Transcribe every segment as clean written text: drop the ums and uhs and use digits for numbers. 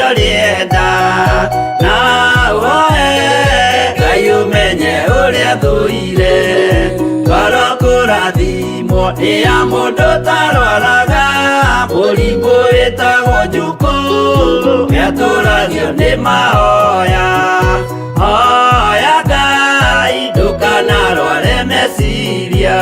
menyo rienda na uhoe Ngai umenye uria thuire ngoro kurathimwo nĩ ya mũndũ tarwaraga mũrimũ wĩtagwo njuku gĩatũragio nĩ mahoya hoya Ngai ndũkanarware meciria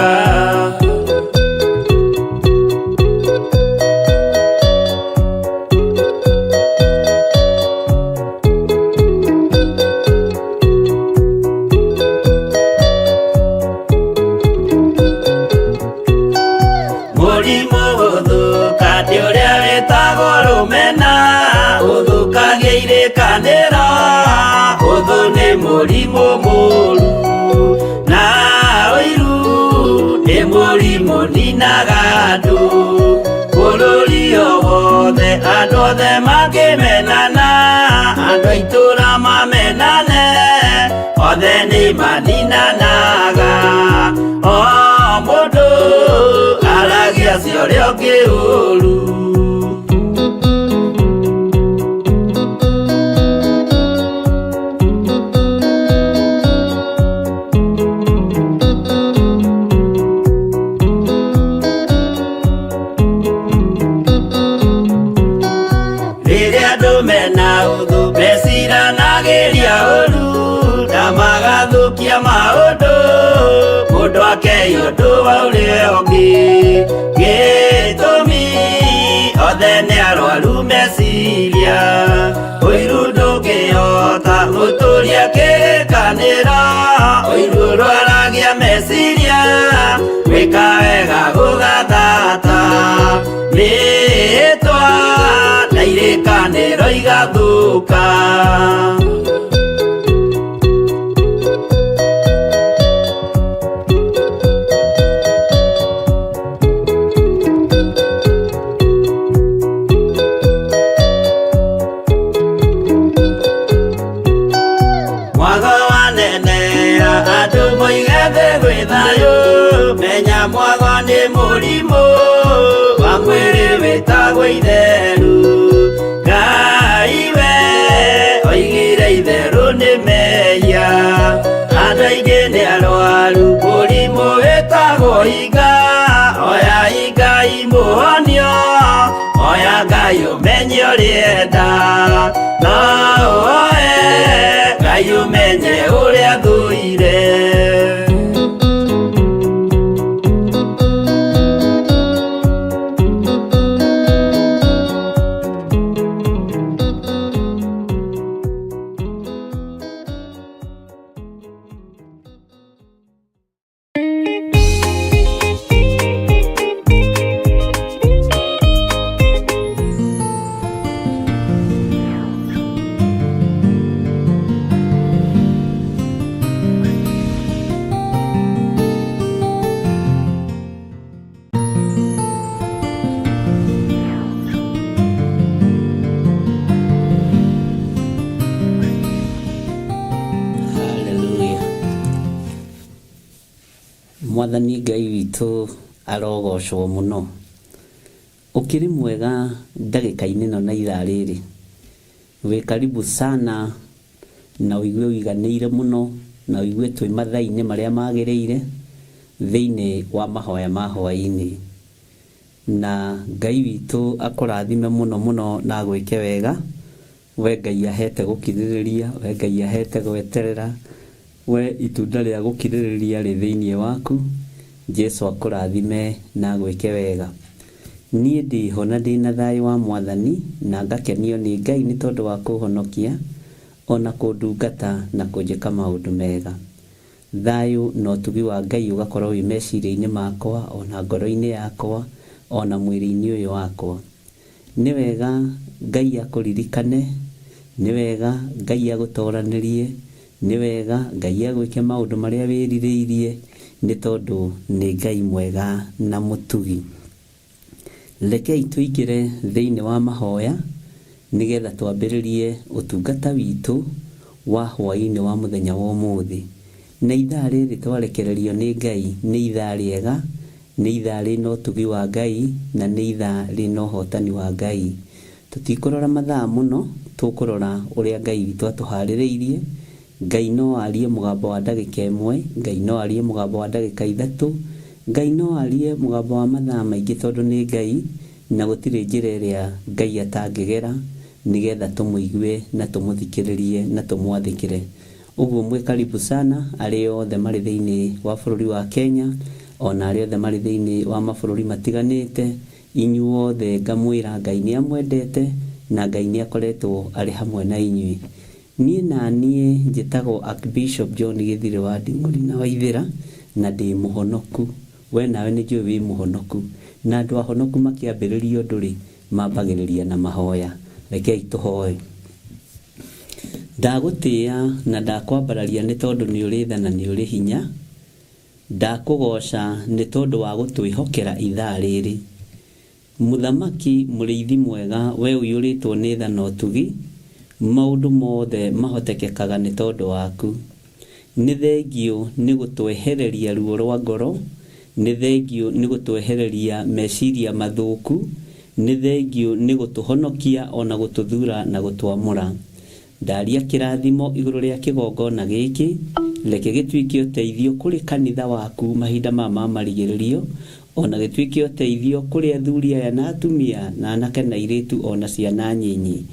kanera uthu ni murimu muru na oiru ni murimu ninaga andu bururi wothe andu othe makimenana andu aitura mamenane othe ni maninanaga o mundu aragia cio kiuru magathukia maundu mundu akeyundu uria ungi gitumi othe ni arwaru meciria uiru ndungihota guturia kirikanira uiru rwaragia meciria wika wega gugathata mitwa na irikaniro igathuka menya mwago ni murimu wa mwiri witagwo itheru Ngai we oigire itheru ni meya andu aingi ni arwaru murimu witagwo inga oya Ngai muhonio oya Ngai umenye urienda no uhoe Ngai umenye uria thuire Mwathani Ngai witũ arogocwo muno ukiri mwega ndagika-inĩ ĩno na ithaa rĩrĩ wĩ karibu sana na ũigue ũiganĩire muno na ũigue twĩ mathaa-inĩ marĩa magĩrĩire thĩinĩ wa mahoya ma hwaĩ-inĩ na Ngai witũ akũrathime muno muno na agwĩke wega we Ngai ahete gũkirĩrĩria we Ngai ahete gweterera we itunda rĩa gũkirĩrĩria rĩ thĩinĩ waku Jesu akũrathime na agwĩke wega niĩ ndĩho na ndĩna thayũ wa Mwathani na ngakenio nĩ Ngai nĩ tondũ wa kũhonokia ona kũndungata na kũnjĩka maũndũ mega thayũ na ũtugi wa Ngai ũgakorwo wĩ meciria-inĩ makwa ona ngoro-inĩ yakwa ona mwĩrĩ-inĩ ũyũ wakwa nĩ wega Ngai akũririkane nĩ wega Ngai agũtoranĩrie nĩ wega Ngai agwĩke maũndũ marĩa wĩrirĩirie nĩ tondũ nĩ Ngai mwega na mũtugi rekei tũingĩre thĩinĩ wa mahoya nĩgetha twambĩrĩrie ũtungata witũ wa hwaĩ-inĩ wa mũthenya wa ũmũthĩ na ithaa rĩrĩ twarekererio nĩ Ngai nĩ ithaa rĩega nĩ ithaa rĩna ũtugi wa Ngai na nĩ ithaa rĩna ũhotani wa Ngai tutikurora mathaa muno, tukurora uria Ngai witũ atuharĩrĩirie. Ngai no arie mũgambo wa ndagĩka ĩmwe, Ngai no arie mũgambo wa ndagĩka ithatũ, Ngai no arie mũgambo wa mathaa maingĩ tondũ nĩ Ngai, na gũtirĩ njĩra ĩrĩa Ngai atangĩgera nigetha tũmũigue na tũmũthikĩrĩrie na tũmwathĩkĩre. Ũguo mwĩ karibu sana arĩ othe marĩ thĩinĩ wa bũrũri wa Kenya, ona arĩ othe marĩ thĩinĩ wa mabũrũri matiganĩte. Inyuothe ngamwĩra Ngai nĩ amwendete na Ngai nĩ akoretwo arĩ hamwe na inyuĩ. Niĩ na niĩ njĩtagwo Archbishop John Gĩthirĩ wa Nding'uri na Waithĩra, na ndĩ mũhonoku. We nawe nĩ njũĩ wĩ mũhonoku, na andũ ahonoku makĩambĩrĩria ũndũ rĩ, mambagĩrĩria na mahoya. Rekei tũhoe. Ndagũtĩĩa na ndakwambararia nĩ tondũ nĩ ũrĩ tha na nĩ ũrĩ hinya. Ndakũgoca nĩ tondũ wa gũtwĩhokera ithaa rĩrĩ. Mũthamaki mũrĩithi mwega, we ũiyũrĩtwo nĩ tha na ũtugi, maũndũ mothe mahotekekaga nĩ tondũ waku. Nĩ thengio nĩ gũtwehereria ruo rwa ngoro, nĩ thengio nĩ gũtwehereria meciria mathũku, nĩ thengio nĩ gũtũhonokia ona gũtũthura na gũtwamũra. Ndaria kĩrathimo igũrũ rĩa kĩgongona gĩkĩ, reke gĩtuĩke ũteithio kũrĩ kanitha waku mahinda ma marigĩrĩrio, ona gĩtuĩke ũteithio kũrĩ athuri aya na atumia na anake na airĩtu ona ciana nyinyi.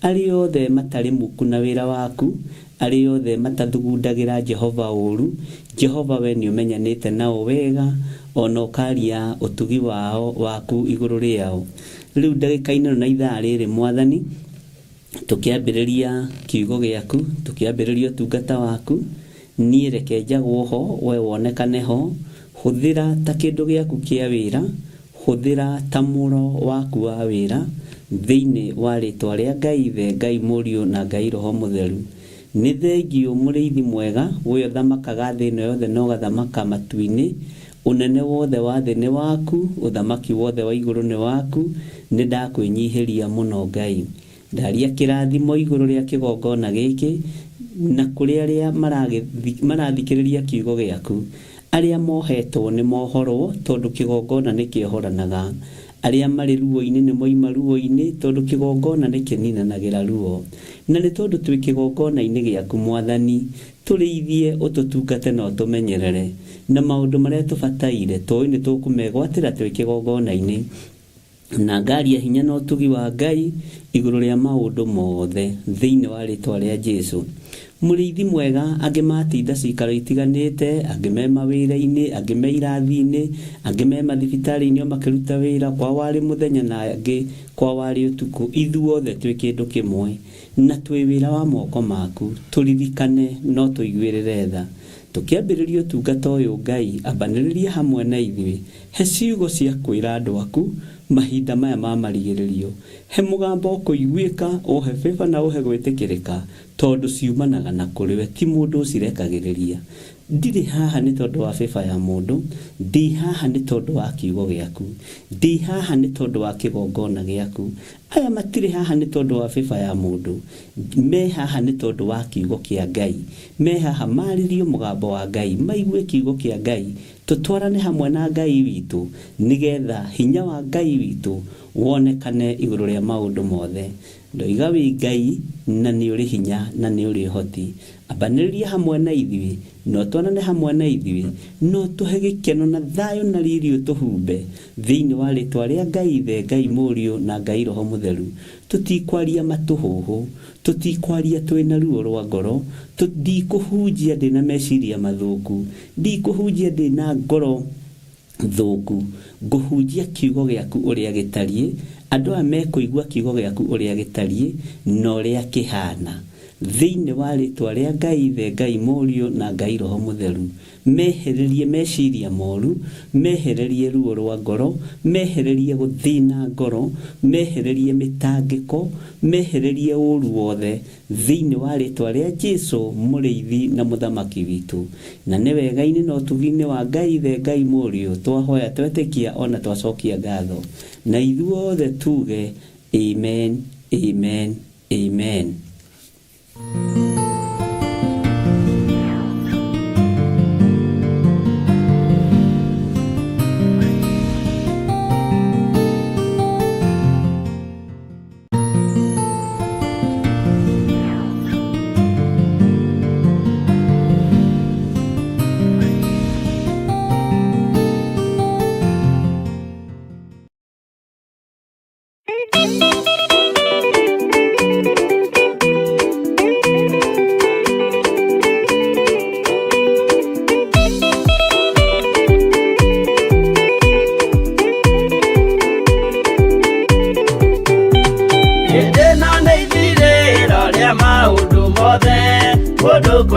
Arĩ othe matarĩ muku na wĩra waku, arĩ othe matathugundagĩra Jehova ũru, Jehova we nĩ ũmenyanĩte nao wega, ona ũkaria ũtugi wao waku igũrũ rĩao. Rĩu ndagĩka-inĩ na ithaa rĩrĩ Mwathani, tũkĩambĩrĩria kiugo gĩaku, tũkĩambĩrĩria ũtungata waku, niĩ reke njagwo ho, we wonekane ho. Hũthĩra ta kĩndũ gĩaku kĩa wĩra, hũthĩra ta mũro waku wa wĩra, thĩinĩ wa rĩtwa rĩa Ngai Ithe, Ngai Mũriũ na Ngai Roho Mũtheru. Nĩ thengio mũrĩithi mwega, we ũthamakaga thĩ ĩno yothe na ũgathamaka matu-inĩ. Ũnene wothe wa thĩ nĩ waku, ũthamaki wothe wa igũrũ nĩ waku. Nĩ ndakwĩnyihĩria mũno Ngai. Ndaria kĩrathimo igũrũ rĩa kĩgongona gĩkĩ, na kũrĩ arĩa marathikĩrĩria kiugo gĩaku. Arĩa mohetwo nĩ mohorwo tondũ kĩgongona nĩ kĩohoranaga. Arĩa marĩ ruo-inĩ nĩ moima ruo-inĩ tondũ kĩgongona nĩ kĩninanagĩra ruo. Na nĩ tondũ twĩ kĩgongona-inĩ gĩaku Mwathani, tũrĩithie, ũtũtungate na ũtũmenyerere, na maũndũ marĩa tũbataire tũĩ nĩ tũkũmegwatĩra twĩ kĩgongona-inĩ. Na ngaria hinya na ũtugi wa Ngai igũrũ rĩa maũndũ mothe thĩinĩ wa rĩtwa rĩa Jesũ. Mũrĩithi mwega, angĩ matinda cikaro itiganĩte, angĩ me mawĩra-inĩ, angĩ me irathi-inĩ, angĩ me mathibitarĩ-inĩ o makĩruta wĩra, kwa warĩ mũthenya na angĩ kwa warĩ ũtukũ. Ithuothe twĩ kĩndũ kĩmwe na twĩ wĩra wa moko maku. Tũririkane no tũiguĩrĩre tha. Tũkĩambĩrĩria ũtungata ũyũ Ngai, ambanĩrĩria hamwe na ithuĩ. He ciugo cia kwĩra andũ aku mahinda maya ma marigĩrĩrio. He mũgambo ũkũiguĩka, ũhe bĩba na ũhe gwĩtĩkĩrĩka, tondũ ciumanaga na kũrĩ we, ti mũndũ ũcirekagĩrĩria. Ndirĩ haha nĩ tondũ wa bĩba ya mũndũ, ndi haha nĩ tondũ wa kiugo gĩaku, ndi haha nĩ tondũ wa kĩgongona gĩaku. Aya matirĩ haha nĩ tondũ wa bĩba ya mũndũ, me haha nĩ tondũ wa kiugo kĩa Ngai. Me haha marĩrie mũgambo wa Ngai, maigue kiugo kĩa Ngai, tũtwarane hamwe na Ngai witũ, nĩgetha hinya wa Ngai witũ wonekane igũrũ rĩa maũndũ mothe. Ndoiga wĩ Ngai na nĩ ũrĩ hinya na nĩ ũrĩ ũhoti. Ambanĩrĩria hamwe na ithuĩ, no twanane hamwe na ithuĩ, no tũhe gĩkeno na thayũ na riri ũtũhumbe thĩinĩ wa rĩtwa rĩa Ngai Ithe, Ngai Mũriũ na Ngai Roho Mũtheru. Tũtikwaria matũhũhũ, tũtikwaria twĩna ruo rwa ngoro, ndikũhunjia ndĩna meciria mathũku, ndikũhunjia ndĩna ngoro thũku, ngũhunjia kiugo gĩaku ũrĩa gĩtariĩ. Andũ aya mekũigua kiugo gĩaku ũrĩa gĩtariĩ na ũrĩa kĩhana, thĩinĩ wa rĩtwa rĩa Ngai Ithe, Ngai Mũriũ na Ngai Roho Mũtheru. Mehererie meciria moru, mehererie ruo rwa ngoro, mehererie gũthĩna ngoro, mehererie mĩtangĩko, mehererie ũru wothe thĩinĩ wa rĩtwa rĩa Jesũ, mũrĩithi na mũthamaki witũ. Na nĩ wega-inĩ na ũtugi-inĩ wa Ngai Ithe, Ngai Mũriũ, twahoya twetĩkia ona twacokia ngatho, na ithuothe tuge amen, amen, amen.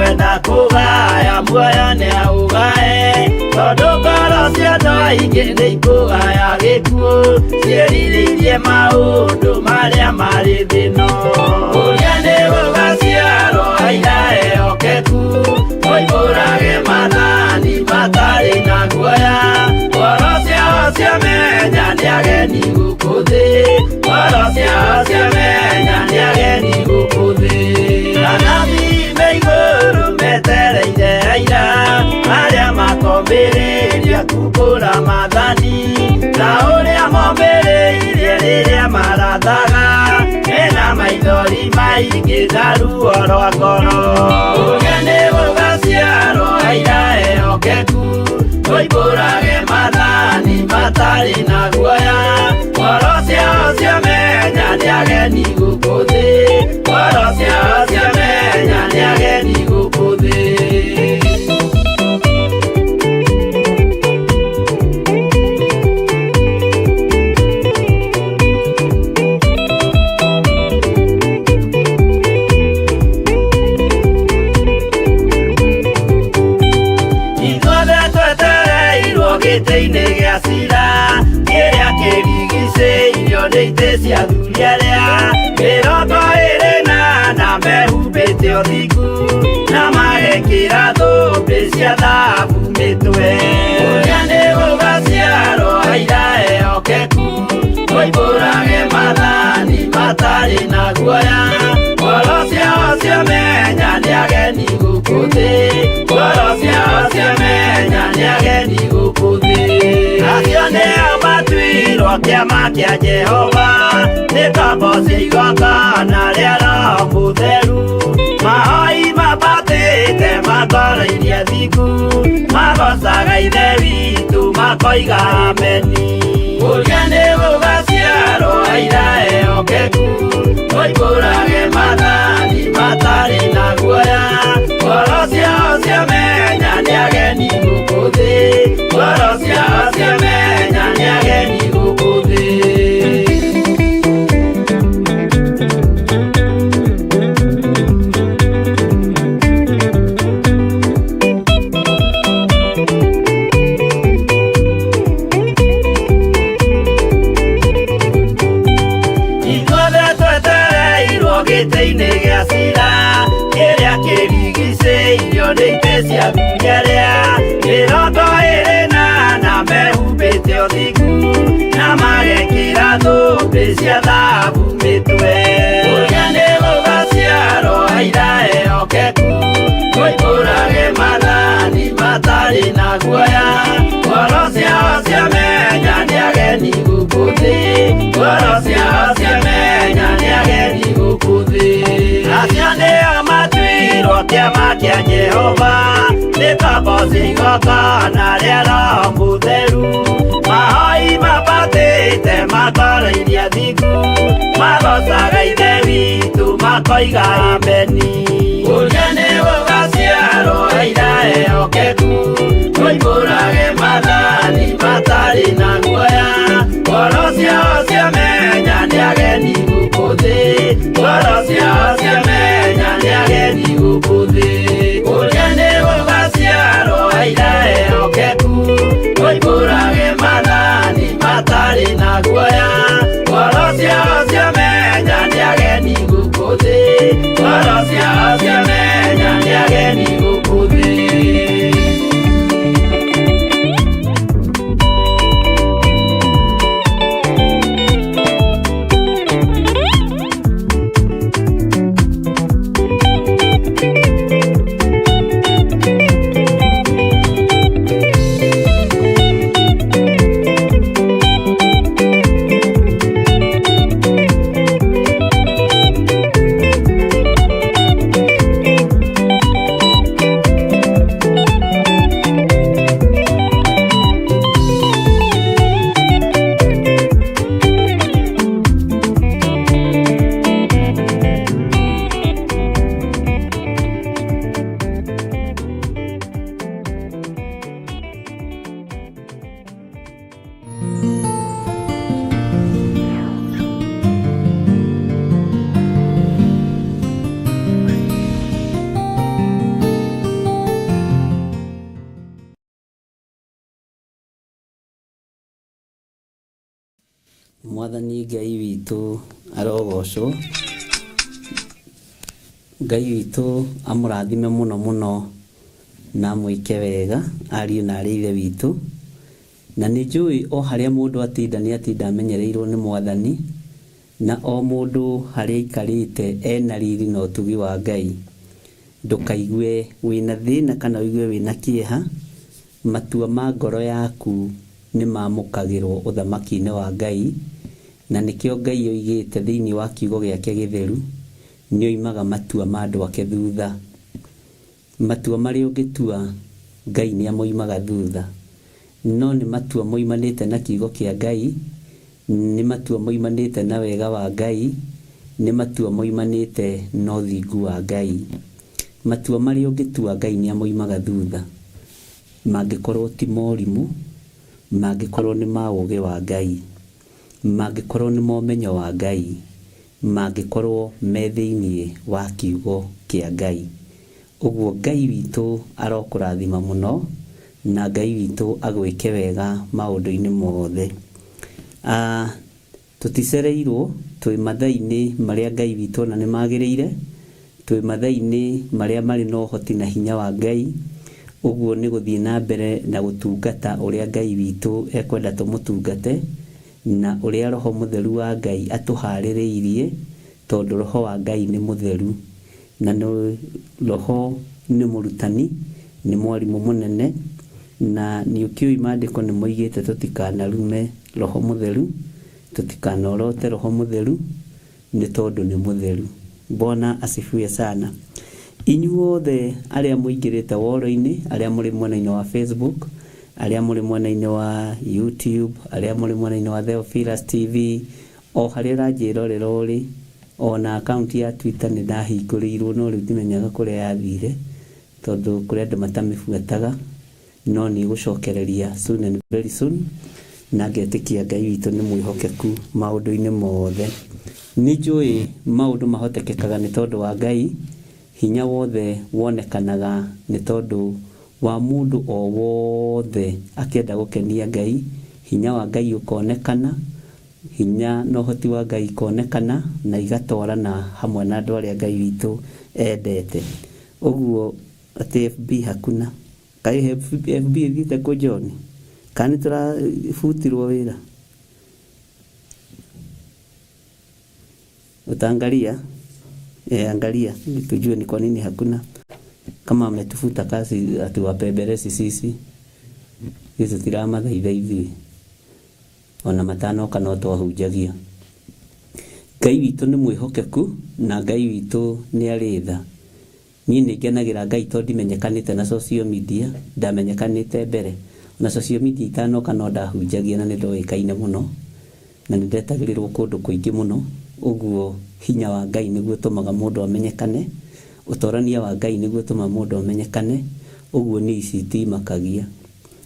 kwenda kugaya muoyo nĩ augae tondũ ngoro cia andũ aingĩ nĩ ikũgaya gĩkuũ ciĩrirĩirie maũndũ marĩa marĩ thĩno ũrĩa nĩ gũgaciarwo aira ehokeku moimbũrage mathani matarĩ na guoya ngoro ciao ciamenya nĩ ageni gũkũ thĩ ngoro ciao ciamenya nĩ ageni gũkũ thĩ anabii me igũrũ metereire aira arĩa makombĩrĩria kumbũra mathani na ũrĩa mombĩrĩirie rĩrĩa marathaga mena maithori maingĩ na ruo rwa ngoro ũrĩa nĩ gũgaciarwo aira ehokeku moimbũrage mathani matarĩ na guoya ngoro ciao ciamenya nĩ ageni gũkũ thĩ ngoro ciao ciamenya nĩ ageni gũkũ thĩ gĩtĩ-inĩ gĩa cira kĩrĩa kĩrigicĩirio nĩ itĩ cia athuri arĩa mĩrongo ĩrĩ na mehumbĩte ũthingu na magekĩra thũmbĩ cia thahabu mĩtwe ũrĩa nĩ gũgaciarwo aira ehokeku moimbũrage mathani matarĩ na guoya ngoro ciao ciamenya nĩ ageni gũkũ thĩ ngoro ciao ciamenya nĩ ageni gũkũ thĩ acio nĩo matuirwo kĩama kĩa Jehova nĩ ngombo cia igongona rĩa Roho Mũtheru mahoi mabatĩte makoro-irie thingu magocaga ithe witũ makoiga ameni ũrĩa nĩ gũgaciarwo aira ehokeku moimbũrage mathani matarĩ na guoya ngoro ciao ciamenya nĩ ageni gũkũ thĩ ngoro ciao ciamenya nĩ ageni gũkũ thĩ gĩtĩ-inĩ gĩa cira kĩrĩa kĩrigicĩirio nĩ itĩ cia athuri arĩa mĩrongo ĩrĩ na mehumbĩte ũthingu na magekĩra thũmbĩ cia thahabu mĩtwe ũrĩa nĩ gũgaciarwo aira ehokeku moimbũrage mathani matarĩ na guoya ngoro ciao ciamenya nĩ ageni gũkũ thĩ ngoro ciao ciamenya nĩ ageni gũkũ thĩ acio nĩo matuirwo kĩama kĩa Jehova nĩ ngombo cia igongona rĩa Roho Mũtheru mahoi mabatĩte makoro-irie thingu magocaga ithe witũ makoiga ameni ũrĩa nĩ gũgaciarwo aira ehokeku moimbũrage mathani matarĩ na guoya ngoro ciao ciamenya nĩ ageni gũkũ thĩ ngoro ciao ciamenya nĩ ageni gũkũ thĩ ũrĩa nĩ gũgaciarwo aira ehokeku moimbũrage mathani matarĩ na guoya ngoro ciao ciamenya nĩ ageni gũkũ thĩ ngoro Mwathani Ngai witũ arogocwo. Ngai witũ amũrathime mũno mũno na amwĩke wega ariũ na arĩ ithe witũ. Na nĩ njũĩ o harĩa mũndũ atinda nĩ atinda amenyereirwo nĩ Mwathani, na o mũndũ harĩa aikarĩte ena riri na ũtugi wa Ngai. Ndũkaigue wĩna thĩna kana ũigue wĩna kĩeha. Matua ma ngoro yaku nĩ mamũkagĩrwo ũthamaki-inĩ wa Ngai, na nĩkĩo Ngai oigĩte thĩinĩ wa kiugo gĩake gĩtheru, nĩ oimaga matua ma andũ ake thutha. Matua marĩa ũngĩtua Ngai nĩ amoimaga thutha, no nĩ matua moimanĩte na kiugo kĩa Ngai, nĩ matua moimanĩte na wega wa Ngai, nĩ matua moimanĩte na ũthingu wa Ngai. Matua marĩa ũngĩtua Ngai nĩ amoimaga thutha, mangĩkorwo ti morimũ, mangĩkorwo nĩ ma ũũgĩ wa Ngai, mangĩkorwo nĩ momenyo wa Ngai, mangĩkorwo me thĩinĩ wa kiugo kĩa Ngai. Ũguo Ngai witũ arokũrathima mũno, na Ngai witũ agwĩke wega maũndũ-inĩ mothe. Tũticereirwo, twĩ mathaa-inĩ marĩa Ngai witũ ona nĩ magĩrĩire, twĩ mathaa-inĩ marĩa marĩ na ũhoti na hinya wa Ngai. Ũguo nĩ gũthiĩ na mbere na gũtungata ũrĩa Ngai witũ ekwenda tũmũtungate, na ũrĩa Roho Mũtheru wa Ngai atũharĩrĩirie, tondũ Roho wa Ngai nĩ mũtheru, na Roho nĩ mũrutani, nĩ mwarimũ mũnene, na nĩ ũkĩũĩ maandĩko nĩ moigĩte tũtikanarume Roho Mũtheru, tũtikanorote Roho Mũtheru, nĩ tondũ nĩ mũtheru. Bwana asifiwe sana. Inyuothe arĩa mũingĩrĩte woro-inĩ, arĩa mũrĩ mwena-inĩ wa Facebook, arĩa mũrĩ mwena-inĩ wa YouTube, arĩa mũrĩ mwena-inĩ wa Theophilus TV, o harĩa ũranjĩrorera ũrĩ, ona akaunti ya Twitter nĩ ndahingũrĩirwo, no rĩu ndimenyaga kũrĩa yathire, tondũ kũrĩ andũ matamĩbuataga, no nĩ gũcokereria soon and very soon, na ngetĩkia Ngai witũ nĩ mwĩhokeku maũndũ-inĩ mothe. Nĩ njũĩ maũndũ mahotekekaga nĩ tondũ wa Ngai, hinya wothe wonekanaga nĩ tondũ wa mũndũ o wothe akĩenda gũkenia Ngai, hinya wa Ngai ũkonekana, hinya na ũhoti wa Ngai konekana, na igatwarana hamwe na andũ arĩa Ngai witũ endete. Ũguo atĩ FB hakuna, kai FB ĩthiĩte kũ John, kana tũrabutirwo wĩra utangalia angalia tujue ni kwa nini hakuna. Kama ametufuta kazi atuwapembelezi sisi hizo tirama hivi ona matano kana twahunjagia. Ngai witũ nĩ mwĩhokeku, na Ngai witũ nĩ arĩtha. Niĩ nĩ ngenagĩra Ngai tondũ ndimenyekanĩte na social media, ndamenyekanĩte mbere na social media itano kana ndahunjagia, na nĩ ndoĩkaine mũno na nĩ ndetagĩrĩrwo kũndũ kũingĩ mũno. Ũguo hinya wa Ngai nĩguo ũtũmaga mũndũ amenyekane, ũtorania wa Ngai nĩguo ũtũmaga mũndũ amenyekane. Ũguo nĩ ici itimakagia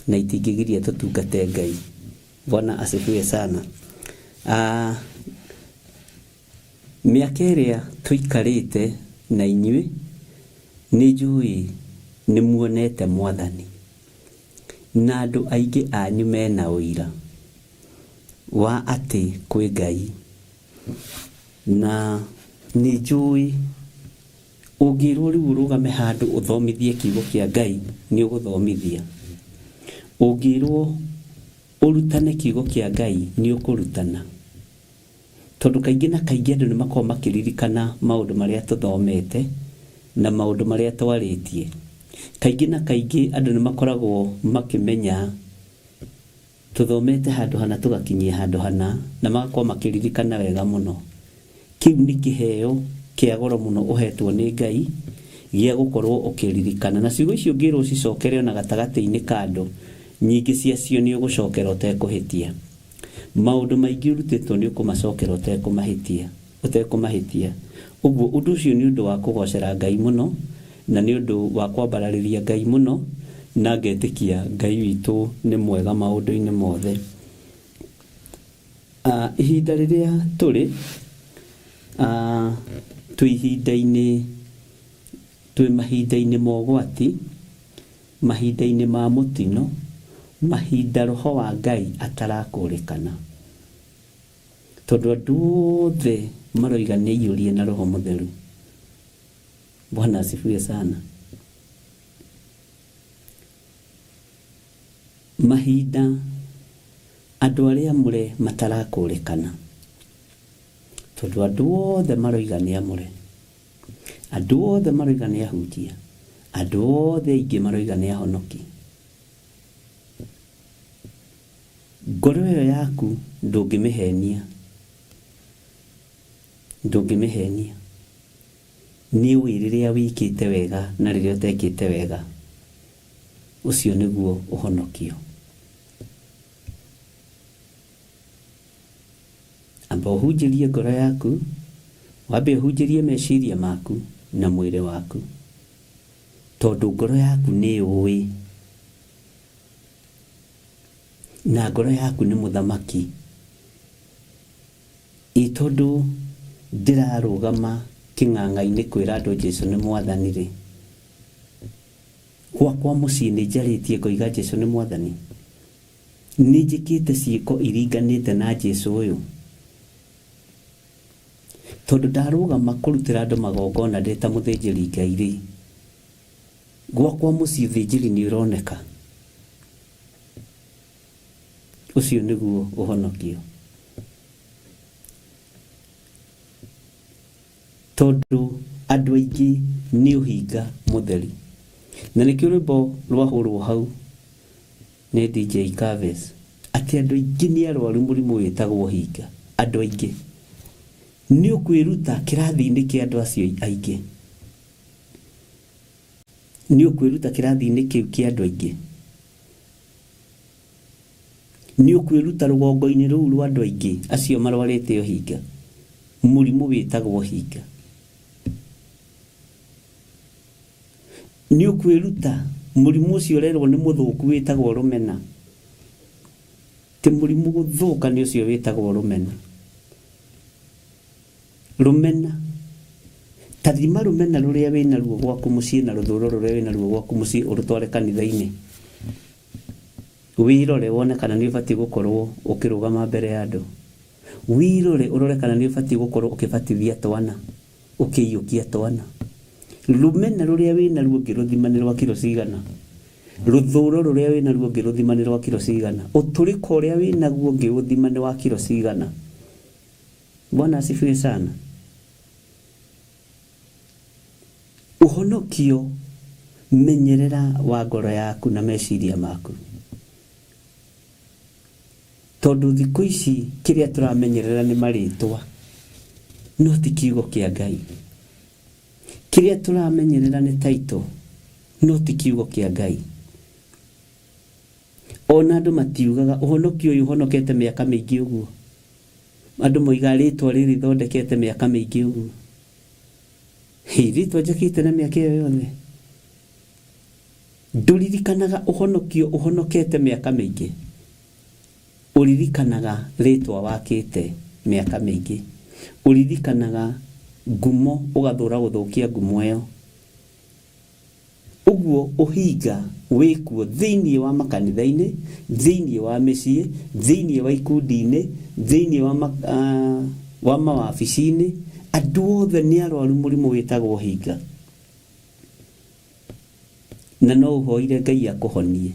na itingĩgiria tũtungate Ngai. Bwana asifiwe sana. Mĩaka ĩrĩa tũikarĩte na inyuĩ nĩ njũĩ nĩ muonete Mwathani, na andũ aingĩ anyu mena ũira wa atĩ kwĩ Ngai, na nĩ njũĩ ũngĩrwo rĩu ũrũgame handũ ũthomithie kiugo kĩa Ngai nĩ ũgũthomithia, ũngĩrwo ũrutane kiugo kĩa Ngai nĩ ũkũrutana, tondũ kaingĩ na kaingĩ andũ nĩ makoragwo makĩririkana maũndũ marĩa tũthomete na maũndũ marĩa twarĩtie. Kaingĩ na kaingĩ andũ nĩ makoragwo makĩmenya tũthomete handũ hana tũgakinyia handũ hana, na magakorwo makĩririkana wega mũno. Kĩu nĩ kĩheo kĩa goro mũno ũhetwo nĩ Ngai gĩa gũkorwo ũkĩririkana, na ciugo icio ngĩrwo cicokere ona gatagatĩ-inĩ ka andũ, nyingĩ ciacio nĩ ũgũcokera ũtekũhĩtia. Maũndũ maingĩ ũrutĩtwo nĩ ũkũmacokera ũtekũmahĩtia. Ũguo ũndũ ũcio nĩ ũndũ wa kũgocera Ngai mũno, na nĩ ũndũ wa kwambararĩria Ngai mũno, na ngetĩkia Ngai witũ nĩ mwega maũndũ-inĩ mothe. Ihinda rĩrĩa tũrĩ twĩ mahinda-inĩ mogwati, mahinda-inĩ ma mũtino, mahinda Roho wa Ngai atarakũrĩkana. tondu andu othe maroiga nĩ iyũrie na Roho Mũtheru. Bwana asifiwe sana. Mahinda andu aria amure matarakũrĩkana, tondu andu othe maroiga nĩ amure, andu othe maroiga nĩ ahunjia, andu othe aingĩ maroiga nĩ ahonoki. Ngoro ĩyo yaku ndũngĩmĩhenia, ndũngĩmĩhenia. Nĩ ũĩ rĩrĩa wĩkĩte wega na rĩrĩa ũtekĩte wega. Ũcio nĩguo ũhonokio. Amba ũhunjĩrie ngoro yaku, wambe ũhunjĩrie meciria maku na mwĩrĩ waku, tondu ngoro yaku nĩ ũĩ, na ngoro yaku nĩ mũthamaki. Tondu ndirarũgama kĩng'ang'a-inĩ kwĩra andũ Jesũ nĩ Mwathani rĩ, gwakwa mũciĩ nĩ njarĩtie ngoiga Jesũ nĩ Mwathani, nĩ njĩkĩte ciĩko iringanĩte na Jesũ ũyũ. Tondu ndarũgama kũrutĩra andũ magongona ndĩ ta mũthĩnjĩri Ngai rĩ, gwakwa mũciĩ ũthĩnjĩri nĩ ũroneka. Ũcio nĩguo ũhonokio. Tondu andũ aingĩ nĩ ũhinga mũtheri. Na nĩkĩo rwĩmbo rwahũrwo hau nĩ DJ Kaves atĩ andũ aingĩ nĩ arwaru mũrimũ wĩtagwo ũhinga. Andũ aingĩ nĩ ũkwĩruta kĩrathi-inĩ kĩa andũ acio aingĩ, nĩ ũkwĩruta kĩrathi-inĩ kĩu kĩa andũ aingĩ, nĩ ũkwĩruta rũgongo-inĩ rũu rwa andũ aingĩ acio marwarĩte ũhinga, mũrimũ wĩtagwo ũhinga. Nĩ ũkwĩruta mũrimũ ũcio ũrerwo nĩ mũthũku wĩtagwo rũmena, ti mũrimũ gũthũka nĩ ũcio wĩtagwo rũmena. Rũmena, ta thima rũmena rũrĩa wĩna ruo gwaku mũciĩ na rũthũro rũrĩa wĩna ruo gwaku mũciĩ ũrũtware kanitha-inĩ, wĩrore wone kana nĩ ũbatiĩ gũkorwo ũkĩrũgama mbere ya andũ, wĩrore ũrore kana nĩ ũbatiĩ gũkorwo ũkĩbatithia twana, ũkĩiyũkia twana. Rũmena rũrĩa wĩna ruo ngĩrũthima nĩ rwa kiro cigana, rũthũro rũrĩa wĩna ruo ngĩrũthima nĩ rwa kiro cigana, ũtũrĩko ũrĩa wĩna guo ngĩrũthima nĩ wa kiro cigana. Bwana asifiwe sana. Ũhonokio menyerera wa ngoro yaku na meciria maku, tondu thikũ ici kĩrĩa tũramenyerera nĩ marĩtwa no ti kiugo kĩa Ngai. Kĩrĩa tũramenyerera nĩ taito no ti kiugo kĩa Ngai. Ona andũ matiugaga ũhonokio ũyũ ũhonokete mĩaka mĩingĩ ũguo, andũ moiga rĩtwa rĩrĩ thondekete mĩaka mĩingĩ ũguo. Rĩtwa njakĩte na mĩaka ĩyo yothe. Ndũririkanaga ũhonokio ũhonokete mĩaka mĩingĩ, ũririkanaga rĩtwa wakĩte mĩaka mĩingĩ, ũririkanaga ngumo ũgathũra gũthũkia ngumo ĩyo. Ũguo ũhinga wĩkuo thĩinĩ wa makanitha-inĩ, thĩinĩ wa mĩciĩ, thĩinĩ wa ikundi-inĩ, thĩinĩ wa mawabici-inĩ. Andũ othe nĩ arwaru mũrimũ wĩtagwo ũhinga, na no ũhoire Ngai akũhonie.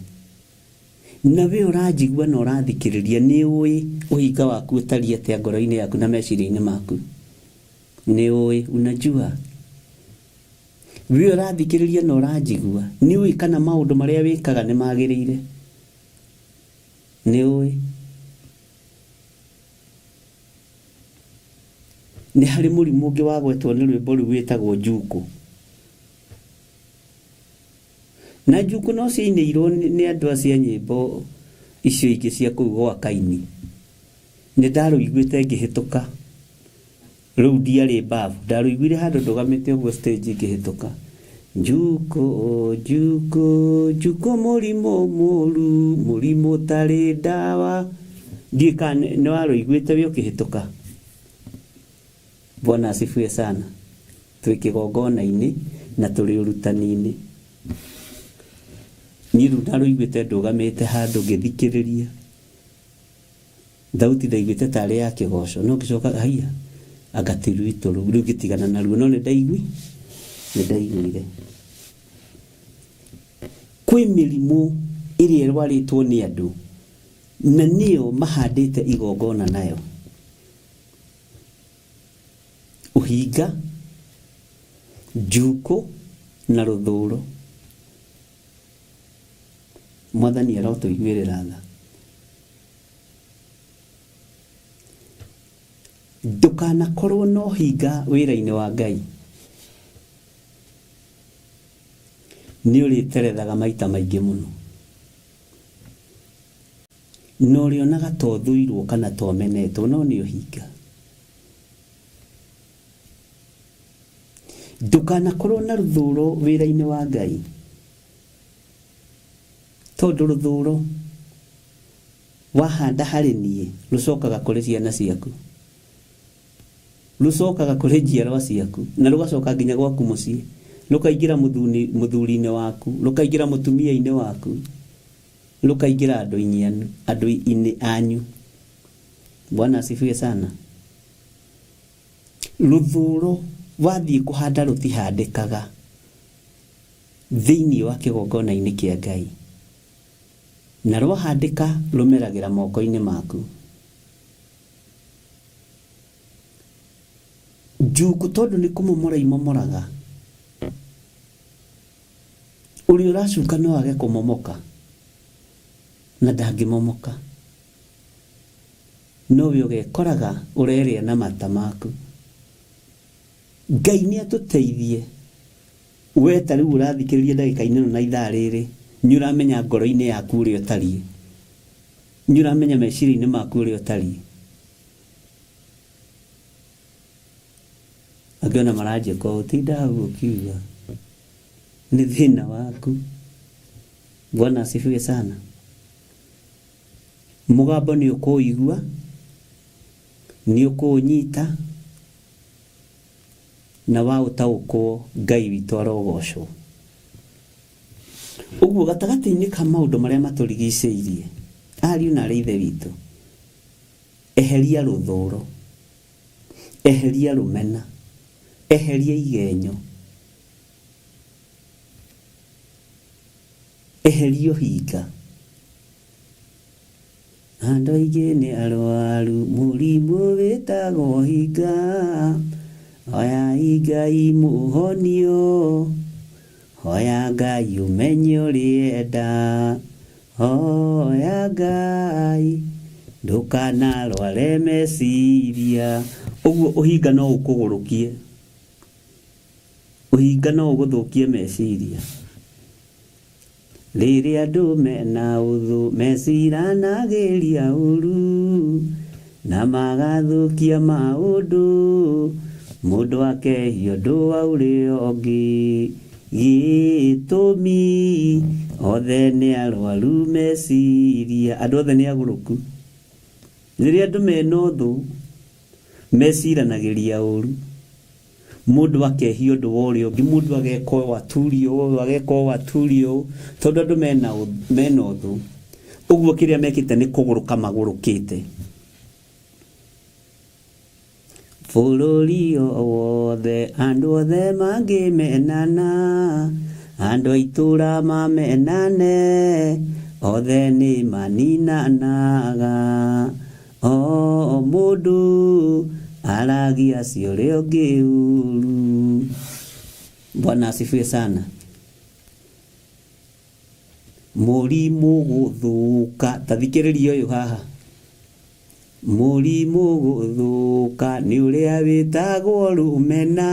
Na we ũranjigua na ũrathikĩrĩria, nĩ ũĩ ũhinga waku ũtariĩ atĩa ngoro-inĩ yaku na meciria-inĩ maku? Nĩ ũĩ? Unajua? We ũrathikĩrĩria na ũranjigua, nĩ ũĩ kana maũndũ marĩa wĩkaga nĩ magĩrĩire? Nĩ ũĩ? Nĩ harĩ mũrimũ ũngĩ wagwetwo nĩ rwĩmbo rũu wĩtagwo njuku. Na njuku no ciainĩirwo nĩ andũ acio nyĩmbo icio ingĩ cia kũu gwa Kaini. Nĩ ndarũiguĩte ngĩhĩtũka, rĩu ndiarĩ mbabu, ndarũiguire handũ ndũgamĩte ũguo stage ngĩhĩtũka. Njuku, njuku, njuku mũrimũ mũru, mũrimũ ũtarĩ ndawa. Ndiũĩ kana nĩ warũiguĩte we ũkĩhĩtũka. Bwana asifiwe sana. Twĩ kĩgongona-inĩ na tũrĩ ũrutani-inĩ. Niĩ rĩu ndarũiguĩte ndũgamĩte handũ ngĩthikĩrĩria. thauti ndaiguĩte tarĩ ya kĩgoco no ngĩcoka haiya agatiruitũ rĩu ngĩtigana naruo no nĩndaiguire kwĩ mĩrimũ ĩrĩa ĩrwarĩtwo nĩ andũ na nĩyo mahandĩte igongona nayo ũhinga njuko na rũthũũro Mwathani arotũiguĩrĩra tha ndũkanakorwo na ũhinga wĩra-inĩ wa Ngai nĩ ũrĩterethaga maita maingĩ mũno no ũrĩonaga to thũirwo kana to menetwo no nĩ ũhinga ndũkanakorwo na rũthũũro wĩra-inĩ wa Ngai tondũ rũthũũro wahanda harĩ niĩ rũcokaga kũrĩ ciana ciaku rũcokaga kũrĩ njiarwa ciaku na rũgacoka nginya gwaku mũciĩ rũkaingĩra mũthuri-inĩ waku rũkaingĩra mũtumia-inĩ waku rũkaingĩra andũ-inĩ anyu Bwana asifiwe sana rũthũũro wathiĩ kũhanda rũtihandĩkaga thĩinĩ wa kĩgongona-inĩ kĩa Ngai na rwahandĩka rũmeragĩra moko-inĩ maku njuku tondũ nĩ kũmomora imomoraga ũrĩa ũracuka no age kũmomoka na ndangĩmomoka nowe ũgekoraga ũrerĩa na mata maku Ngai nĩ atũteithie we ta rĩu ũrathikĩrĩria ndagĩka-inĩ ĩno na ithaa rĩrĩ nĩ ũramenya ngoro-inĩ yaku ũrĩa ũtariĩ nĩ ũramenya meciria-inĩ maku ũrĩa ũtariĩ angĩona maranjia kwa ũtinda hau ũkiuga nĩ thĩna waku Bwana asifiwe sana mũgambo nĩ ũkũigua nĩ ũkũnyita na waũtaũkwo Ngai witũ arogocwo ũguo gatagatĩ-inĩ ka maũndũ marĩa matũrigicĩirie ariũ na arĩ ithe witũ eheria rũthũũro eheria rũmena eheria igenyo eheria ũhinga andũ aingĩ nĩ arwaru mũrimũ wĩtagwo ũhinga hoya Ngai mũhonio hoya Ngai ũmenye ũrĩenda hoya Ngai ndũkanarware meciria ũguo ũhinga no ũkũgũrũkie ũhinga no ũgũthũkie meciria rĩrĩa andũ mena ũthũ meciranagĩria ũru na magathũkia maũndũ mũndũ akehia ũndũ wa ũrĩa ũngĩ gĩtũmi othe nĩ arwaru meciria andũ othe nĩ agũrũku rĩrĩa andũ mena ũthũ meciranagĩria ũru mũndũ akehia ũndũ wa ũrĩa ũngĩ mũndũ ageka ũũ aturio tondũ andũ mena ũthũ ũguo kĩrĩa mekĩte nĩ kũgũrũka magũrũkĩte bũrũri wothe andũ othe mangĩmenana andũ a itũũra mamenane othe nĩ maninanaga o mũndũ aragia cio ũrĩa ũngĩ ũru Bwana asifiwe sana mũrimũ gũthũka tathikĩrĩria ũyũ haha mũrimũ gũthũka nĩ ũrĩa wĩtagwo rũmena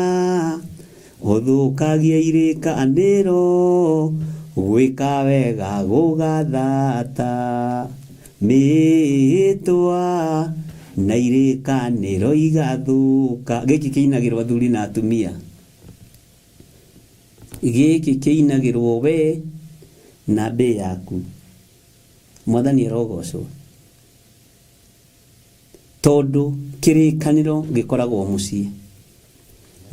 ũthũkagia irĩkanĩro gwĩka wega gũgathata mĩĩtwa na irĩkanĩro igathũka gĩkĩ kĩinagĩrwo athuri na atumia gĩkĩ kĩinagĩrwo we na mbĩ yaku Mwathani arogocwo tondũ kĩrĩkanĩro gĩkoragwo mũciĩ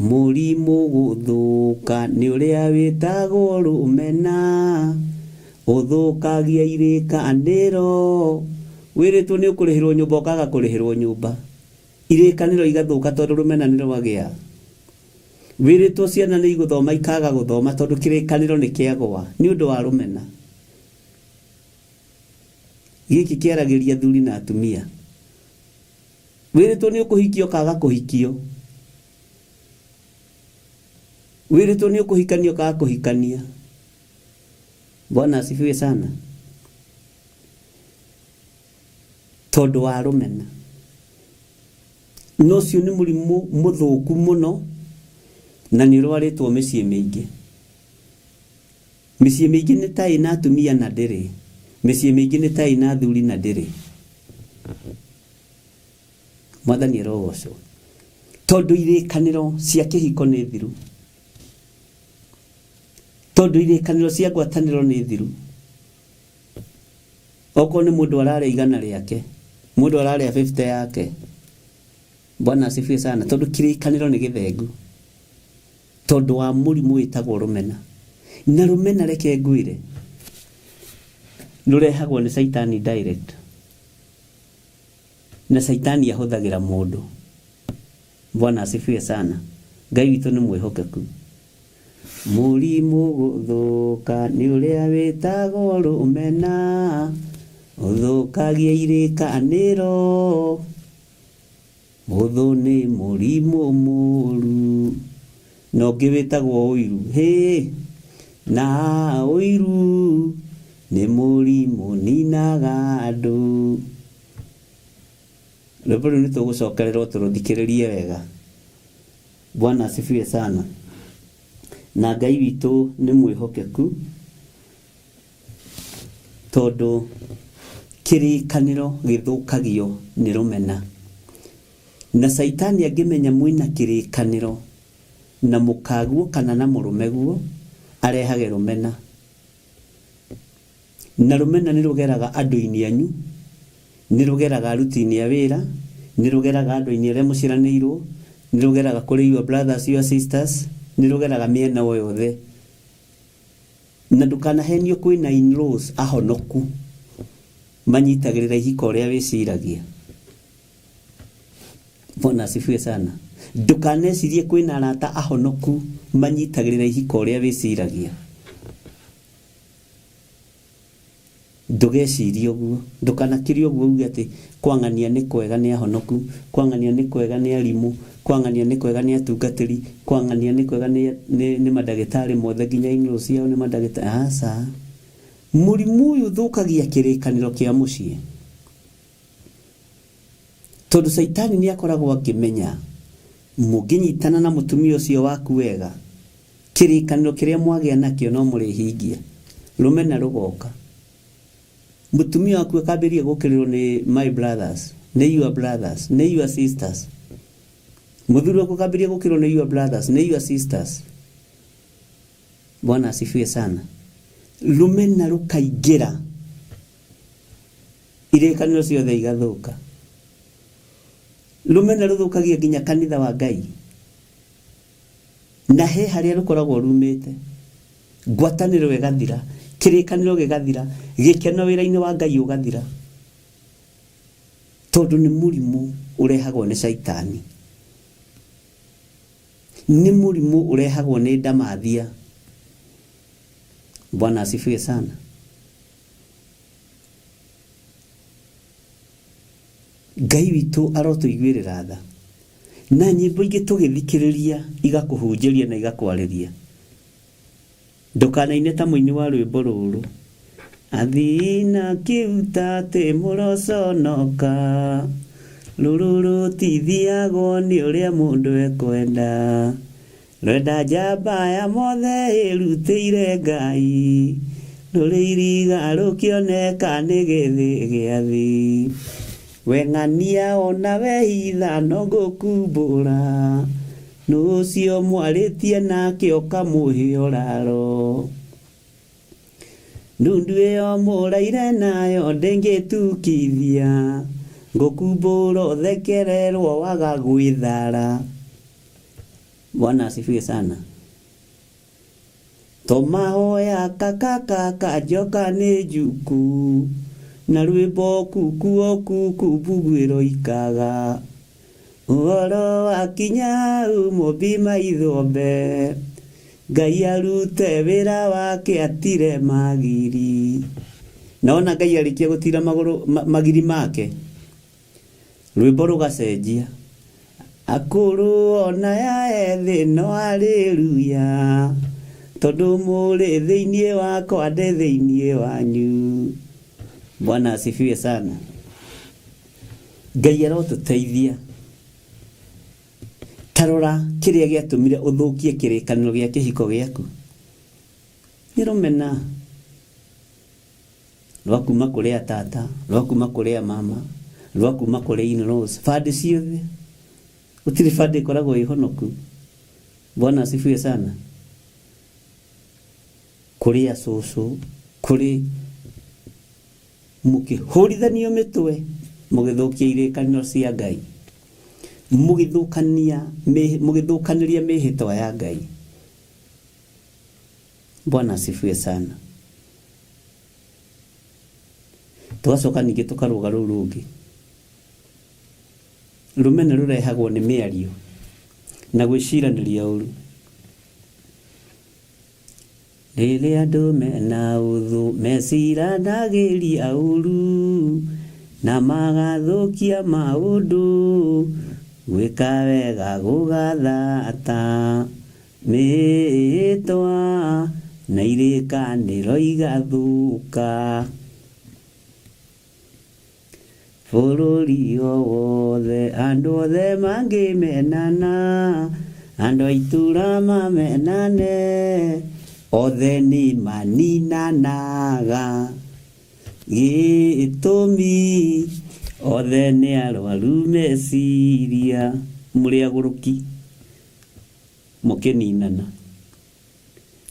mũrimũ gũthũka nĩ ũrĩa wĩtagwo rũmena ũthũkagia irĩkanĩro wiritwo ni ukurihirwo nyumba ukaga kurihirwo nyumba irikaniro igathuka tondu rumena ni rwagia wiritwo ciana ni iguthoma ikaga guthoma tondu kirikaniro ni kiagwa ni undu wa rumena giki kiaragiria thuri na atumia wiritwo ni ukuhikio kaga kuhikio wiritwo ni ukuhikanio kaga kuhikania. Bwana asifiwe sana. Tondu wa rumena no cio ni murimu muthuku muno na ni rwaritwo micii mingi ni ta ina atumia na ndiri micii mingi ni ta ina thuri na ndiri. Mwathani arogocwo tondu irikaniro cia kihiko ni thiru tondu irikaniro cia ngwataniro ni thiru. Oko ni mundu arare igana riake mundu arare 50 yake. Bwana asifiwe sana. Tondu kirikaniro ni githengu tondu wa murimu witagwo rumena na rumena reke ngwire nurehagwo ni Saitani direct na Saitani ahuthagira mundu. Bwana asifiwe sana. Ngai witu ni mwihokeku. Murimu guthuka ni uria witagwo rumena uthukagia irikaniro muthu ni murimu muru no ngivitagwo uiru na uiru ni murimu ninaga andu. Rwimbo ni tugucokererwo turuthikiririe wega. Bwana asifiwe sana. Na Ngai witu ni mwihokeku tondu kirikaniro githukagio ni rumena na Saitani angimenya mwina kirikaniro na mukaguo kana na murumeguo arehage rumena na rumena ni rugeraga andu-ini anyu ni rugeraga aruti-ini a wira ni rugeraga andu-ini aria muciranirwo ni rugeraga kuri your brothers your sisters ni rugeraga miena yothe na ndukanahenio kwina in-laws ahonoku manyitagirira ihiko ria wiciragia. Bwana asifiwe sana. Ndukanecirie kwina arata ahonoku manyitagirira ihiko ria wiciragia. Ndugecirie uguo ndukanakirie uguo uge ati kwangania ni kwega ni ahonoku kwangania ni kwega ni arimu kwangania ni kwega ni atungatiri kwangania ni kwega ni madagitari mothe nginya inyo ciao ni madagitari. Asa murimu uyu thukagia kirikaniro kia mucii tondu Saitani ni akoragwo akimenya munginyitana na mutumia ucio waku wega kirikaniro kiria mwagia nakio no murihingia rumena rugoka mutumia waku akabiria gukirirwo ni my brothers ni your brothers ni your sisters muthuri waku akabiria gukirirwo ni your brothers ni your sisters. Bwana asifiwe sana. Rumena rukaingira irikaniro ciothe igathuka. Rumena ruthukagia nginya kanitha wa Ngai na he haria rukoragwo rumite ngwataniro igathira kirikaniro gigathira gikeno wira-ini wa Ngai ugathira tondu ni murimu urehagwo ni Saitani ni murimu urehagwo ni ndamathia. Bwana asifiwe sana. Ngai witu arotuiguirira tha na nyimbo ingi tugithikiriria igakuhunjiria na igakwariria. Ndukanaine ta muini wa rwimbo ruru athina kiuta te muroconoka rururu tithiagwo ni uria mundu ekwenda rwenda njamba ya mothe irutĩire Ngai rũrĩ iriga rũkĩoneka nĩ gĩthĩ gĩa thĩ weng'ania ona wehitha no ngũkumbũra nũcio mwarĩtie nake ũkamũhe ũraro nundu ĩyo mũraire nayo ndĩngĩtukithia ngũkumbũra ũthekererwo waga gwĩthara. Bwana asifiwe sana. Tomahoya kakaka joka ni juku na rwimbo kukuo kukubugwiro ikaga uhoro wakinya umombi maithombe Ngai arute wira wake atire magiri naona Ngai arikia gutira magiri make rwimbo rugacenjia akuru ona ya ethi no haleluya tondu muri thiini wakwa ndi thiini wanyu Bwana asifiwe sana Ngai arotuteithia tarora kiria giatumire uthukie kirikaniro gia kihiko giaku nirumena rwakuma kuria tata rwakuma kuria mama rwakuma kuria in-laws fadi ciothe utiri fadi koragwo ihonoku Bwana asifiwe sana kuria susu kuri mukihorithanio mitwe mugithukia irikaniro cia Ngai mugithukaniria mihitwa ya Ngai Bwana asifiwe sana tugacoka ningi tukaruga rungi rumene rurehagwo ni miario na gwiciraniria uru riri andu mena uthu mecira ndagiria uru na magathukia maundu gwika wega gugathata mitwa na irikaniro igathuka bururi wothe andu othe mangimenana andu aitura mamenane othe ni maninanaga gitumi othe ni arwaru meciria muri aguruki mukininana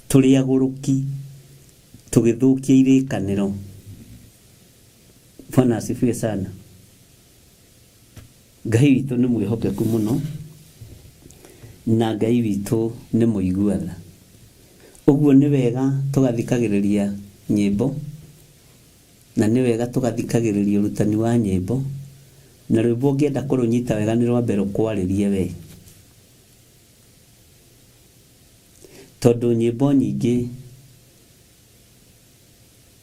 turi aguruki tugithukia irikaniro Bwana asifiwe sana Ngai witu ni mwihokeku muno na Ngai witu ni muiguana uguo ni wega tugathikagiriria nyimbo na ni wega tugathikagiriria urutani wa nyimbo na rwimbo ngienda kurunyita wega ni rwa mbere kwaririe we tondu nyimbo nyingi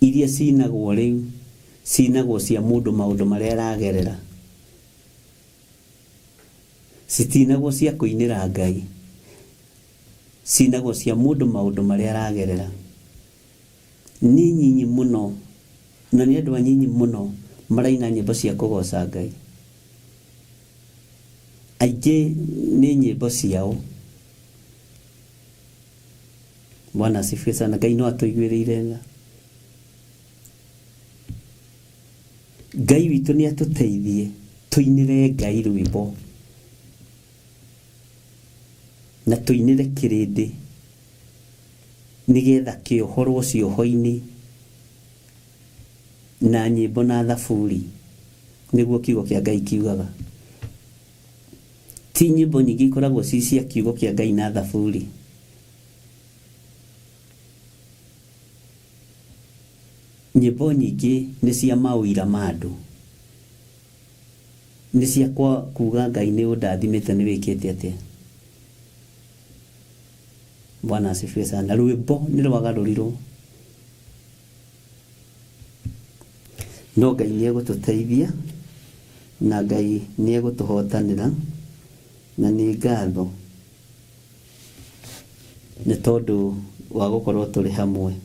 iria cinagwo riu cinagwo cia mundu maundu maria aragerera citinagwo cia kuinira Ngai cinagwo cia mundu maundu maria aragerera ni nyinyi muno na ni andu anyinyi muno maraina nyimbo cia kugoca Ngai aingĩ ni nyimbo ciao Bwana asifiwe sana Ngai no atuiguĩrĩire tha Ngai witu ni atuteithie tuinire Ngai rwimbo na tuinire kirindi nigetha kiohorwo cioho-ini na nyimbo na thaburi niguo kiugo kia Ngai kiugaga ti nyimbo nyingi ikoragwo ci cia kiugo kia Ngai na thaburi nyimbo nyingi ni cia mawira mandu ni cia kwa kuga Ngai ni undathimite ni wikite atia Bwana asifiwe sana rwimbo ni rwagarurirwo no Ngai ni egututeithia na Ngai ni egutuhotanira na ni ngatho ni tondu wa gukorwo turi hamwe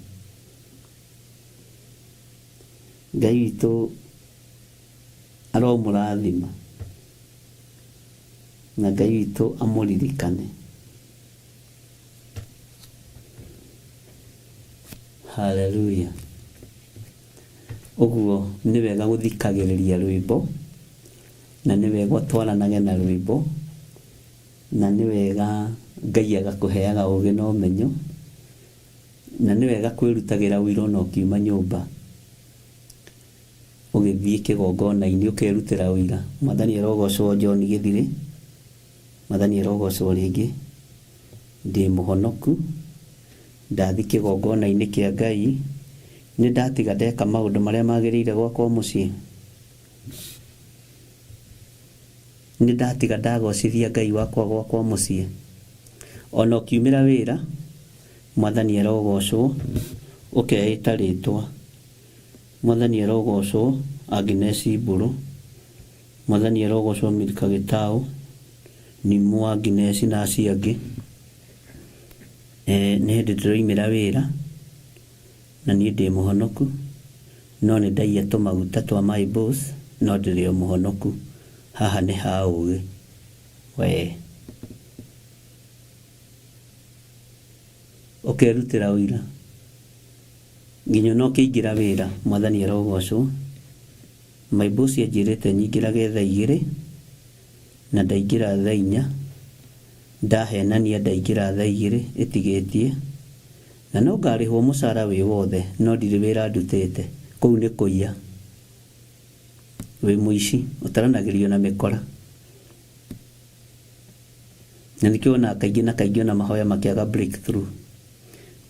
Ngai witu aromurathima na Ngai witu amuririkane Hallelujah uguo ni wega guthikagiriria rwimbo na ni wega twaranage na rwimbo na ni wega Ngai agakuheaga ugi na umenyo na ni wega kwirutagira wiro no kiuma nyumba ugithie kigongona-ini ukirutira wira Mwathani arogocwo John Githiri Mwathani arogocwo ringi ndi muhonoku ndathi kigongona-ini kia Ngai nĩ ndatiga ndeka maũndũ marĩa magĩrĩire gwakwa mũciĩ. Nĩ ndatiga ndagocithia Ngai wakwa gwakwa mũciĩ. Ona ũkiumĩra wĩra, Mwathani arogocwo, ũkeĩta rĩtwa. Mwathani arogocwo Agnes Mburu, Mwathani arogocwo Milka Gĩtaũ, Nimu Agnes na acio angĩ. Nĩ hĩndĩ ndĩroimĩra wĩra na niĩ ndĩ mũhonoku, no nĩ ndaia tũmaguta twa my boss, no ndĩrĩ o mũhonoku. Haha nĩ ha ũgĩ. We ũkerutĩra ũira, nginya no kĩingĩra wĩra, Mwathani arogocwo. My boss anjĩrĩte nyingĩrage thaa 2 na ndaingĩra thaa 4. Ndahenania ndaingĩra thaa 2 ĩtigĩtie, na no ngarĩhwo mũcara wĩ wothe, no ndirĩ wĩra ndutĩte. Kũu nĩ kũiya. Wĩ mũici, ũtaranagĩrio na mĩkora. Na nĩkĩo ona kaingĩ na kaingĩ ona mahoya makĩaga breakthrough.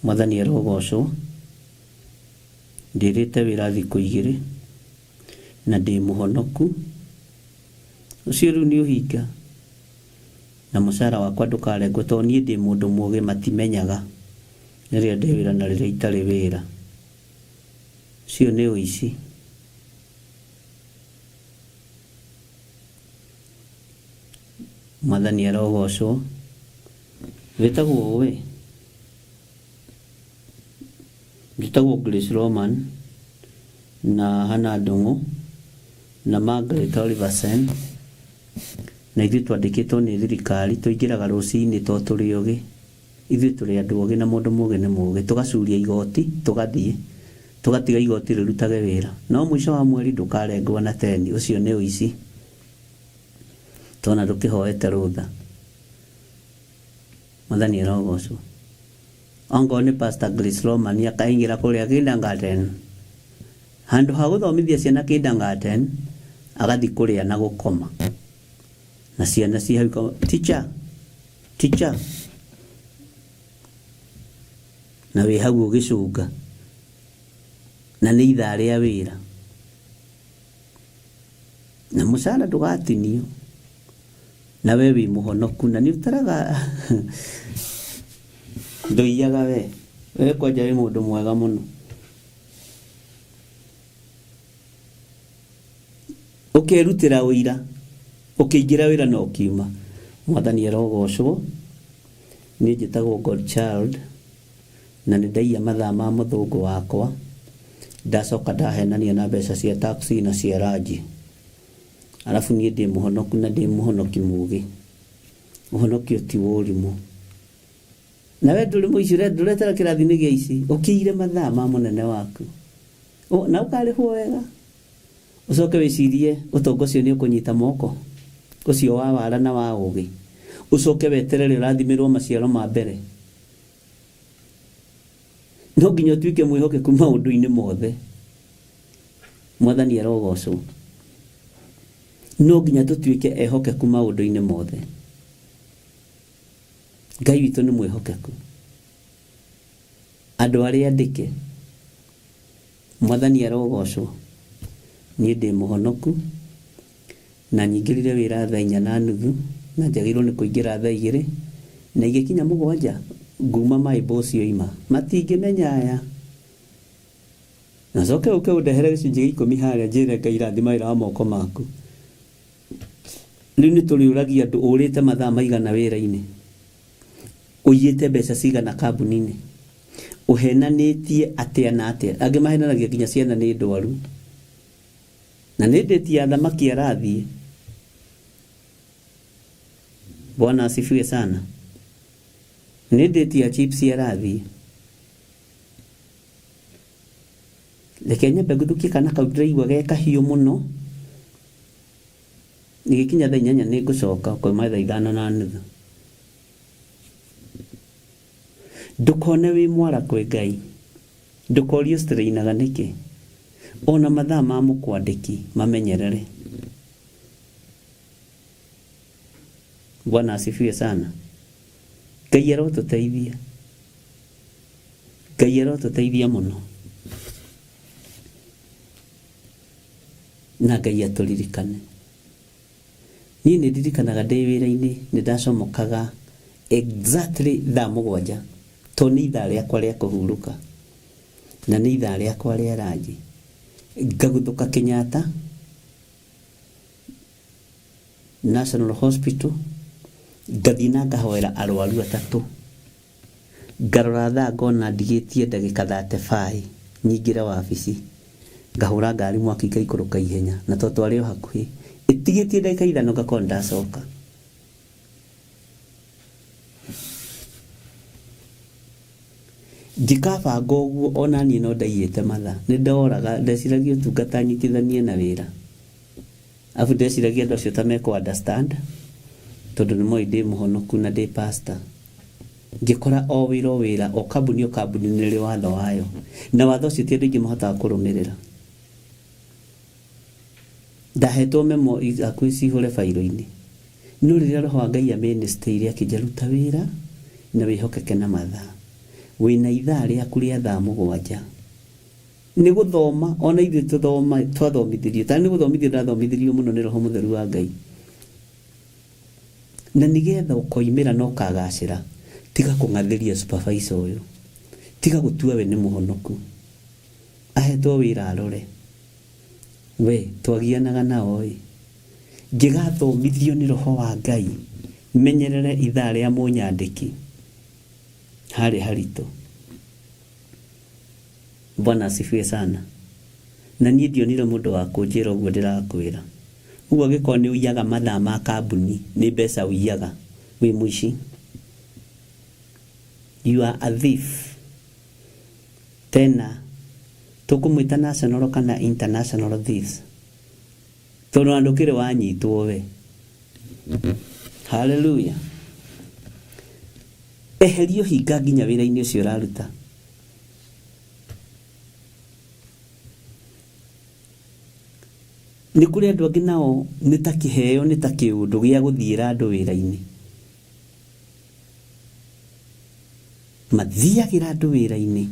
Mwathani arogocwo. Ndĩrĩte wĩra thikũ 2 na ndĩ mũhonoku. Ũcio rĩu nĩ ũhinga. Na mũcara wakwa ndũkarengwo, tondũ niĩ ndĩ mũndũ mũũgĩ, matimenyaga rĩrĩa ndĩ wĩra na rĩrĩa itarĩ wĩra. Ũcio nĩ ũici. Mwathani arogocwo. Wĩtagwo we? Njĩtagwo Grace Roman na Hannah Ndung'u na Margaret Oliversen, na ithuĩ twandĩkĩtwo nĩ thirikari. Tũingĩraga rũcinĩ tondũ tũrĩ ũgĩ. Ithuĩ tũrĩ andũ ũgĩ na mũndũ mũũgĩ nĩ mũũgĩ. Tũgacuria igoti, tũgathiĩ, tũgatiga igoti rĩrutage wĩra, no mũico wa mweri ndũkarengwo na 10. Ũcio nĩ ũici, tona ndũkĩhoete rũtha. Mwathani arogocwo. Ongo nĩ Pastor Grace Roman akaingĩra kũrĩa kindergarten, handũ ha gũthomithia ciana kindergarten, agathi kũrĩa na gũkoma, na ciana ci hau teacher, na wĩ hau ũgĩcũnga, na nĩ ithaa rĩa wĩra, na mũcara ndũgatinio, na we wĩ mũhonoku, na nĩ ũtaraga ndũiyaga we kwanja wĩ mũndũ mwega mũno. Ũkerutĩra ũira, ũkĩingĩra wĩra na ũkiuma. Mwathani arogocwo. Niĩ njĩtagwo Godchild, na nĩ ndaiya mathaa ma mũthũngũ wakwa. Ndacoka ndahenania na mbeca cia taxi na cia ranji. Alafu niĩ ndĩ mũhonoku na ndĩ mũhonoki mũũgĩ. Ũhonokio ti ũrimũ. Na we ndũrĩ mũici, ndũretera kĩrathi-inĩ gĩa ici, ũkĩire mathaa ma mũnene waku. Na ũkarĩhwo wega. Ũcoke wĩcirie ũtongo ũcio nĩ ũkũnyita moko, ũcio wa wara na wa ũgĩ. Ũcoke weterere ũrathimirwo maciaro ma mbere. No nginya ũtuĩke mwĩhokeku maũndũ-inĩ mothe. Mwathani arogocwo. No nginya tũtuĩke ehokeku maũndũ-inĩ mothe. Ngai witũ nĩ mwĩhokeku. Andũ arĩa andĩke. Mwathani arogocwo. Niĩ ndĩ mũhonoku, na nyingĩrire wĩra thaa 4:30, na njagĩrĩirwo nĩ kũingĩra thaa 2, na igĩkinya 7 nguma my boss yoima. Matingĩmenya aya. Na coke ũke ũndehere gĩcunjĩ 10 harĩa njĩre Ngai irathima wĩra wa moko maku. Rĩu nĩ tũrĩũragia andũ ũrĩte mathaa maigana wĩra-inĩ, ũiyĩte mbeca cigana kambuni-inĩ, ũhenanĩtie atĩa na atĩa. Angĩ mahenanagia nginya ciana nĩ ndwaru, na nĩ ndĩti thamaki arathiĩ. Bwana asifiwe sana. Nĩ ndĩti ya chips arathiĩ. Reke nyambe ngũthukie kana kau ndĩraigua ge kahiũ mũno. Nĩgĩkinya thaa 8 nĩ ngũcoka kwa thaa 5:30. Ndũkone wĩ mwara kwĩ Ngai. Ndũkorio strainaga nĩkĩ. Ona mathaa ma mũkwandĩki mamenyerere. Bwana asifiwe sana. Ngai arotũteithia. Ngai arotũteithia mũno. na Ngai atũririkane. Niĩ nĩ ndirikanaga ndĩ wĩra-inĩ nĩ ndacomokaga exactly thaa 7 to nĩ ithaa rĩakwa rĩa kũhurũka na nĩ ithaa rĩakwa rĩa ranji. Ngaguthũka Kenyatta National Hospital, ngathi na ngahoera arwaru 3. Ngarora thaa ngona ndigĩtie ndagĩka 35 nyingĩre wabici, ngahũra ngari mwaki ngaikũrũka ihenya na to twarĩ o hakuhĩ, itigĩtie ndagĩka 5 ngakorwo ndacoka. Njikabanga ũguo ona niĩ no ndaiyĩte mathaa, nĩ ndoraga ndeciragia ũtungata nyitithanie na wĩra, afu ndeciragia andũ acio ta mekũ understand tondũ nĩ moĩ ndĩ mũhonoku na ndĩ pastor. Ngĩkora o wĩra o kambuni nĩ rĩ watho wayo, na watho ũcio ti andũ aingĩ mahotaga kũrũmĩrĩra. Ndahetwo memo akuĩ cihũre failo-inĩ, no rĩrĩa Roho wa Ngai amĩnĩstĩire akĩnjaruta wĩra na wĩhokeke na mathaa, wĩna ithaa rĩaku rĩa thaa 7 nĩ gũthoma. Ona ithuĩ twathomithirio, ta nĩ gũthomithio ndathomithirio mũno nĩ Roho Mũtheru wa Ngai, na nĩgetha ũkoimĩra no kagacĩra, tiga kũng'athĩria supervisor ũyũ, tiga gũtua we nĩ mũhonoku, ahetwo wĩra arore. We twagianaga nao ngĩgathomithio nĩ Roho wa Ngai menyerere ithaa rĩa mũnyandĩki harĩ haritũ. Bwana asifiwe sana. Na niĩ ndionire mũndũ wa kũnjĩra ũguo ndĩrakwĩra. Ũguo gĩkorwo nĩ ũiyaga mathaa ma kambuni, nĩ mbeca ũiyaga, wĩ mũici. You are a thief. Tena tũkũmwĩta national kana international thieves, tondũ andũ kĩrĩ wanyitwo we. Hallelujah. Eherio hinga nginya wĩra-inĩ ũcio ũraruta. Nĩ kũrĩ andũ angĩ nao nĩ ta kĩheo, nĩ ta kĩũndũ gĩa gũthiĩra andũ wĩra-inĩ, mathiagĩra andũ wĩra-inĩ,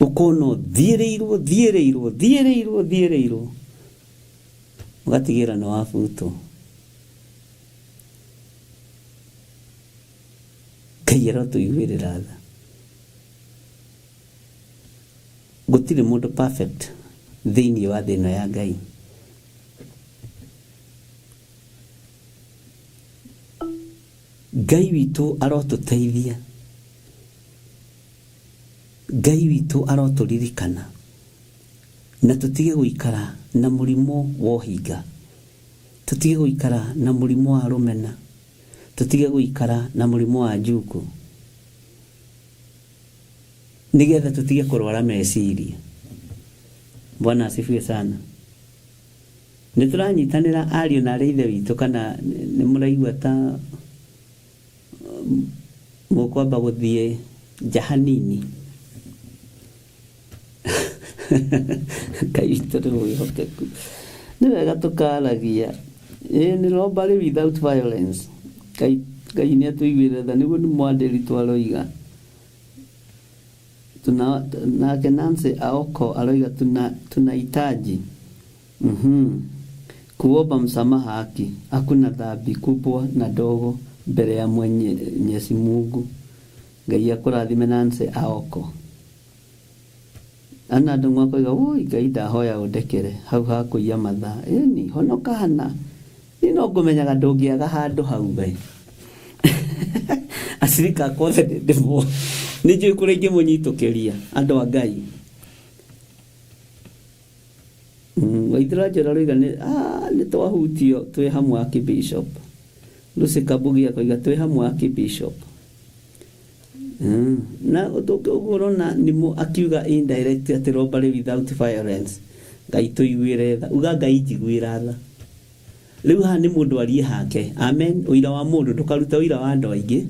ũkona thiĩrĩirwo ũgatigĩra nĩ wabutwo. Ngai arotũiguĩrĩra tha. Gũtirĩ mũndũ perfect thĩinĩ wa thĩ ĩno ya Ngai. Ngai witũ arotũteithia, Ngai witũ arotũririkana, na tũtige gũikara na mũrimũ wa ũhinga, tũtige gũikara na mũrimũ wa rũmena, tũtige gũikara na mũrimũ wa njuku, nĩgetha tũtige kũrwara meciria. Bwana asifiwe sana. Nĩ tũranyitanĩra ariũ na arĩa ithe witũ, kana nĩ mũraigua ta mũkwamba gũthiĩ jahanini. Ngai witũ nĩ mwĩhokeku, nĩ wega tũkaragia. Nĩ robbery without violence. Ngai nĩ atũiguĩre tha, nĩguo nĩ mwandĩri twaroiga. Nake Nancy Aoko aroiga tunahitaji kuomba msamaha haki, hakuna dhambi kubwa na dogo mbele ya Mwenyezi Mungu. Ngai akũrathime Nancy Aoko. Ana andũ mwakoiga woi Ngai ndahoya ũndekere hau hakũiya mathaa. Ĩni honoka hana, nĩ no ngũmenyaga ndũngĩaga handũ hau we. Acirika kothe ndĩmo nĩ njũĩ kũrĩa ingĩmũnyitũkĩria andũ a Ngai. Waithĩra njĩra roiga nĩ twahutio twĩ hamwe Archbishop. Lucy Kabugi akoiga twĩ hamwe Archbishop. Na ũguo ũrona nĩ akiuga indirect atĩ robbery without violence. Ngai tũiguĩre tha, uga Ngai njiguĩra tha. Rĩu haha nĩ mũndũ arie hake. Amen. Ũira wa mũndũ ndũkaruta ũira wa andũ aingĩ.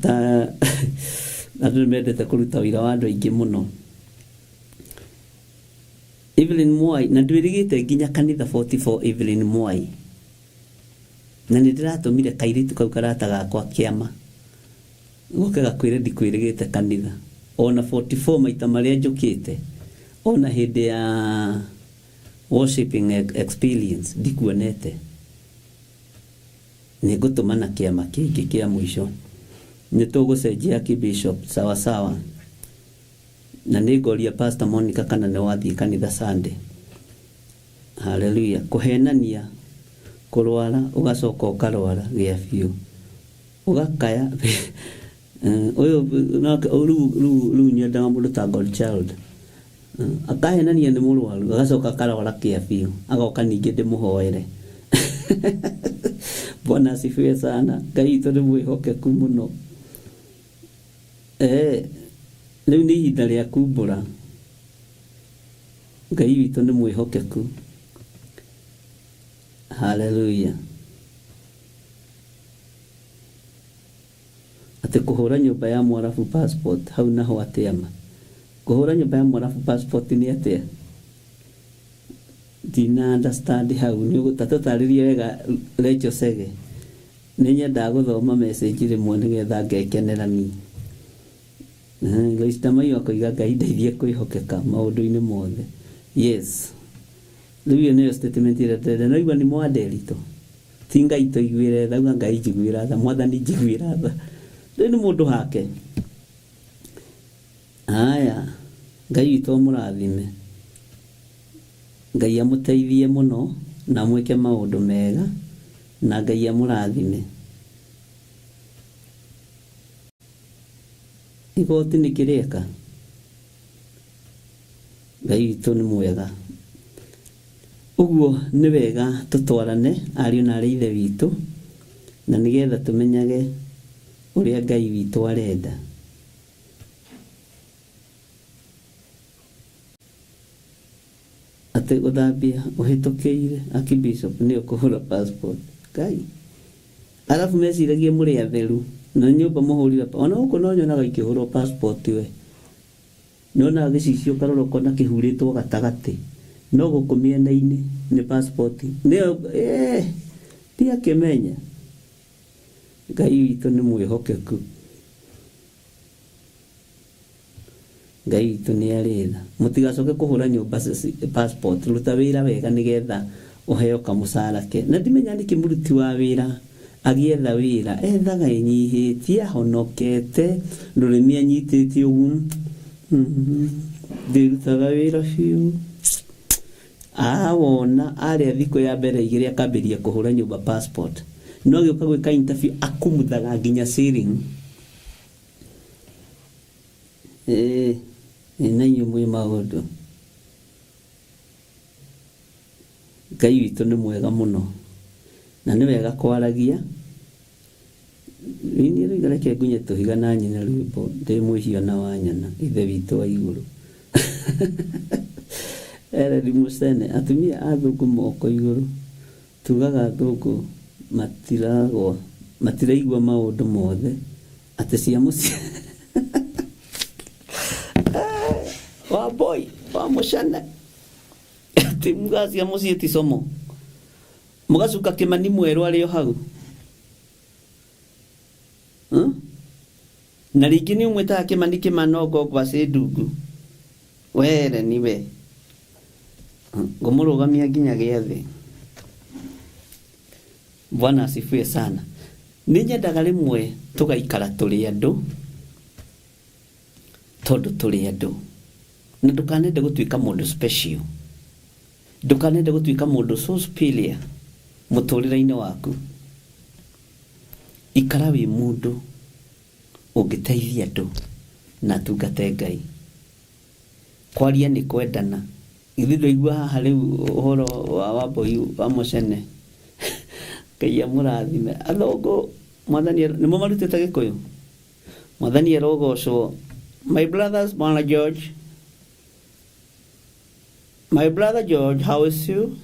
Ta andũ mendete kũruta ũira wa andũ aingĩ mũno. Evelyn Mwai, na ndwĩrĩgĩte nginya kanitha 44 Evelyn Mwai. Na nĩ ndĩratũmire kairĩtu kau karata gakwa kĩama. Gũke gakwĩre ndikwĩrĩgĩte kanitha. Ona 44 maita marĩa njũkĩte. Ona hĩndĩ ya worshiping experience ndikuonete nĩ ngũtũmana kĩama kĩngĩ kĩa mũico nĩ tũgũcenjia kĩbishop sawa sawa na nĩ ngoria Pastor Monica kana nĩ wathiĩ kanitha Sunday. Hallelujah. Kũhenania kũrwara ũgacoka ũkarwara gĩa biũ ũgakaya ũyũ rĩu nyendaga mũndũ ta Godchild akahenania nĩ mũrwaru agacoka akarwara kĩa biũ agoka ningĩ ndĩmũhoere. Bwana asifiwe sana. Ngai witũ nĩ mwĩhokeku mũno. Rĩu nĩ ihinda rĩa kumbũra. Ngai witũ nĩ mwĩhokeku. Hallelujah. Atĩ kũhũra nyũmba ya Mwarabu passport hau naho atĩama. Kũhũra nyũmba ya Mwarabu passport nĩ atĩa? Dina understand hau nĩ ũgũtatarĩria wega Rachel Sege. Nĩ nyendaga gũthoma message rĩmwe nĩgetha ngekenera niĩ. Lois Tamayo akoiga Ngai ndeithie kwĩhokeka maũndũ-inĩ mothe. Yes. Rĩu nĩ statement ĩrĩa no igua nĩ mwaderito. Ti Ngai tũiguĩre tha uga Ngai njiguĩra tha mwathani njiguĩra tha. Rĩu nĩ mũndũ hake. Aya Ngai witũ mũrathime. Ngai amũteithie mũno na mwĩke maũndũ mega na Ngai amũrathime. Igoti nĩ kĩrĩka. Ngai witũ nĩ mwega. Ũguo nĩ wega tũtwarane ariũ na ithe witũ na nĩgetha tũmenyage ũrĩa Ngai witũ arenda. Atĩ gũthambia ũhĩtũkĩire akibishop nĩ ũkũhũra passport. Ngai. Alafu meciragie mũrĩ atheru na nyũmba mũhũri ona gũkũ no nyonaga ikĩhũrwo passport we. Nona gĩcicio karoroko na kĩhurĩtwo gatagatĩ. No gũkũ mĩena-inĩ nĩ passport. Nĩyo ndiakĩmenya. Ngai witũ nĩ mwĩhokeku. Ngai witũ nĩ arĩtha. Mũtigacoke kũhũra nyũmba passport. Ruta wĩra wega nĩgetha ũheo kamũcara ke. Na ndimenya nĩkĩ mũruti wa wĩra agĩetha wĩra ethaga enyihĩtie ahonokete rũrĩmĩ anyitĩtie ũguo. Ndĩrutaga wĩra biũ. Wona arĩa thikũ ya mbere igĩrĩ akambĩria kũhũra nyũmba passport. No gĩũka gwĩka interview akumuthaga nginya ceiling. Na inyuĩ mwĩ maũndũ. Ngai witũ nĩ mwega mũno. Na nĩ wega kwaragia. Niĩ reke ngunye tũhiga na nyina rwĩmbo ndĩ mũhiana wa nyana ithe witũ wa igũrũ. Ereri Mũcene atumia a thũngũ moko igũrũ. Tugaga thũngũ matiraigua maũndũ mothe atĩ cia mũciĩ. Wa boy wa Mũcene atĩ muga cia mũciĩ ti somo. Mũgacuka Kĩmani mwerũ arĩ o hau. Na rĩngĩ nĩ ũmwĩtaga Kĩmani Kĩmanogo gwacĩ ndungu. Were niwe. Ngũmũrũgamia nginya gĩathĩ. Bwana asifiwe sana. Nĩ nyendaga rĩmwe tũgaikara tũrĩ andũ. Tondũ tũrĩ andũ. Na ndũkanende gũtuĩka mũndũ special. Ndũkanende gũtuĩka mũndũ so superior mũtũrĩre-inĩ waku. Ikara wĩ mũndũ ũngĩteithia andũ na tungate Ngai. Kwaria nĩ kwendana. Ithuĩ ndũigua haha rĩu ũhoro wa Wambũi wa Mũcene. Ngai amũrathime. Athũngũ mwathani nĩmo marutĩte Gĩkũyũ. Mwathani arogocwo. My brothers, Bwana George. My brother George, how is you?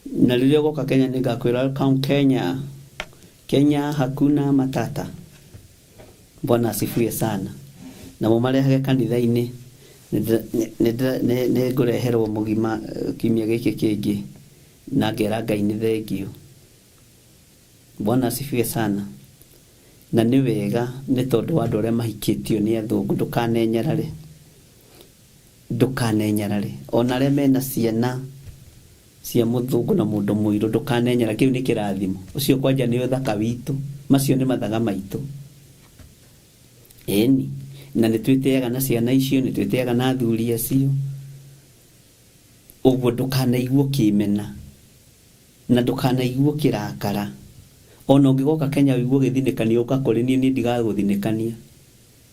Na rĩrĩa ũgoka Kenya nĩngakwĩra welcome Kenya. Kenya hakuna matata. Bwana asifiwe sana. Na mũmarehage kanitha-inĩ nĩ ngũreherwo mũgima kiumia gĩkĩ kĩngĩ na ngera Ngai nĩ thengio. Bwana asifiwe sana. na nĩ wega nĩ tondũ wa andũ arĩa mahikĩtio nĩ athũngũ ndũkanenyarare ona arĩa mena ciana cia mũthũngũ na mũndũ mũirũ ndũkanenyara kĩu nĩ kĩrathimo ũcio kwanja nĩ ũthaka witũ macio nĩ mathaga maitũ eni na nĩ twĩteaga na ciana icio nĩ twĩteaga na athuri acio ũguo ndũkanaiguo kĩmena na ndũkanaiguo kĩrakara ona ũngĩgoka Kenya wĩiguo gĩthinĩkanio ũkakũrĩ niĩ ndigagũthinĩkania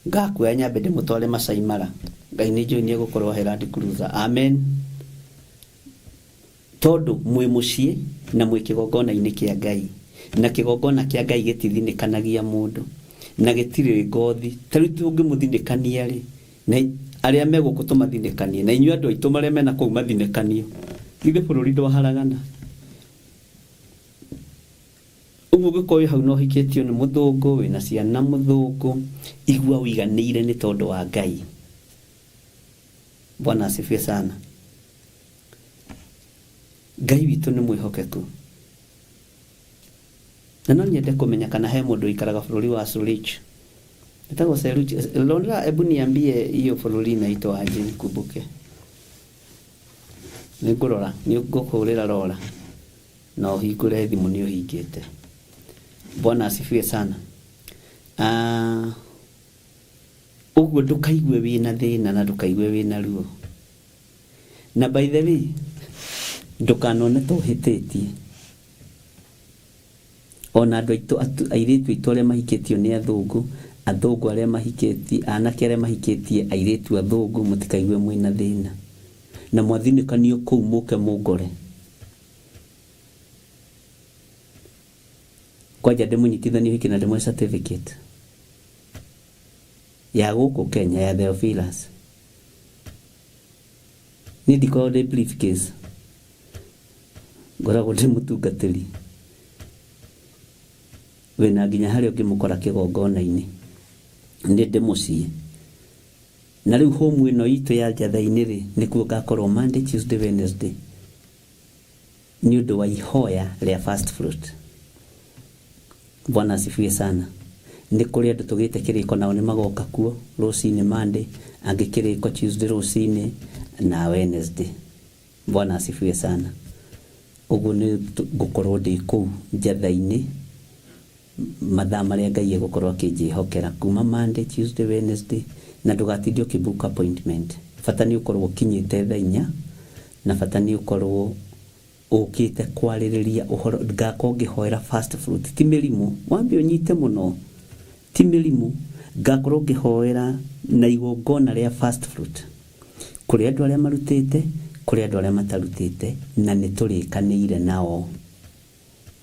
ngakuoya nyambe ndĩmũtware Masai Mara Ngai nĩ njũĩ nĩegũkorwo he Land Cruiser amen tondũ mwĩ mũciĩ na mwĩ kĩgongona-inĩ kĩa Ngai na kĩgongona kĩa Ngai gĩtithinĩkanagia mũndũ na gĩtirĩ ngothi tarĩ tũngĩmũthinĩkania rĩ na arĩa megũkũ tũmathinĩkanie na inyuĩ andũ aitũ marĩa mena kũu mathinĩkanio githĩ bũrũri ndwaharagana ũguo gĩkoĩ hau no hikĩtio nĩ mũthũngũ wĩna ciana mũthũngũ igua ũiganĩire nĩ tondũ wa Ngai Bwana asifiwe sana Ngai witũ nĩ mwĩhokeku na no nyende kũmenya kana he mũndũ ikaraga bũrũri wa Sulich nĩtagwo Sulich Londra ebu niambie hiyo bũrũri inaitwa aje nikumbuke nĩngũrora nĩngũkũrĩra rora na ũhingũre thimũ nĩ ũhingĩte Bwana asifiwe sana ũguo ndũkaigue wĩna thĩna na ndũkaigue wĩna ruo na by the way ndũkanone tũhĩtĩtie ona andũ aitũ airĩtu aitũ arĩa mahikĩtio nĩ athũngũ arĩa mahikĩtie anake arĩa mahikĩtie airĩtu athũngũ mũtikaigue mwĩna thĩna na mwathinĩkanio kũu mũke mũngore kwanja ndĩmũnyitithanio hiki na ndĩmwe certificate ya gũkũ Kenya ya Theophilus nĩ ndikorwo ndĩ briefcase ngoragwo ndĩ mũtungatĩri wĩna nginya harĩa ũngĩmũkora kĩgongona-inĩ nĩ ndĩ mũciĩ na rĩu home ĩno itũ ya Njatha-inĩ rĩ nĩkuo ngakorwo Monday Tuesday Wednesday nĩ ũndũ wa ihoya rĩa first fruit Bwana asifiwe sana nĩ kũrĩ andũ tũgĩte kĩrĩko nao nĩ magoka kuo rũcinĩ Monday angĩ kĩrĩko Tuesday rũcinĩ na Wednesday Bwana asifiwe sana ũguo nĩ ngũkorwo ndĩ kũu Njatha-inĩ mathaa marĩa Ngai egũkorwo akĩnjĩhokera kuma Monday Tuesday Wednesday na ndũgatinde ũkĩbook appointment bata nĩ ũkorwo ũkinyĩte thaa 4 na bata nĩ ũkorwo ũkĩte kwarĩrĩria ũhoro ngakorwo ngĩhoera first fruit ti mĩrimũ wambe ũnyite mũno ti mĩrimũ ngakorwo ngĩhoera na igongona rĩa first fruit kũrĩ andũ arĩa marutĩte kũrĩ andũ arĩa matarutĩte na nĩ tũrĩkanĩire nao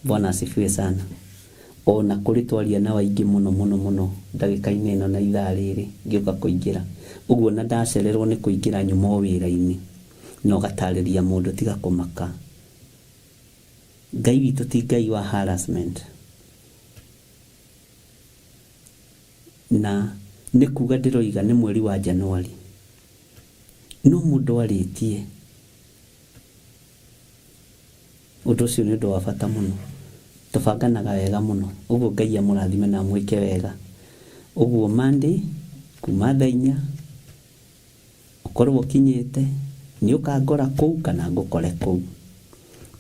Bwana asifiwe sana ona kũrĩ twaria na waingĩ mũno ndagĩka-inĩ ĩno na ithaa rĩrĩ ngĩũka kũingĩra ũguo na ndacererwo nĩ kũingĩra nyuma wĩra-inĩ no gatarĩria mũndũ tiga kũmaka Ngai witũ ti Ngai wa harassment na nĩ kuga ndĩroiga nĩ mweri wa Januari no mũndũ arĩtie ũndũ ũcio nĩ ũndũ wa bata mũno tũbanganaga wega mũno ũguo Ngai amũrathime na mwĩke wega ũguo Monday kuma thaa 4 ũkorwo ũkinyĩte nĩ ũkangora kũu kana ngũkore kũu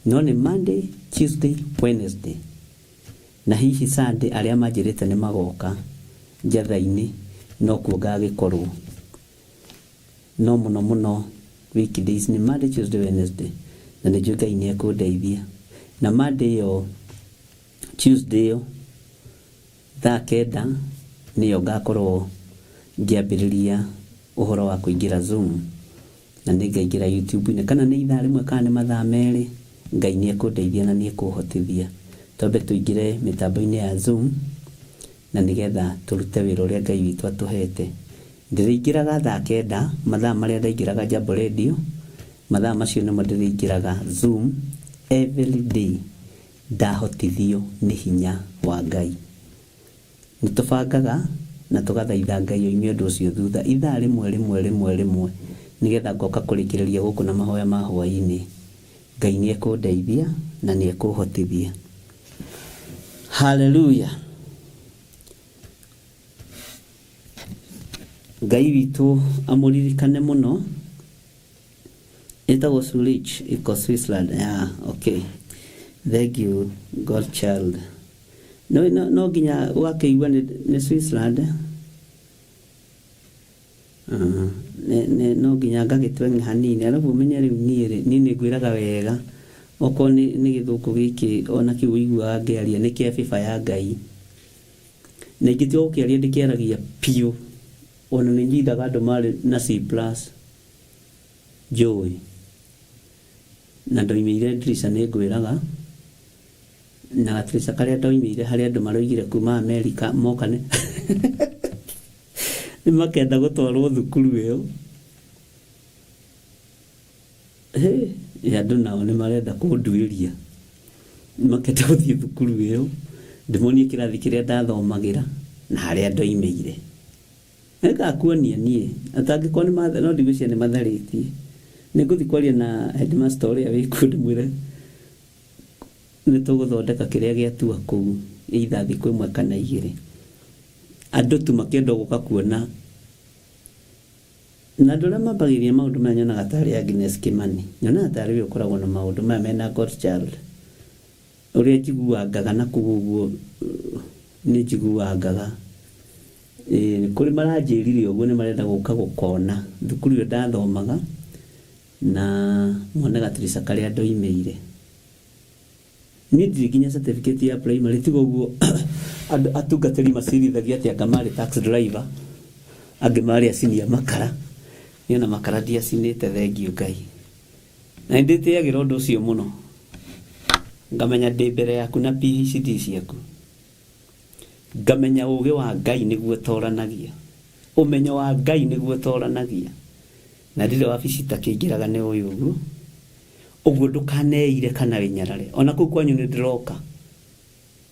no nĩ Monday Tuesday Wednesday na hihi Sunday arĩa manjĩrĩte nĩ magoka Njatha-inĩ no kuo ngagĩkorwo no mũno weekdays nĩ Monday Tuesday Wednesday na nĩ njũĩ Ngai nĩ ekũndeithia na Monday yo Tuesday yo thaa 9 nĩyo ngakorwo ngĩambĩrĩria ũhoro wa kũingĩra Zoom na nĩ ngaingĩra YouTube-inĩ kana nĩ ithaa rĩmwe kana nĩ mathaa merĩ Ngai nĩ ekũndeithia na nĩ ekũhotithia twambe tũingĩre mĩtambo-inĩ ya Zoom na nĩgetha tũrute wĩra ũrĩa Ngai witũ atũhete ndĩrĩingĩraga thaa 9 mathaa marĩa ndaingĩraga Jambo Radio mathaa macio nĩmo ndĩrĩingĩraga Zoom every day ndahotithio nĩ hinya wa Ngai nĩ tũbangaga na tũgathaitha Ngai oime ũndũ ũcio thutha ithaa rĩmwe nĩgetha ngoka kũrĩkĩrĩria gũkũ na mahoya ma hwaĩ-inĩ Ngai nĩ ekũndeithia na nĩ ekũhotithia hallelujah Ngai witũ amũririkane mũno. Etagwo Zurich, iko Switzerland. Okay. Thank you, Godchild. No ginya wakĩigua nĩ Switzerland. No ginya ngagĩtwenge hanini. Arabu ũmenye rĩu niĩ nĩngwĩraga wega. Okorwo nĩ gĩthũngũ gĩkĩ ona kĩu ũiguaga ngĩaria nĩ kĩa FIFA ya Ngai. Na ingĩtua gũkĩaria ndĩkĩaragia piũ. Ona nĩ njithaga andũ marĩ na C+. Joy. Na ndoimĩire Drisa nĩngwĩraga. Na gatirisa karĩa ndoimĩire harĩ andũ maroigire kuma Amerika moka nĩ makenda gũtwarwo thukuru ĩyo. Andũ nao nĩ marenda kũnduĩria. Makenda gũthiĩ thukuru ĩyo. Ndĩmonie kĩrathi kĩrĩa ndathomagĩra na harĩa ndoimĩire. Nĩngakuonia niĩ. Atangĩkorwo no ndigwĩciria nĩ matharĩtie. Nĩngũthiĩ kwaria na headmaster ũrĩa wĩkuo ndĩmwĩre nĩtũgũthondeka kĩrĩa gĩatua kũu either thikũ ĩmwe kana igĩrĩ. Andũ tu makĩenda gũka kuona. Na andũ arĩa mambagĩrĩria maũndũ maya nyonaga tarĩ Agnes Kimani. Nyonaga tarĩ we ũkoragwo na maũndũ maya mena Godchild. Ũrĩa njiguangaga na kũu ũguo nĩ njiguangaga. Nĩ kũrĩ maranjĩrire ũguo nĩ marenda gũka gũkona thukuru ĩyo ndathomaga na mone gatirisa karĩa ndoimĩire. Niĩ ndirĩ nginya certificate ya primary tiga ũguo atungatĩri macirithagia atĩ anga marĩ taxi driver angĩ marĩ asinia makara. Niĩ na makara ndiacinĩte thengiũ Ngai. Na nĩndĩtĩagĩra ũndũ ũcio mũno. Ngamenya ndĩ mbere yaku na PhD ciaku. Ngamenya ũũgĩ wa Ngai nĩguo toranagia. Ũmenyo wa Ngai nĩguo toranagia. Na ndĩrĩ wabici takĩingĩraga nĩ ũyũ ũguo. Ũguo ndũkaneire kana wĩnyarare. Ona kũu kwanyu nĩ ndĩroka.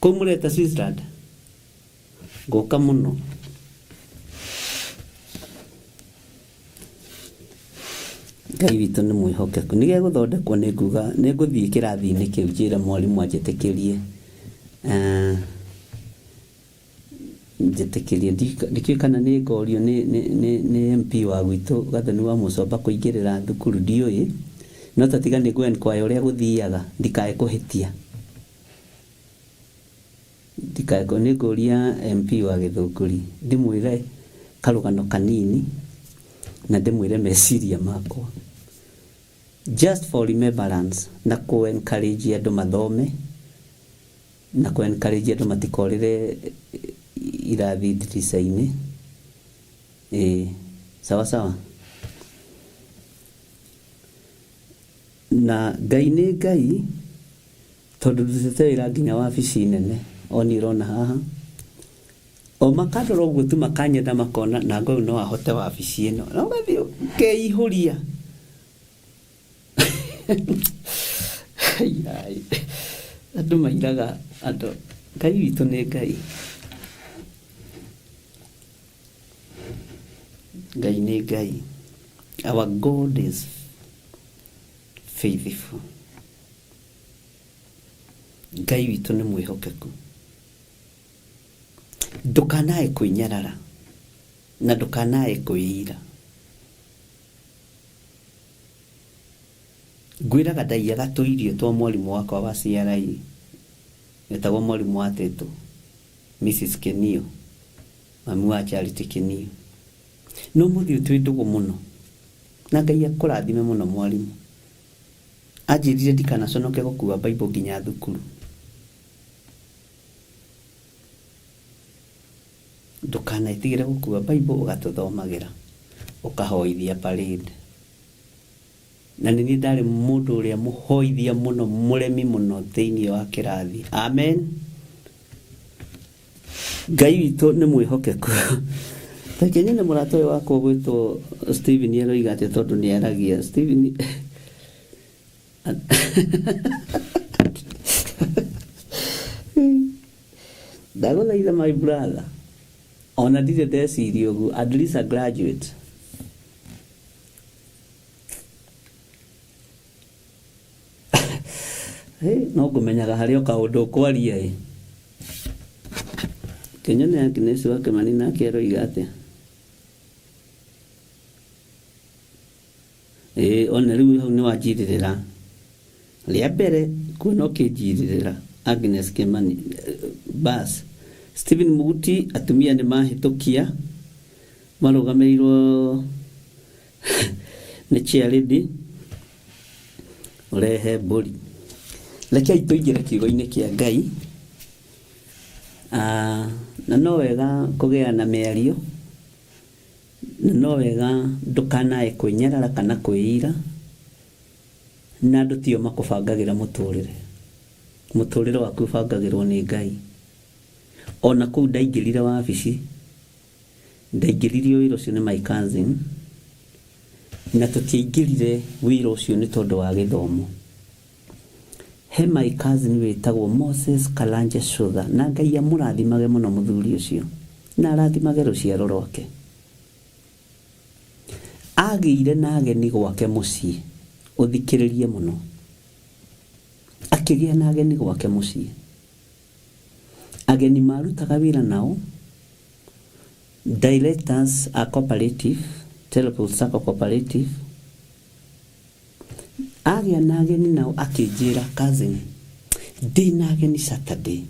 Kũu mũreta Switzerland. Ngoka mũno. Ngai witũ nĩ mwĩhokeku. Nĩge gũthondekwo nĩ nguga nĩngũthiĩ kĩrathi-inĩ kĩu njĩra mwarimũ anjĩtĩkĩrie. Njĩtĩkĩrie ndikĩũĩ kana nĩ ngorio nĩ MP wa gwitũ Gathoni wa Mũcomba kũingĩrĩra thukuru ndiũĩ. No tatiga nĩguo enquire ũrĩa gũthiaga ndikae kũhĩtia. Ndikae nĩngũria MP wa Gĩthũngũri ndĩmwĩre karũgano kanini na ndĩmwĩre meciria makwa. Just for remembrance na encourage andũ mathome na encourage andũ matikorĩre irathi ndirica-inĩ. Sawa sawa. Na Ngai nĩ Ngai tondũ ndutĩte wĩra nginya wabici nene oni ũrona haha. O makandora ũguo tu makanyenda makona na Ngai no ahote wabici ĩno. No gathiĩ keihũria. Andũ mairaga andũ. Ngai witũ nĩ Ngai. Ngai nĩ Ngai. Our God is faithful. Ngai witũ nĩ mwĩhokeku. Ndũkanae kwĩnyarara na ndũkanae kwĩira. Ngwĩraga ndaiyaga tũirio twa mwarimũ wakwa wa CRE. Etagwo mwarimũ wa Teto, Mrs. Kenio, mami wa Charity Kenio. No mũthĩ twĩ ndũgũ mũno. Na Ngai akũrathime mũno mwarimũ. Anjĩrire ndikanaconoke gũkua Bible nginya thukuru. Ndũkanaitigĩre gũkua Bible ũgatũthomagĩra. Ũkahoithia parade. Na nĩ ndarĩ mũndũ ũrĩa mũhoithia mũno mũremi mũno thĩinĩ wa kĩrathi. Amen. Ngai witũ nĩ mwĩhokeku. Takĩnye nĩ mũrata ũyũ wakwa gwĩtwo Steven eroiga atĩ tondũ nĩ aragia. Steven ndagũthaitha my brother. Ona ndirĩ ndeciria ũguo. At least a graduate. No ngũmenyaga harĩa kaũndũ kwaria. Kenyone Agnes wa Kimani nake eroiga atĩa. ona riu hau ni wanjiririra ria mbere kuona ukinjiririra Agnes Kimani bas Stephen Muguti atumia ni mahitukia marugamirwo ni cheerleader urehe buri leke itoigire kigo-ini kia Ngai na no wega kugeana mĩario na no wega ndukanae kwinyarara kana kwĩira na andu tio makubangagira muturire waku bangagirwo ni Ngai ona kuu ndaingirire wabici ndaingiririo wira ucio ni my cousin na tutiingirire wira ucio ni tondu wa githomo he my cousin witagwo Moses Kalanje Shutha na Ngai amurathimage muno muthuri ucio na arathimage ruciaro rwake agire na ageni gwake mucii uthikiririe muno akigia na ageni gwake mucii ageni marutaga wira nao directors a cooperative Teleport Sacco cooperative agia na ageni nao akijira cousin dina ageni Saturday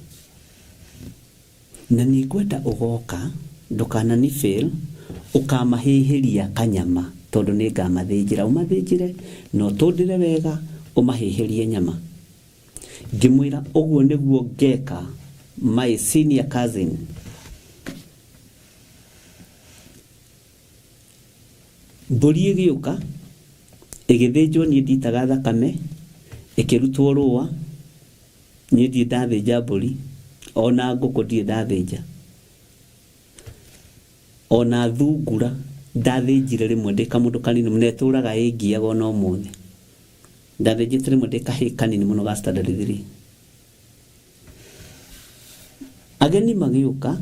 na nigwenda ugoka ndukana ni fail ukamaheheria kanyama tondu ni ngamathĩnjĩra umathĩnjĩre no tondire wega umaheherie nyama ngimwira uguo niguo ngeka my senior cousin mburi igiuka igithĩnjwo ni nditaga thakame ikirutwo rũa ni ndi ndathĩnja mburi ona ngũkũ ndi ndathĩnja ona thungura ndathĩnjire rimwe ndika mundu kanini muneturaga ingiaga ona umuthi ndathĩnjite rimwe ndika hi kanini muno ga standard 3 ageni magiuka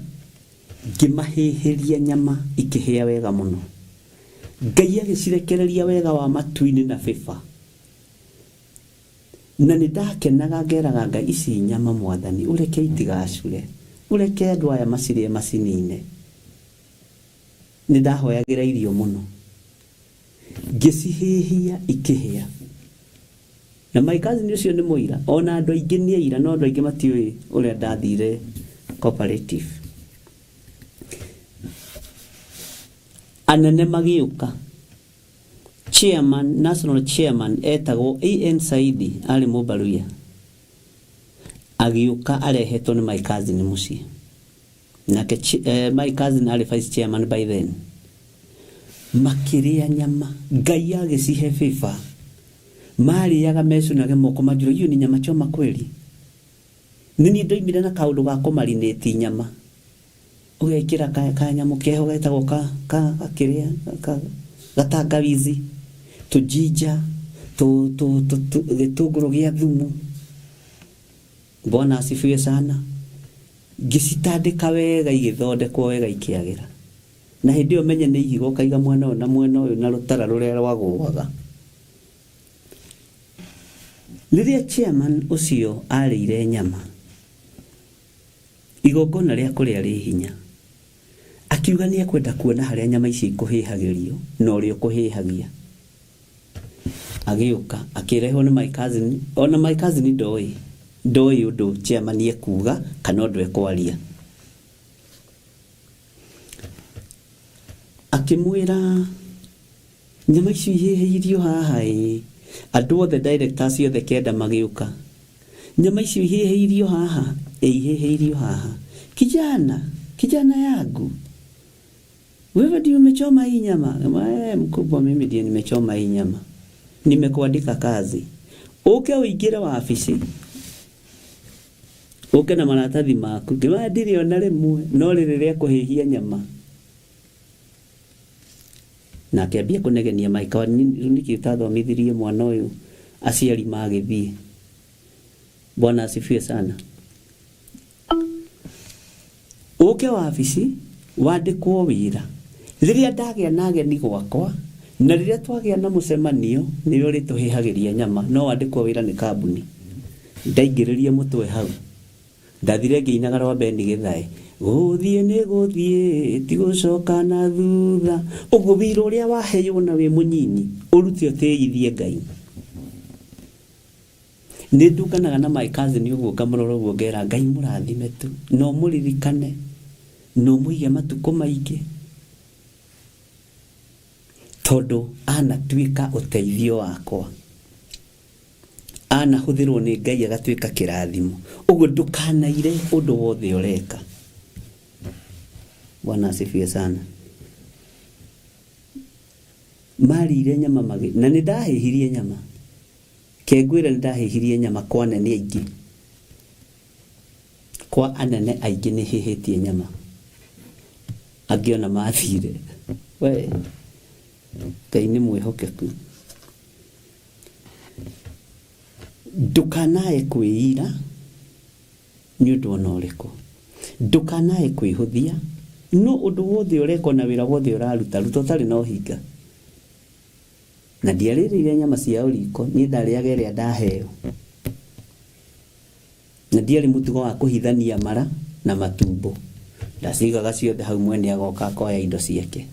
ngimaheheria nyama ikihia wega muno Ngai agicirekereria wega wa matuini na fifa na nidakenaga ngeraga Ngai ici nyama mwathani ureke itigacure ureke andu aya macirie macinine nidahoyagira irio muno ngicihihia ikihia na my cousin ucio ni muira ona andu aingi ni aira no andu aingi matiui uria ndathire cooperative anene magiuka chairman national chairman etagwo AN Saidi ali Mubaruya agiuka arehetwo ni my cousin muci nake my cousin ali vice chairman by then makiria nyama Ngai agicihe fifa mari yaga mesu na moko majuro yu ni nyama choma kweli nini ndoimire na kaundu ga kumarinate nyama ugekira ka nyama keho gaitagwo ka kiria gatangawizi tujija gitunguru gia thumu Bwana asifiwe sana gisitandika wega igithondekwo wega ikiagira na hindi yo menye ni ihigo kaiga mwena na mwena uyu na rutara ruria rwagũaga liria chairman ucio arĩire nyama igongona ria kuria ri hinya akiuga ni ekwenda kuona haria nyama ici ikuhihagirio no rio kuhihagia agiuka akireho ni my cousin ona my cousin ndoi undu chairman ekuga kana undu ekwaria akimwira nyama ici ihihĩirio haha andu othe directors othe kenda magiuka nyama ici ihihĩirio haha ihihĩirio haha kijana yangu wewe ndio umechoma hii nyama mkubwa mimi ndiye nimechoma hii nyama nimekuandika kazi uke uingira wa afisi uke na maratathi maku ngimandiri ona rimwe no ririria kuhihia nyama na akiambia kunegenia maika niki tathomithirie mwana uyu aciari magithie Bwana asifiwe sana uke wa afisi wandikwo wira riria ndagia na ageni gwakwa na riria twagia na mucemanio niyo rituhihagiria nyama no wandikwo wira ni kambuni ndaingiririe mutwe hau ndathire ngiinaga rwa bendi githae Guthie ni guthie tigucoka na thutha. Uguo wira uria waheyo na we munyini uruti oteithie Ngai. Nindukanaga na my cousin uguo kamuroro uguo ngera Ngai murathime tu. No muririkane. No muige matuko maingi. Todo anatuika uteithio wakwa. Anahuthirwo ni Ngai agatuika kirathimo. Uguo ndukanaire undu wothe ureka. Bwana asifiwe sana. Marire nyama magi na nindahihirie nyama. Kengwira nindahihirie nyama kwa nene aingi. Kwa anene aingi ni hihitie nyama. Agiona mathire. We Ngai ni mwihokeku. Ndukanae kwĩira ni ũndũ ona ũrĩkũ. Ndukanae kwĩhuthia no ũndũ wothe ũreka na wĩra wothe ũraruta ũtarĩ na ũhinga. Na ndiarĩrĩire nyama cia ũriko ni ndarĩaga ĩrĩa ndaheo. Na ndiarĩ mũtugo wa kũhithania mara na matumbo. Ndacigaga ciothe hau mwene agoka akoya indo ciake.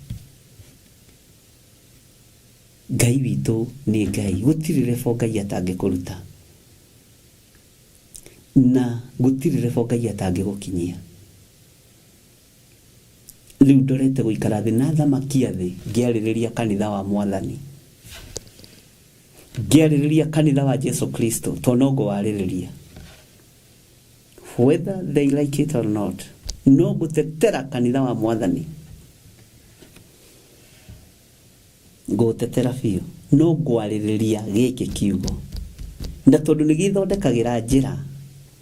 Ngai witũ nĩ Ngai, gũtirĩ rebo Ngai atangĩkũruta. Na gũtirĩ rebo Ngai atangĩgũkinyia. Rĩu ndorete gũikara thĩ na thamakia thĩ ngĩarĩrĩria kanitha wa Mwathani. Ngĩarĩrĩria kanitha wa Jesu Kristo to no ngwarĩrĩria. Whether they like it or not. No gũtetera kanitha wa Mwathani. Gũtetera biũ. No ngwarĩrĩria gĩkĩ kiugo. Na tondũ nĩ gĩthondekagĩra njĩra,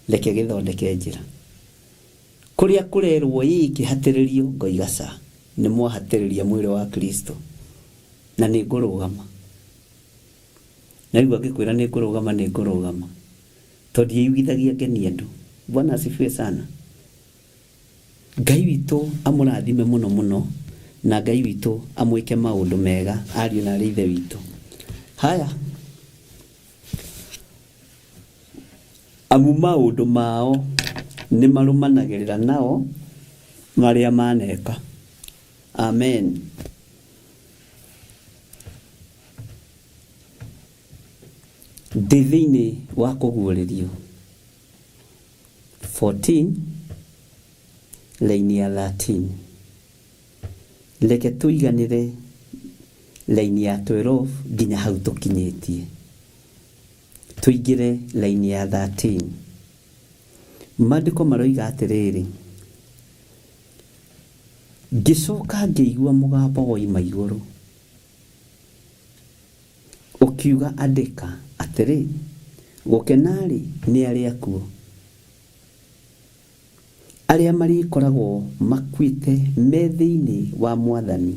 reke gĩthondeke njĩra. Kuria kurerwo ikihatĩrĩrio ngoigaca nĩ mwahatĩrĩria mwĩrĩ wa Kristo. Na nĩ ngũrũgama. Na rĩu angĩkwĩra nĩ ngũrũgama nĩ ngũrũgama. Tondũ yeyugithagia ngeni andũ. Bwana asifiwe sana. Ngai witũ amũrathime mũno mũno. Na Ngai witũ amwĩke maũndũ mega ariũ na arĩ ithe witũ. Haya. Amu maũndũ mao nĩ marumanagĩrĩra nao marĩa maneka. Amen. Ndithĩinĩ wa kũguũrĩrio 14 laini ya 13. Reke tuiganĩre laini ya 12 nginya hau tũkinyĩtie. Tuingĩre laini ya 13. Maandĩko maroiga atĩrĩrĩ. Ngĩcoka ngĩigua mũgambo woima igũrũ. Ũkiuga andĩka atĩrĩ, gũkenarĩ nĩ arĩa akuo. Arĩa marĩkoragwo makuĩte me thĩinĩ wa Mwathani.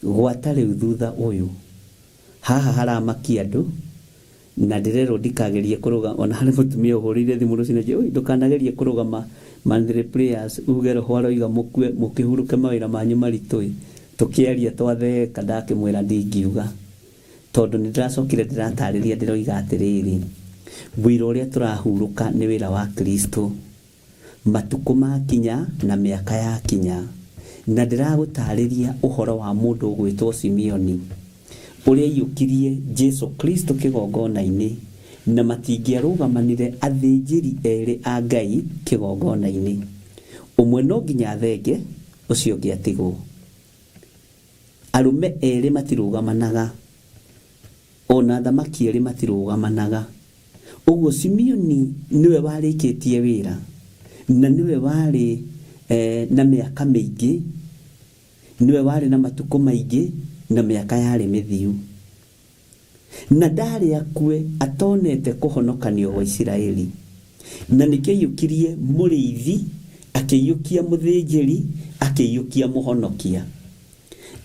Gwata rĩu thutha ũyũ. Haha haramakia andũ. Na ndĩrerwo ndikagerie kũrũgama ona harĩ mũtumia ũhũrĩire thimũ rũcinĩ nje, ndũkanagerie kũrũgama mandry prayers uge roho aroiga mũkĩhurũke mawĩra manyu maritũ. Tũkĩaria twatheka ndakĩmwĩra ndingiuga. Tondũ nĩndĩracokire ndĩratarĩria ndĩroiga atĩrĩrĩ, wĩra ũrĩa tũrahurũka nĩ wĩra wa Kristo. Matukũ makinya na mĩaka yakinya. Na ndĩragũtarĩria ũhoro wa mũndũ ũgwĩtwo Simeoni. Ũrĩa aiyũkirie Jesu Kristo kĩgongona-inĩ na matingĩarũgamanire athĩnjĩri erĩ a Ngai kĩgongona-inĩ. Ũmwe no nginya thenge, ũcio ũngĩ atigwo. Arũme erĩ matirũgamanaga. Ona thamaki erĩ matirũgamanaga. Ũguo Simeoni niwe warĩkĩtie wĩra. Na niwe warĩ na mĩaka mĩingĩ. Niwe warĩ na matukũ maingĩ. Na mĩaka yarĩ mĩthiu. Na ndarĩ akue atonete kũhonokanio wa Isiraeli. Na nĩkĩo aiyũkirie mũrĩithi, akĩiyũkia mũthĩnjĩri, akĩiyũkia mũhonokia.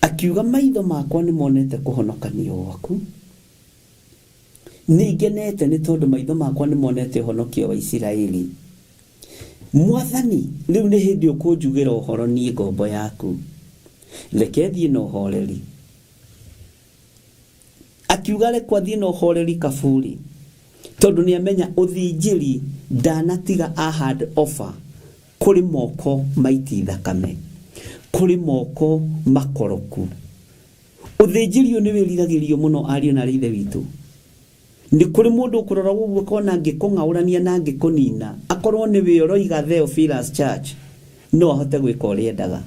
Akiuga maitho makwa nĩ monete kũhonokanio gwaku. Nĩngenete nĩ tondũ maitho makwa nĩ monete ũhonokio wa Isiraeli. Mwathani, rĩu nĩ hĩndĩ ũkũnjugĩra ũhoro niĩ ngombo yaku. Reke thiĩ na ũhoreri. Akiuga rekwa thiĩ na ũhoreri kaburi. Tondũ nĩamenya ũthĩnjĩri ndanatiga a hand offer kuri moko maiti thakame, kuri moko makoroku. Uthinjirio ni wiriragirio muno ario na rithe witu. Ni kuri mundu kurora uguo kona ngikung'aurania na ngikunina, akorwo ni we uroiga Theophilus Church, no ahote gwika uria endaga.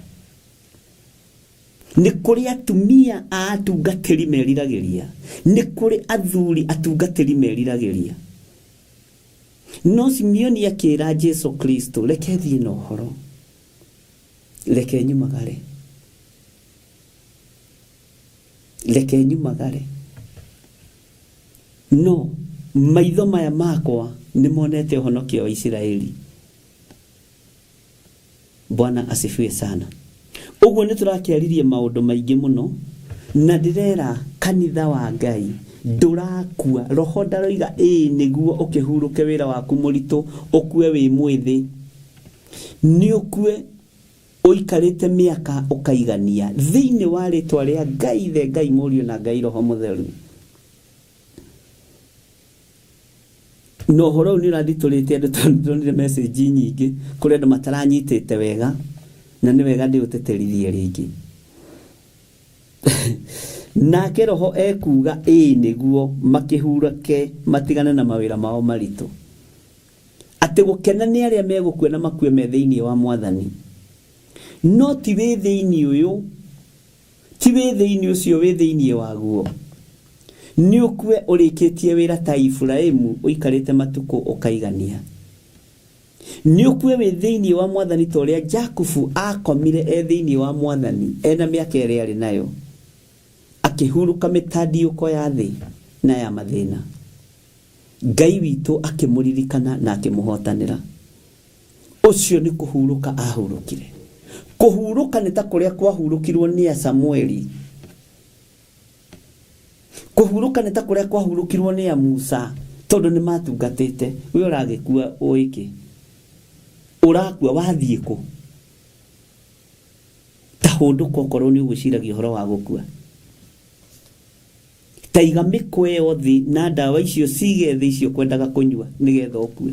Ni kuri atumia a atungatiri meriragiria, ni kuri athuri atungatiri meriragiria. No Simeoni akira Jesu Kristo, reke thie no horo, reke nyumagare, reke nyumagare. No maitho maya makwa ni monete uhonokio wa Israeli. Bwana asifiwe sana. Uguo ni turakiaririe maundu maingi muno, na ndirera kanitha wa Ngai ndurakua. Roho ndaroiga niguo ukihuruke wira waku muritu, ukue wi mwithi, ni ukue uikarite miaka ukaigania thiini wa ritwa ria Ngai, the Ngai Murio na Ngai Roho Mutheru. No horo ni raditulite andu tonire message nyingi kuri andu mataranyitite wega, na ni wega ndi uteterithie ringi. Nake Roho ekuga niguo makihurake matigane na mawira mao maritu, ati gukena ni aria megukue na makue me thiini wa Mwathani. No ti we thiini uyu, ti we thiini ucio, we thiini waguo ni ukue urikitie wira ta Ifraimu uikarite matuko ukaigania. Ni ukue we thiini wa Mwathani toria Jakubu akomire thiini wa Mwathani ena miaka iri ari nayo, akihuruka mitadiuko ya thi na ya mathina. Ngai witu akimuririkana na akimuhotanira. Ucio ni kuhuruka ahurukire. Kuhuruka ni ta kuria kwahurukirwo ni Samueli. Kuhuruka ni ta kuria kwahurukirwo ni Musa, tondu ni matungatite. We uragikua uiki, urakua wathie ku ta hunduko korwo ni uguciragia horo wa gukua. Taiga mikwe yothi na ndawa icio sige thi icio kwendaga kunyua nigetha ukue.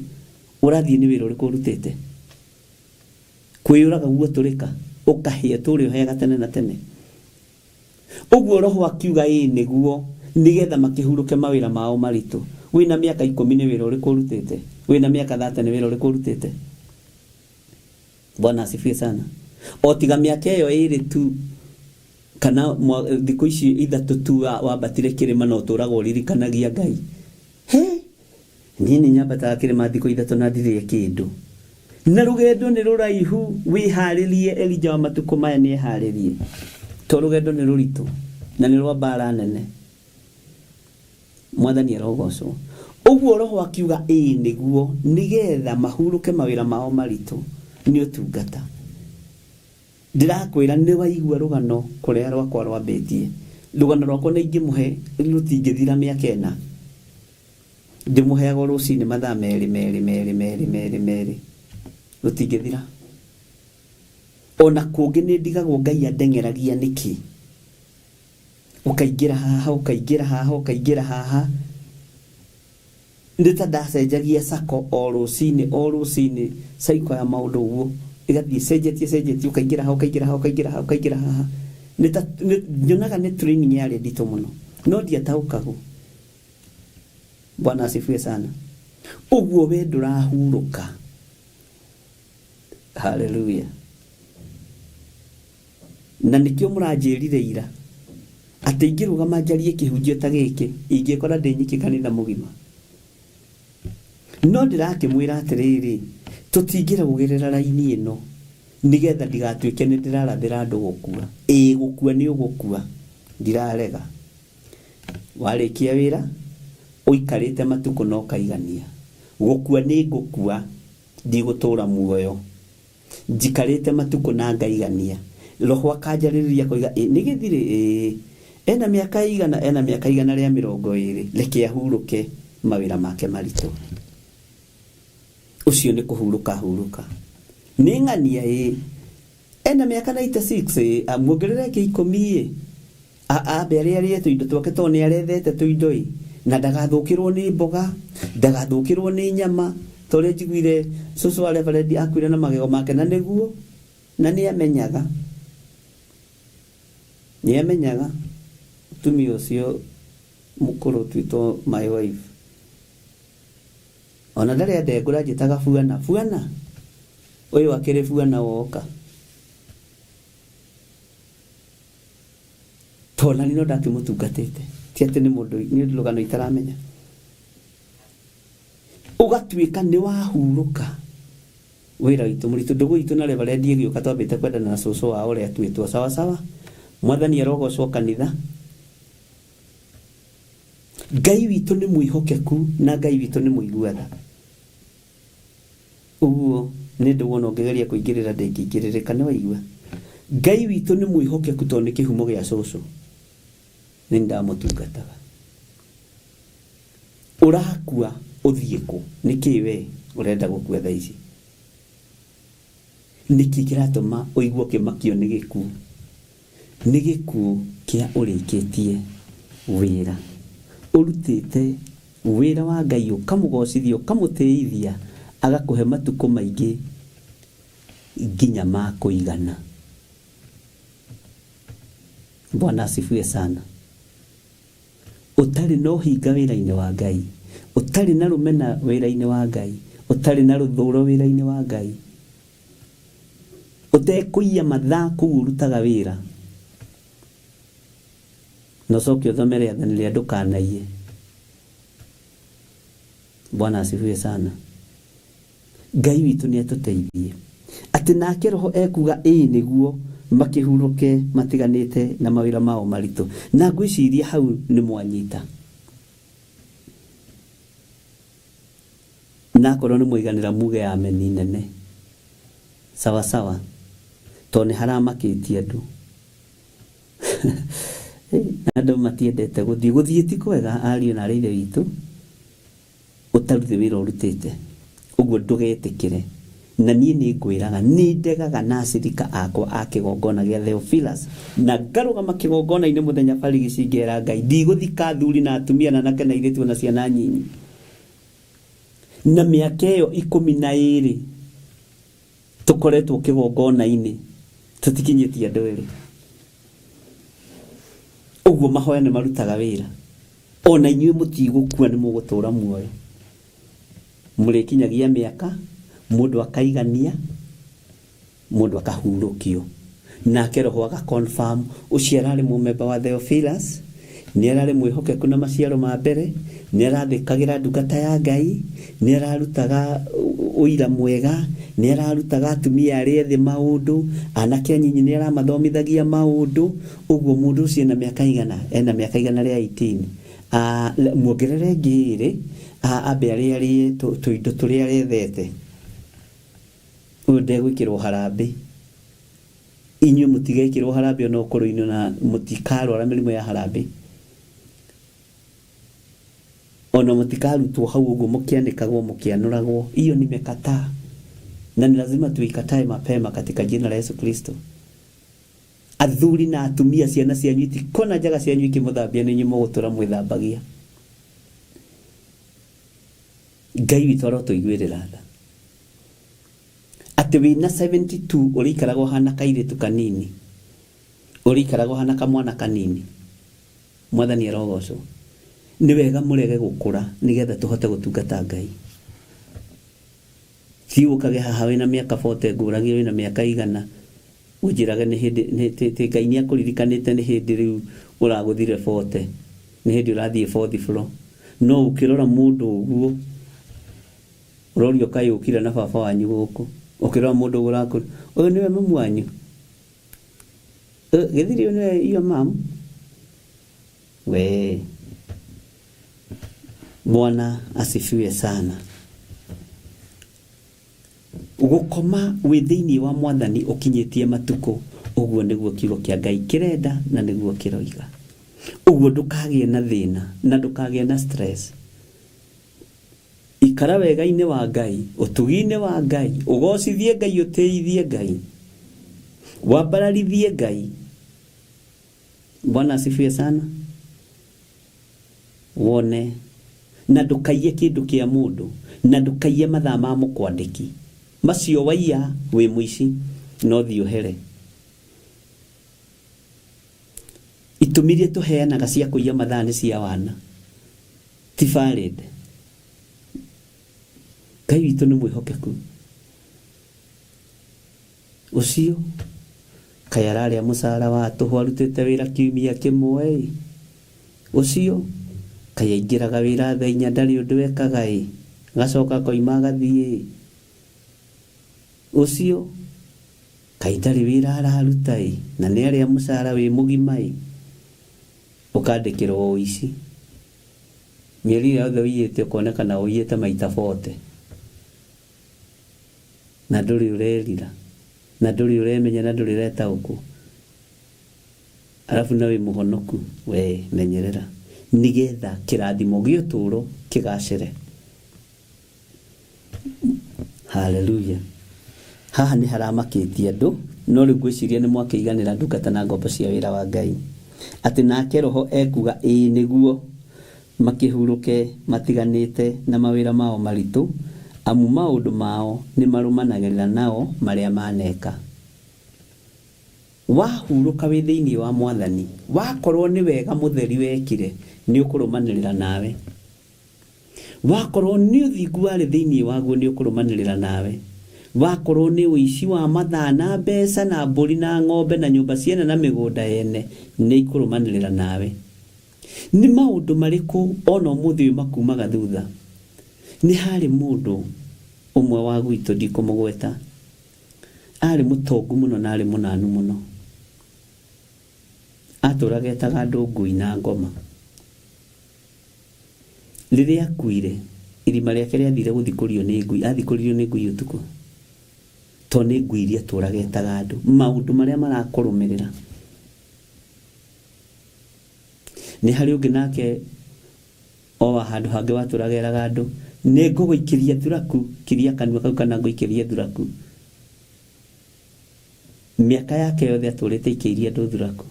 Urathie ni wira uriku urutite, kwiyuraga guo turika ukahia turi uheaga tene na tene. Uguo Roho akiuga niguo nigetha makihuruke mawira mao maritu. Wina miaka 10 ni wira uriku urutite, wina miaka 30 ni wira uriku urutite. Bwana asifiwe sana. Otiga miaka iyo iri tu kana thiku ici ithatu tu wabatire kirima no turaga uririkanagia Ngai. Nini nyambata kirima thiku ithatu na ndire kindu. Na rugendo ni ruraihu, wiharirie Elija wa matuko maya ni haririe. To rugendo ni ruritu na ni rwa bara nene. Mwathani arogocwo. Uguo Roho akiuga niguo nigetha mahuruke mawira mao maritu ni utungata. Ndirakwira ni waigua rugano kuria rwakwa rwambitie. Rugano rwakwa ni ingimuhe rutingithira miaka ena. Ndimuheaga rucini mathaa meri rutingithira. Ona kungi ni ndigagwo Ngai andengeragia niki. Ukaingira haha, ukaingira haha, ukaingira haha. Ndita ndacenjagia sako o rucini saiko ya maundu uguo igathie cenjetie ukaingira haha, ukaingira haha. Nyonaga ni training yari ndito muno, no ndiataukagu. Bwana asifiwe sana. Uguo we ndurahuruka. Hallelujah. Na nikio muranjirire ira ati ingirugama njarie kihunjio ta giki ingikora ndinyiki kanitha mugima. No ndirakimwira atiriri tutingira gugerera raini ino nigetha ndigatuike ni ndirarathira andu gukua. Gukua ni ugukua, ndirarega. Warikia wira uikarite matuko no kaigania. Gukua ni gukua, ndigutura muoyo. Njikarite matuko na ngaigania. Roho akanjariria koiga nigithire ena miaka igana ria 20 reke ahuruke mawira make maritu. Ucio ni kuhuruka ni ngania ena miaka 96 muongerere ke 10 mbere ari tuindo twake tone arethete tuindo na ndagathukirwo ni mboga, ndagathukirwo ni nyama, tore jigwire susu wa Reverend akwira na magego make na niguo na ni amenyaga tumi ucio mukuru twito my wife ona ndare ndengura njitaga fuana uyu akire fuana woka tona nino ndakimutungatite ti ati ni mundu ni lugano itaramenya ugatwika ni wahuruka wira witu muritu ndugu itu na Reverend igioka twambite kwendana na susu wa ore atwitwo sawa mwathani arogocwo kanitha Ngai witu ni mwihokeku na Ngai witu ni muiguatha uguo ni nduwona ngegeria kuingirira ndingingirire kana waigua Ngai witu ni mwihokeku to ni kihumo gia susu ni ndamutungataga urakua uthieko niki we urenda gukua thaa ici niki kiratuma uigwo kimakio ni gikuo kia urikitie wira urutite wira wa Ngai ukamugocithio kamutithia agakuhe matuko maingi nginya ma kuigana. Bwana asifiwe sana. Utari no hinga wira-ini wa Ngai, utari na rumena wira-ini wa Ngai, utari na ruthuro wira-ini wa Ngai, utekuia mathaa kurutaga wira no coke uthomere athani ria ndukanaie. Bwana asifiwe sana. Ngai witu ni atuteithie ati nake roho ekuga niguo makihuruke matiganite na mawira mao maritu na ngwiciria hau ni mwanyita na korwo ni muiganira muge ameni nene sawa to ni haramakitie andu andu matiendete guthie ti kwega ari na reithe witu utaruthi wira urutite uguo ndugetikire na nie ni ngwiraga ni ndegaga na acirika akwa akigongona gia Theophilus na ngarugama kigongona ine muthenya barigi cingera Ngai ndiguthika thuri na atumia na nake na iritu na ciana nyinyi na miaka iyo 12 tukoretwo kigongona ine tutikinyitie andu eri uguo mahoya ni marutaga wira ona inyuĩ mutigukua ni mugutura muoyo murekinyagia miaka mundu akaigania mundu akahurukio nake roho aga confirm uciarari mumemba wa Theophilus ni arari mwihokeku na maciaro ma mbere ni arathikagira ndungata ya Ngai ni ararutaga uira mwega ni ararutaga atumia ari ethi maundu anake nyinyi ni aramathomithagia maundu uguo mundu ucio na miaka igana ena miaka igana ria 18 muongerere ngiri abe ari tuindo turi arethete unde gwikirwo harambe inyu mutigekirwo harambe no koro-ini na mutikarwara mirimo ya harambe ona mutikarutwo hau uguo mukianikagwo mukianuragwo iyo nimekataa na ni lazima tuikatae mapema katika jina la Yesu Kristo. Athuri na atumia ciana cianyu itikona njaga cianyu ikimuthambia ni nyumo gutura mwithambagia. Ngai witu arotuiguirira tha ati wina 72 urikarago hana kairitu kanini urikarago hana kamwana kanini mwathani arogocwo ni wega murege gukura nigetha tuhote gutungata Ngai ciukage haha wina miaka 40 nguragie wina miaka igana ujirage ni hindi Ngai ni akuririkanite ni hindi riu uraguthire 40 ni hindi urathie 4th floor no ukirora mundu uguo urorio kai ukira na baba wanyu guku ukirora mundu guraku uyu niwe mamu wanyu githiri ni iyo mam we Bwana asifiwe sana. Ugukoma withiini wa mwathani ukinyitie matuko uguo niguo kiugo kia Ngai kirenda na niguo kiroiga uguo ndukagie na thina na ndukagie na stress ikara wega-ini wa Ngai utugi-ini wa Ngai ugocithie Ngai uteithie Ngai wabararithie Ngai. Bwana asifiwe sana. Wone na ndukaiye kindu kia mundu na ndukaiye mathaa ma mukwandiki macio waiya wi muici no thiohere itumirie tuheanaga cia kuiya mathaa ni cia wana ti valid. Ngai witũ nĩ mwĩhokeku ucio kaya ararĩa mũcara wa tũhũ arutĩte wĩra kiumia kĩmwe ucio kaya aingĩraga wĩra thaa 4 ndarĩ ũndũ ekaga gacoka koima gathiĩ ucio kaya ndarĩ wĩra araruta na nĩ arĩa mũcara wĩ mũgima ũkandĩkĩrwo ũici mĩeri yothe ũiyĩte ũkonekana ũiyĩte maita 40 na ndũrĩ ũrerira na ndũrĩ ũremenya na ndũrĩ ũretaũkwo arabu nawe mũhonoku we menyerera nigetha kĩrathimo gĩa ũtũũro kĩgacĩre. Haleluya. Haha nĩ haramakĩtie andũ no rĩu ngwĩciria nĩ mwakĩiganĩra ndungata na ngombo cia wĩra wa Ngai atĩ nake Roho ekuga nĩguo makĩhurũke matiganĩte na mawĩra mao maritũ amu maũndũ mao nĩ marũmanagĩrĩra nao marĩa maneka. Wahurũka wĩ thĩinĩ wa Mwathani wakorwo nĩ wega mũtheri wekire nĩ ũkũrũmanĩrĩra nawe. Wakorwo nĩ ũthingu warĩ thĩinĩ waguo nĩ ũkũrũmanĩrĩra nawe. Wakorwo nĩ ũici wa mathaa na mbeca na mbũri na ng'ombe na nyũmba ciene na mĩgũnda yene nĩ ikũrũmanĩrĩra nawe. Nĩ maũndũ marĩkũ ona ũmũthĩ makumaga thutha? Nĩ harĩ mũndũ ũmwe wa gwitũ ndikũmũgweta arĩ mũtongu mũno na arĩ mũnanu mũno atũraga etaga andũ ngui na ngoma. Rĩrĩa akuire irima rĩake rĩathire gũthikũrio nĩ ngui athikũririo nĩ ngui ũtukũ to nĩ ngui iria atũraga etaga andũ maũndũ marĩa marakũrũmĩrĩra. Nĩ harĩ ũngĩ nake o handũ hangĩ watũraga eraga andũ nĩ ngũgũikĩria thuraku kiria kanua kau kana ngũikĩria thuraku. Mĩaka yake yothe atũrĩte ikĩiria andũ thuraku.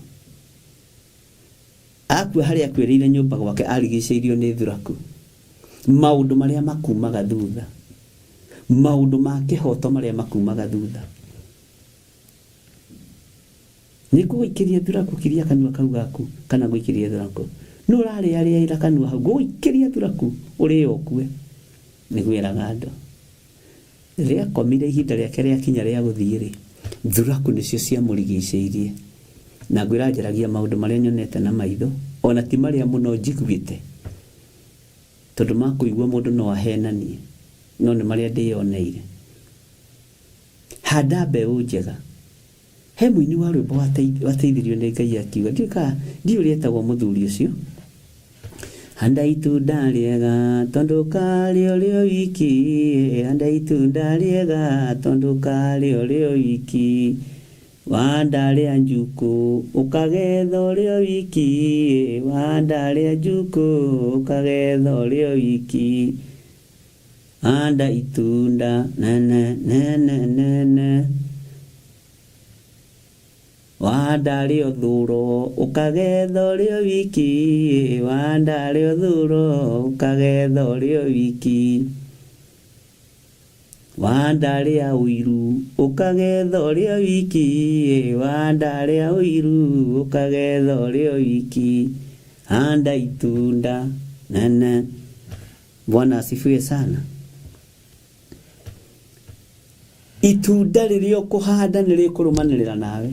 Akua harĩa akuĩrĩire nyũmba gwake arigicĩirio nĩ thuraku. Maũndũ marĩa makumaga thutha maũndũ ma kĩhoto marĩa makumaga thutha. Nĩ ngũgũikĩria thuraku kiria kanua kau gaku kana ngũikĩria thuraku no ũrarĩa ira kanua hau ngũgũikĩria thuraku ũrĩe ũkue nĩguo eraga andũ. Rĩrĩa komire ihinda rĩake rĩakinya rĩa gũthiĩ thuraku nĩcio ciamũrigicĩirie na ngwĩra njaragia maũndũ marĩa nyonete na maitho ona ti marĩa mũno njiguĩte tondũ makũigua mũndũ no ahenanie no nĩ marĩa ndĩyoneire. Handa mbeũ njega. He mũini wa rwĩmbo wateithirio nĩ Ngai akiuga ndiũ rĩetagwo mũthuri ũcio handa itunda rĩega tondũ karĩo rĩo wiki handa itunda rĩega tondũ karĩo rĩo wiki wanda rĩa njuku ũkagetha rĩo wiki wanda rĩa njuku ũkagetha rĩo wiki handa itunda nene wanda rĩo thuro ũkagetha rĩo wiki wanda rĩo thuro ũkagetha rĩo wiki wanda rĩa ũiru ũkagetha rĩo wiki wanda rĩa ũiru ũkagetha rĩo wiki handa itunda nene. Bwana asifiwe sana. Itunda rĩrĩa ũkũhanda nĩ rĩkũrũmanĩrĩra nawe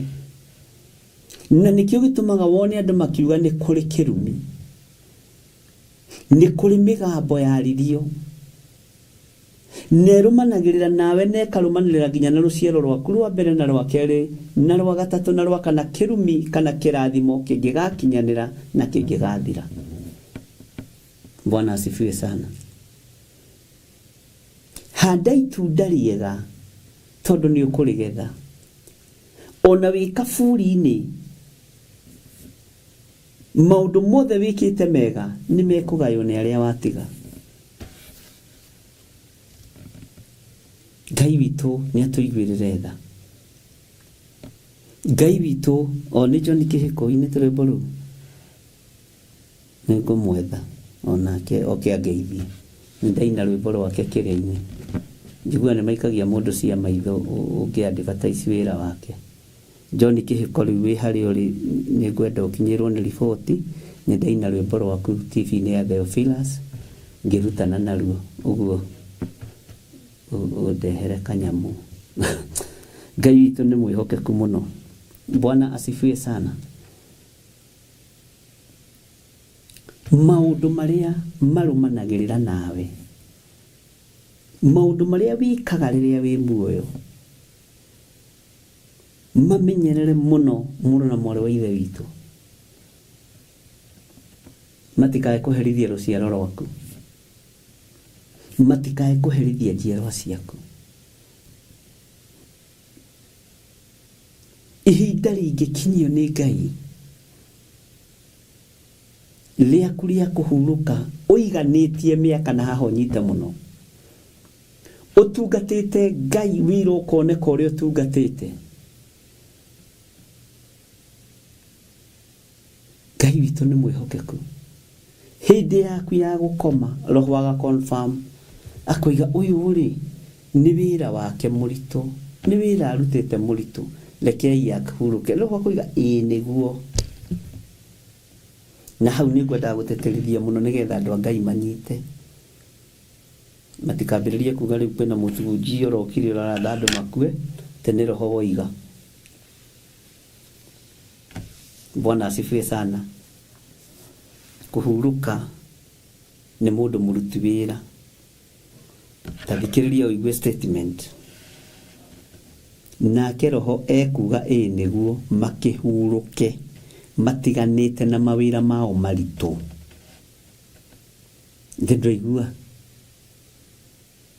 na nĩkĩo gĩtũmaga wone andũ makiuga nĩ kũrĩ kĩrumi nĩ kũrĩ mĩgambo yaririo nerũmanagĩrĩra nawe na ĩkarũmanĩrĩra nginya na rũciaro rwaku rwa mbere na rwa kerĩ na rwa gatatũ na rwa kana kĩrumi kana kĩrathimo kĩngĩgakinyanĩra na kĩngĩgathira. Bwana asifiwe sana. Handa itunda rĩega tondũ nĩ ũkũrĩgetha ona wĩ kaburi-inĩ maũndũ mothe wĩkĩte mega nĩ mekũgaywo nĩ arĩa watiga. Ngai witũ nĩ atũiguĩrĩre tha. Ngai witũ o nĩ John Kĩhĩko-inĩ tũrĩmbo rũu nĩ ngũmwetha onake oke ageithie ndaina rwimbo rwake kiria-ini njigua ni maikagia mundu cia maitho ungiadvertise wira wake. John Kihiko riu wi hari uri ni ngwenda ukinyirwo ni riboti ni ndaina rwimbo rwaku TV-ini ya Theophilus ngirutana naruo uguo udehere kanyamu. Ngai witũ nĩ mwĩhokeku mũno. Bwana asifiwe sana. Maũndũ marĩa marumanagĩrĩra nawe, maũndũ marĩa wikaga rĩrĩa wĩ muoyo, mamenyerere mũno mũno na mwarĩ wa ithe witũ, matikae kũherithia rũciaro rwaku, matikae kũherithia njiarwa ciaku. Ihinda rĩngĩkinyio nĩ Ngai rĩaku rĩa kũhurũka ũiganĩtie mĩaka na haha ũnyite mũno, ũtungatĩte Ngai wĩra ũkoneka ũrĩa ũtungatĩte. Ngai witũ nĩ mwĩhokeku. Hĩndĩ yaku ya gũkoma roho aga confirm akoiga ũyũ rĩ nĩ wĩra wake mũritũ, nĩ wĩra arutĩte mũritũ, rekei akũhuruke. Roho akoiga ĩĩ nĩguo. Na hau nĩ ngwenda gũteterithia mũno nĩgetha andũ a Ngai manyite, matikambĩrĩrie kuga rĩu kwĩna mũthunjia ũrokire ũraratha andũ makue tene roho woiga. Bwana asifiwe sana. Kuhuruka nĩ mũndũ mũruti wĩra. Tathikĩrĩria ũigue statement. Nake roho ekuga ĩĩ nĩguo makĩhurũke matiganĩte na mawĩra mao maritũ. Ndĩraigua.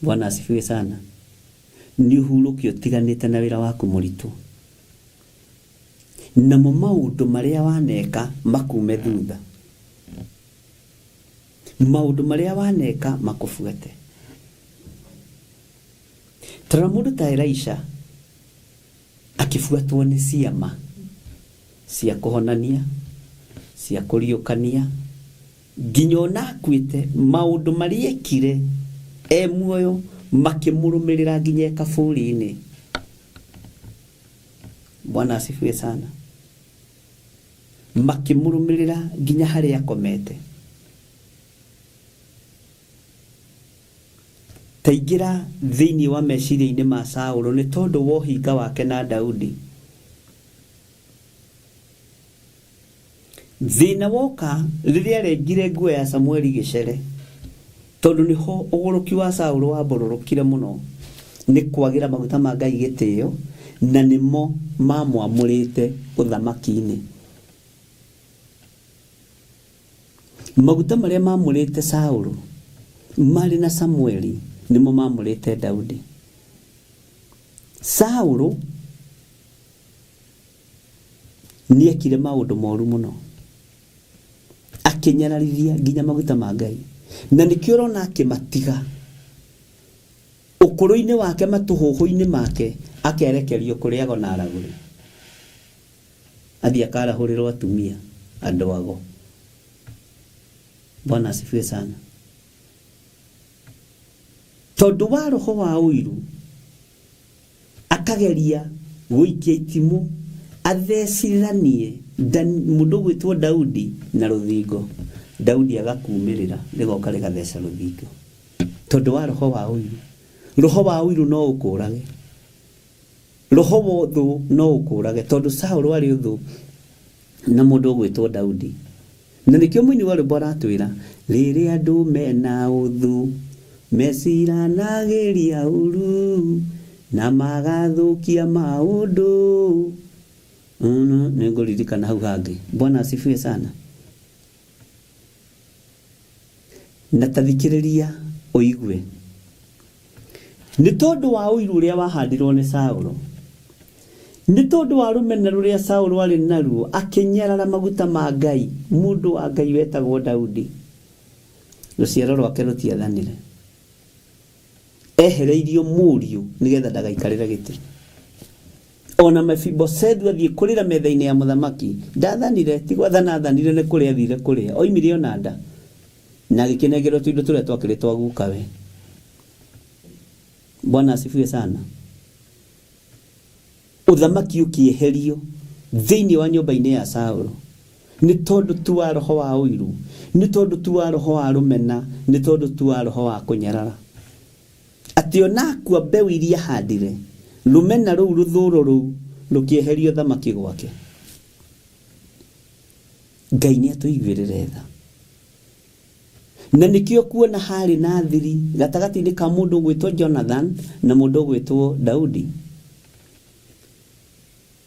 Bwana asifiwe sana. Nĩ ũhurũke ũtiganĩte na wĩra waku mũritũ. Namo maũndũ marĩa waneka makume thutha. Maũndũ marĩa waneka makũbuate. Tara mũndũ ta Elisha akifuatwo nĩ ciama cia kũhonania, cia kũriũkania, nginya ona akuĩte maũndũ marĩa ekire muoyo makĩmũrũmĩrĩra nginya kaburi-inĩ. Bwana asifiwe sana. Makĩmũrũmĩrĩra nginya harĩa akomete. Taingĩra thĩinĩ wa meciria-inĩ ma Saũlũ nĩ tondũ wa ũhinga wake na Daudi. Thĩna woka rĩrĩa arengire nguo ya Samueli gĩcere, tondũ nĩho ũgũrũki wa Saũlũ wambororokire mũno nĩ kwagĩra maguta ma Ngai gĩtĩo, na nĩmo mamwamũrĩte ũthamaki-inĩ. Maguta marĩa mamũrĩte Saũlũ marĩ na Samueli nĩmo mamũrĩte Daudi. Saũlũ nĩekire maũndũ moru mũno, akĩnyararithia nginya maguta ma Ngai, na nĩkĩo ũrona akĩmatiga ũkũrũ-inĩ wake, matũhũhũ-inĩ make, akerekerio kũrĩago na aragũri, athiĩ akarahũrĩrwo atumia andũ ago. Bwana asifiwe sana. Tondũ wa roho wa ũiru akageria gũikia itimũ athecithanie mũndũ gwĩtwo Daudi na rũthingo. Daudi agakumĩrĩra rĩgoka rĩgatheca rũthingo. Tondũ wa roho wa ũiru. Roho wa ũiru no ũkũrage. Roho wa ũthũ no ũkũrage. Tondũ Saũlũ arĩ ũthũ na mũndũ gwĩtwo Daudi. Na nĩkĩo mũini wa rwĩmbo aratwĩra rĩrĩa andũ mena ũthũ meciranagĩria ũru na magathũkia maũndũ. Nĩngũririkana hau hangĩ. Bwana asifiwe sana. Na tathikĩrĩria ũigue. Nĩ tondũ wa ũiru ũrĩa wahandirwo nĩ Saũlũ, nĩ tondũ wa rũmena rũrĩa Saũlũ arĩ naruo akĩnyarara maguta ma Ngai, mũndũ wa Ngai wetagwo Daudi, rũciaro rwake rũtiathanire. Ehereirio mũriũ nĩgetha ndagaikarĩre gĩtĩ. Ona Mephibosethu athiĩ kũrĩra metha-inĩ ya mũthamaki ndathanire, ti gwathana athanire nĩ kũrĩa athire kũrĩa, oimire ona nda. na gikinegero tuindo tule twakiritwa gukawe. Bwana asifiwe sana. Uthamaki ukieherio thiini wa nyumba-ini ya Saũlũ ni tondu tu wa roho wa uiru, ni tondu tu wa roho wa rumena, ni tondu tu wa roho wa kunyarara. Ati ona kwa mbeu iria handire rumena ruu ruthuro ruu rukieherio thamaki gwake. Ngai ni atuigwirire tha. Na nikio kuona hari na thiri gatagati-ini ka mundu gwitwo Jonathan na mundu gwitwo Daudi.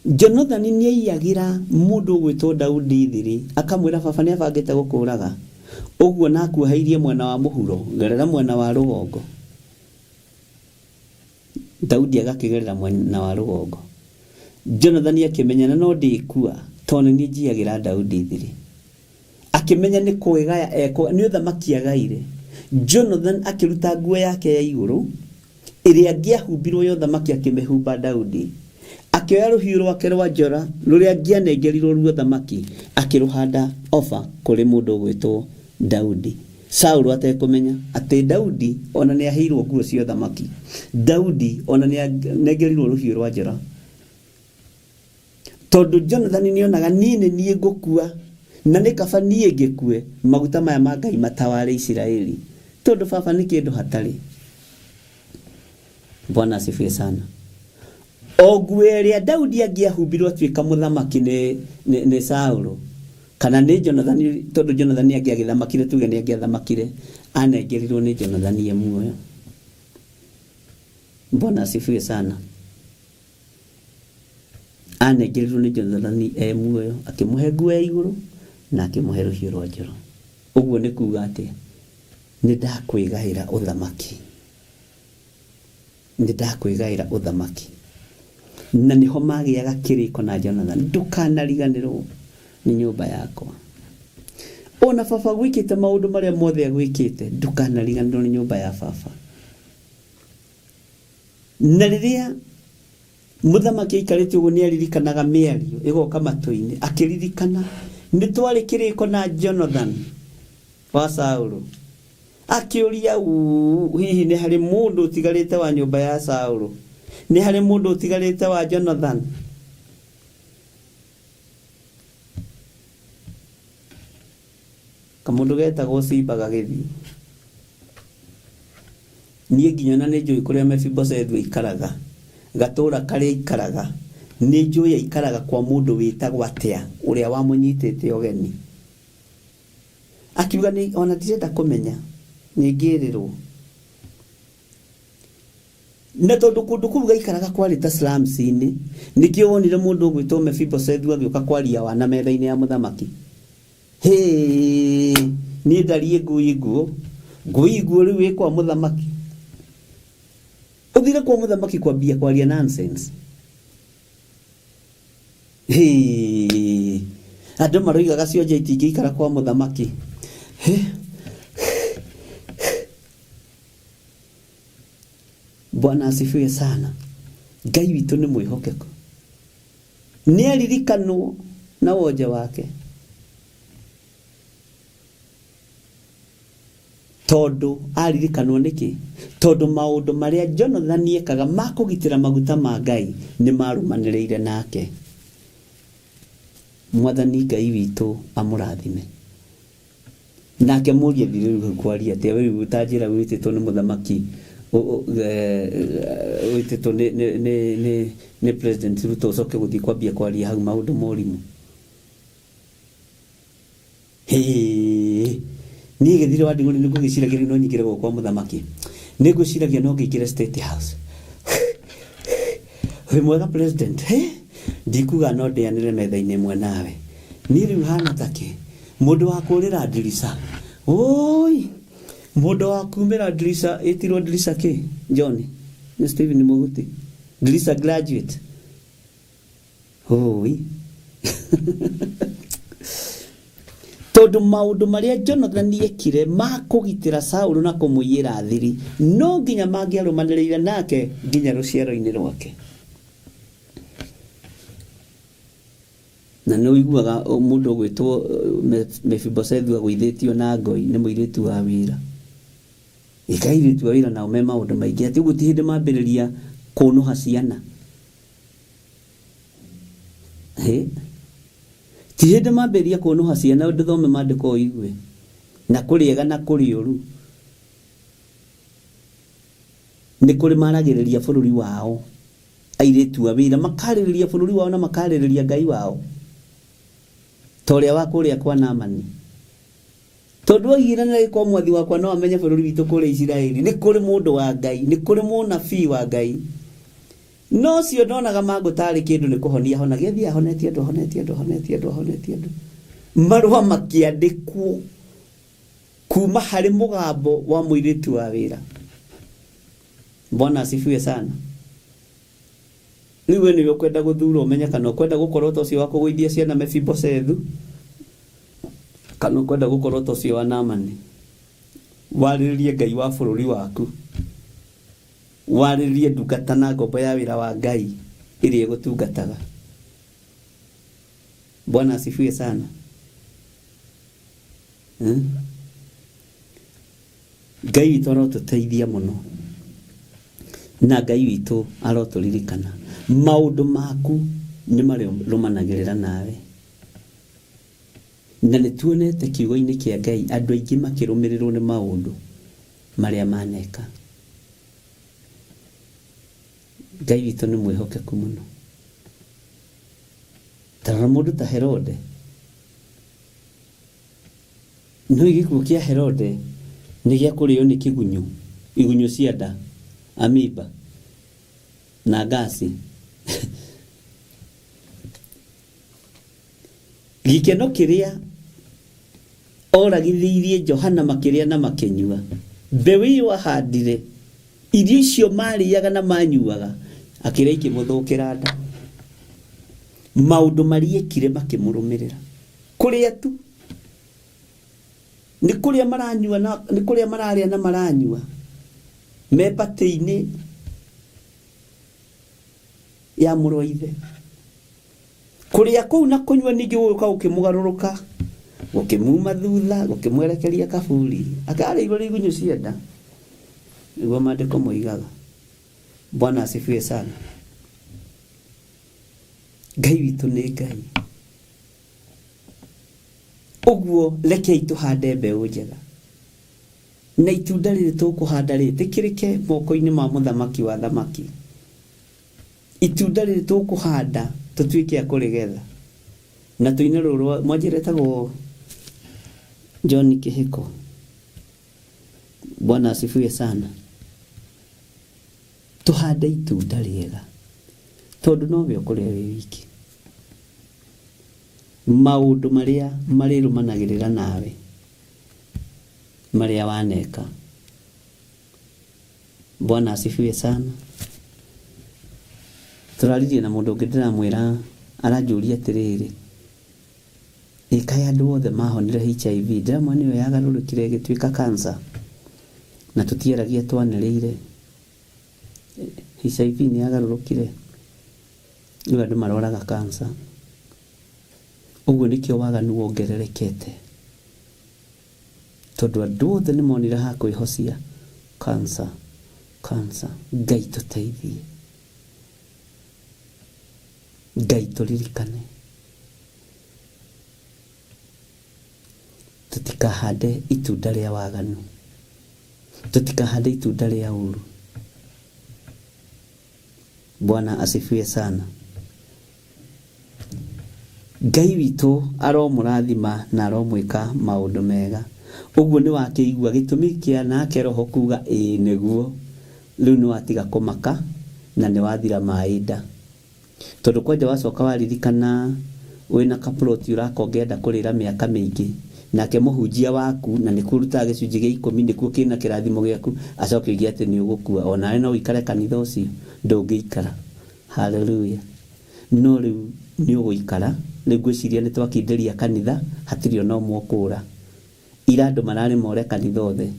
Jonathan ni aiyagira mundu gwitwo Daudi thiri akamwira baba ni abangite gukuraga. Uguo na akuhairie mwena wa muhuro gerera mwena wa rugongo. Daudi agakigerera mwena wa rugongo. Jonathan akimenyana no ndikua tondu ni njiagira Daudi thiri. Akimenya ni kuigaya eko ni uthamaki agaire. Jonathan akiruta nguo yake ya iguru iria angiahumbirwo yo thamaki akimehumba Daudi. Akioya ruhiu rwake rwa njora ruria angianengerirwo ruo thamaki akiruhanda ofa kuri mundu gwitwo Daudi. Saũlũ atekumenya ati Daudi ona ni aheirwo nguo cio thamaki. Daudi ona ni anengerirwo ruhiu rwa njora. Tondu Jonathan ni onaga nini nie ngukua na ni kaba nie ngikue maguta maya ma Ngai mataware Isiraeli. Tondu baba ni kindu hatari. Bwana asifiwe sana. Ogweria Daudi angiahumbirwo atuika muthamaki ni Saũlũ kana ni Jonathan tondu Jonathan angiagithamakire tuge ni angiathamakire anengerirwo ni Jonathan ye muoyo. Bwana asifiwe sana. Anengerirwo ni Jonathan muoyo akimuhe nguo ya iguru na akimuhe ruhiu rwa njora. Uguo ni kuuga ati ni ndakwigaira uthamaki. Ni ndakwigaira uthamaki. Na niho magiaga kiriko na Jonathan ndukanariganirwo ni nyumba yakwa. Ona baba gwikite maundu maria mothe agwikite ndukanariganirwo ni nyumba ya baba. Na riria muthamaki ikarite uguo ni aririkanaga miario igoka matu-ini akiririkana ni twari kiriko na Jonathan wa Saũlũ. Akiuria hihi ni hari mundu utigarite wa nyumba ya Saũlũ, ni hari mundu utigarite wa Jonathan. Kamundu getagwo Siba gagithi nie nginyona ni njui kuria Mephibosheth ikaraga gatura kare ikaraga ni njui ikaraga kwa mundu witagwo atia uria wamunyitite ogeni. Akiuga ni ona ndirenda kumenya ni ngirirwo na tondu kundu kuga ikaraga kwari ta slums-ini nikio wonire mundu gwitwo Mephibosheth agioka kwaria wana metha-ini ya muthamaki. Ni ndarie ngui riu ikwa muthamaki. Uthire kwa muthamaki kwambia kwaria nonsense. Andu maroigaga cionje itingĩikara kwa muthamaki. Bwana asifiwe sana. Ngai witu ni mwihokeko. Ni alirikanwo na woja wake. Tondu alirikanwo niki? Tondu maundu maria Jonathan ekaga makugitira maguta ma Ngai ni marumaniriire nake. Mwathani Ngai witu amurathime. Nake murie thiru kwaria ati we utajira wititwo ni muthamaki wititwo ni president Ruto soke guthi kwambia kwaria hau maundu morimu. Ni githire wa ndiguni ni kugiciragia no nyigire kwa muthamaki. Ni guciragia no ngikire State House. We mwega president, ndikuga no ndianire metha-ini mwe nawe. Ni riu hana take mundu wa kurira ndirisa. Oi mundu wa kumira ndirisa itirwo ndirisa ki John ni Stephen Muguti ndirisa graduate. Oi tondu maundu maria Jonathan yekire makugitira Saũlũ na kumuyira thiri no nginya mangiarumaniriire nake nginya ruciaro-ini rwake. na no iguaga mundu gwitwo Mephibosheth agwithitio na ngoi ni muiritu wa wira ikairitu wa wira na umema undu maingi ati gutihinde mambiriria kunuha ciana tihinde mambiriria kunuha ciana nduthome mandiko igwe na kuriega na kuriuru ni kuri maragiriria bururi wao airitu wa wira makaririria bururi wao na makaririria Ngai wao toria wa kuria kwa Naamani tondu oigire na kwa mwathi wakwa no amenye bururi witu kuri Isiraeli ni kuri mundu wa Ngai ni kuri munabii wa Ngai no cio ndonaga magutari kindu ni kuhonia honagia thia honetie andu marua makiandikwo kuma hari mugambo wa muiritu wa wira. Bwana asifiwe sana. Niwe ni ukwenda guthura umenye kana ukwenda gukorwo tocio wako guithia ciana Mephibosheth kana ukwenda gukorwo tocio wa Naamani. Wariririe Ngai wa bururi waku, wariririe ndungata na ngombo ya wira wa Ngai iri igutungataga. Bwana asifiwe sana. Ngai witu arotuteithia muno na Ngai witu aroturirikana maundu maku ni mari rumanagirira nawe na nituonete kiugo-ini kia Ngai andu aingi makirumirirwo ni maundu maria maneka. Ngai witu ni mwihokeku muno. Tara mundu ta Herode no igikuo kia Herode ni gia kurio ni igunyu cia nda, amiba na gasi gikeno kiria oragithirie Johana makiria na makenyua mbewi wahandire irio icio mariaga na manyuaga akira ikimuthukira nda maundu mariekire makimurumirira kuria tu ni kuria maranyua na ni kuria mararia na maranyua mepate-ini ya muroithe kuria kuu na kunywa ningi uka ukimugaruruka ukimuma thutha ukimwerekeria kaburi akari iguru igunyu cia nda niguo mandiko moigaga. Bwana asifiwe sana. Ngai witu ni Ngai uguo rekei tuhande mbeu njega na itunda riri tukuhanda ritikirike moko-ini ma muthamaki wa thamaki. Itunda riri tukuhanda tutuike akurigetha na tuine ruru mwajiretagwo John Kihiko. Bwana asifiwe sana. Tuhande itunda riega tondu no we ukuria wi wiki maundu maria marirumanagirira nawe maria waneka. Bwana asifiwe sana. Turaririe na mundu ngidira mwira aranjuria atiriri ikaya andu othe mahonire HIV ndamwe niwe yagarurukire gitwika cancer na tutieragia twaniriire HIV ni yagarurukire niwe andu maroraga cancer uguo nikio waganu wongererekete tondu andu othe ni monire ha kwihocia cancer. Ngai tuteithie, Ngai turirikane tutikahande itunda ria waganu, tutikahande itunda ria uru. Bwana asifiwe sana. Ngai witu aromurathima na aromwika maundu mega uguo ni wakiigua gitumi kia nake roho kuga niguo riu ni watiga kumaka na ni wathira maida tondu kwanja wacoka waririkana wina kaploti urakongenda kurira miaka mingi nake muhunjia waku na nikuruta gicunji gia 10 nikuo kina kirathimo giaku acoke igia ati ni ugukua ona no ikare kanitha ucio ndungiikara. Haleluya. No riu ni uguikara nigwiciria ni twakinderia kanitha hatirio no mwokura ira andu marari more kanitha othe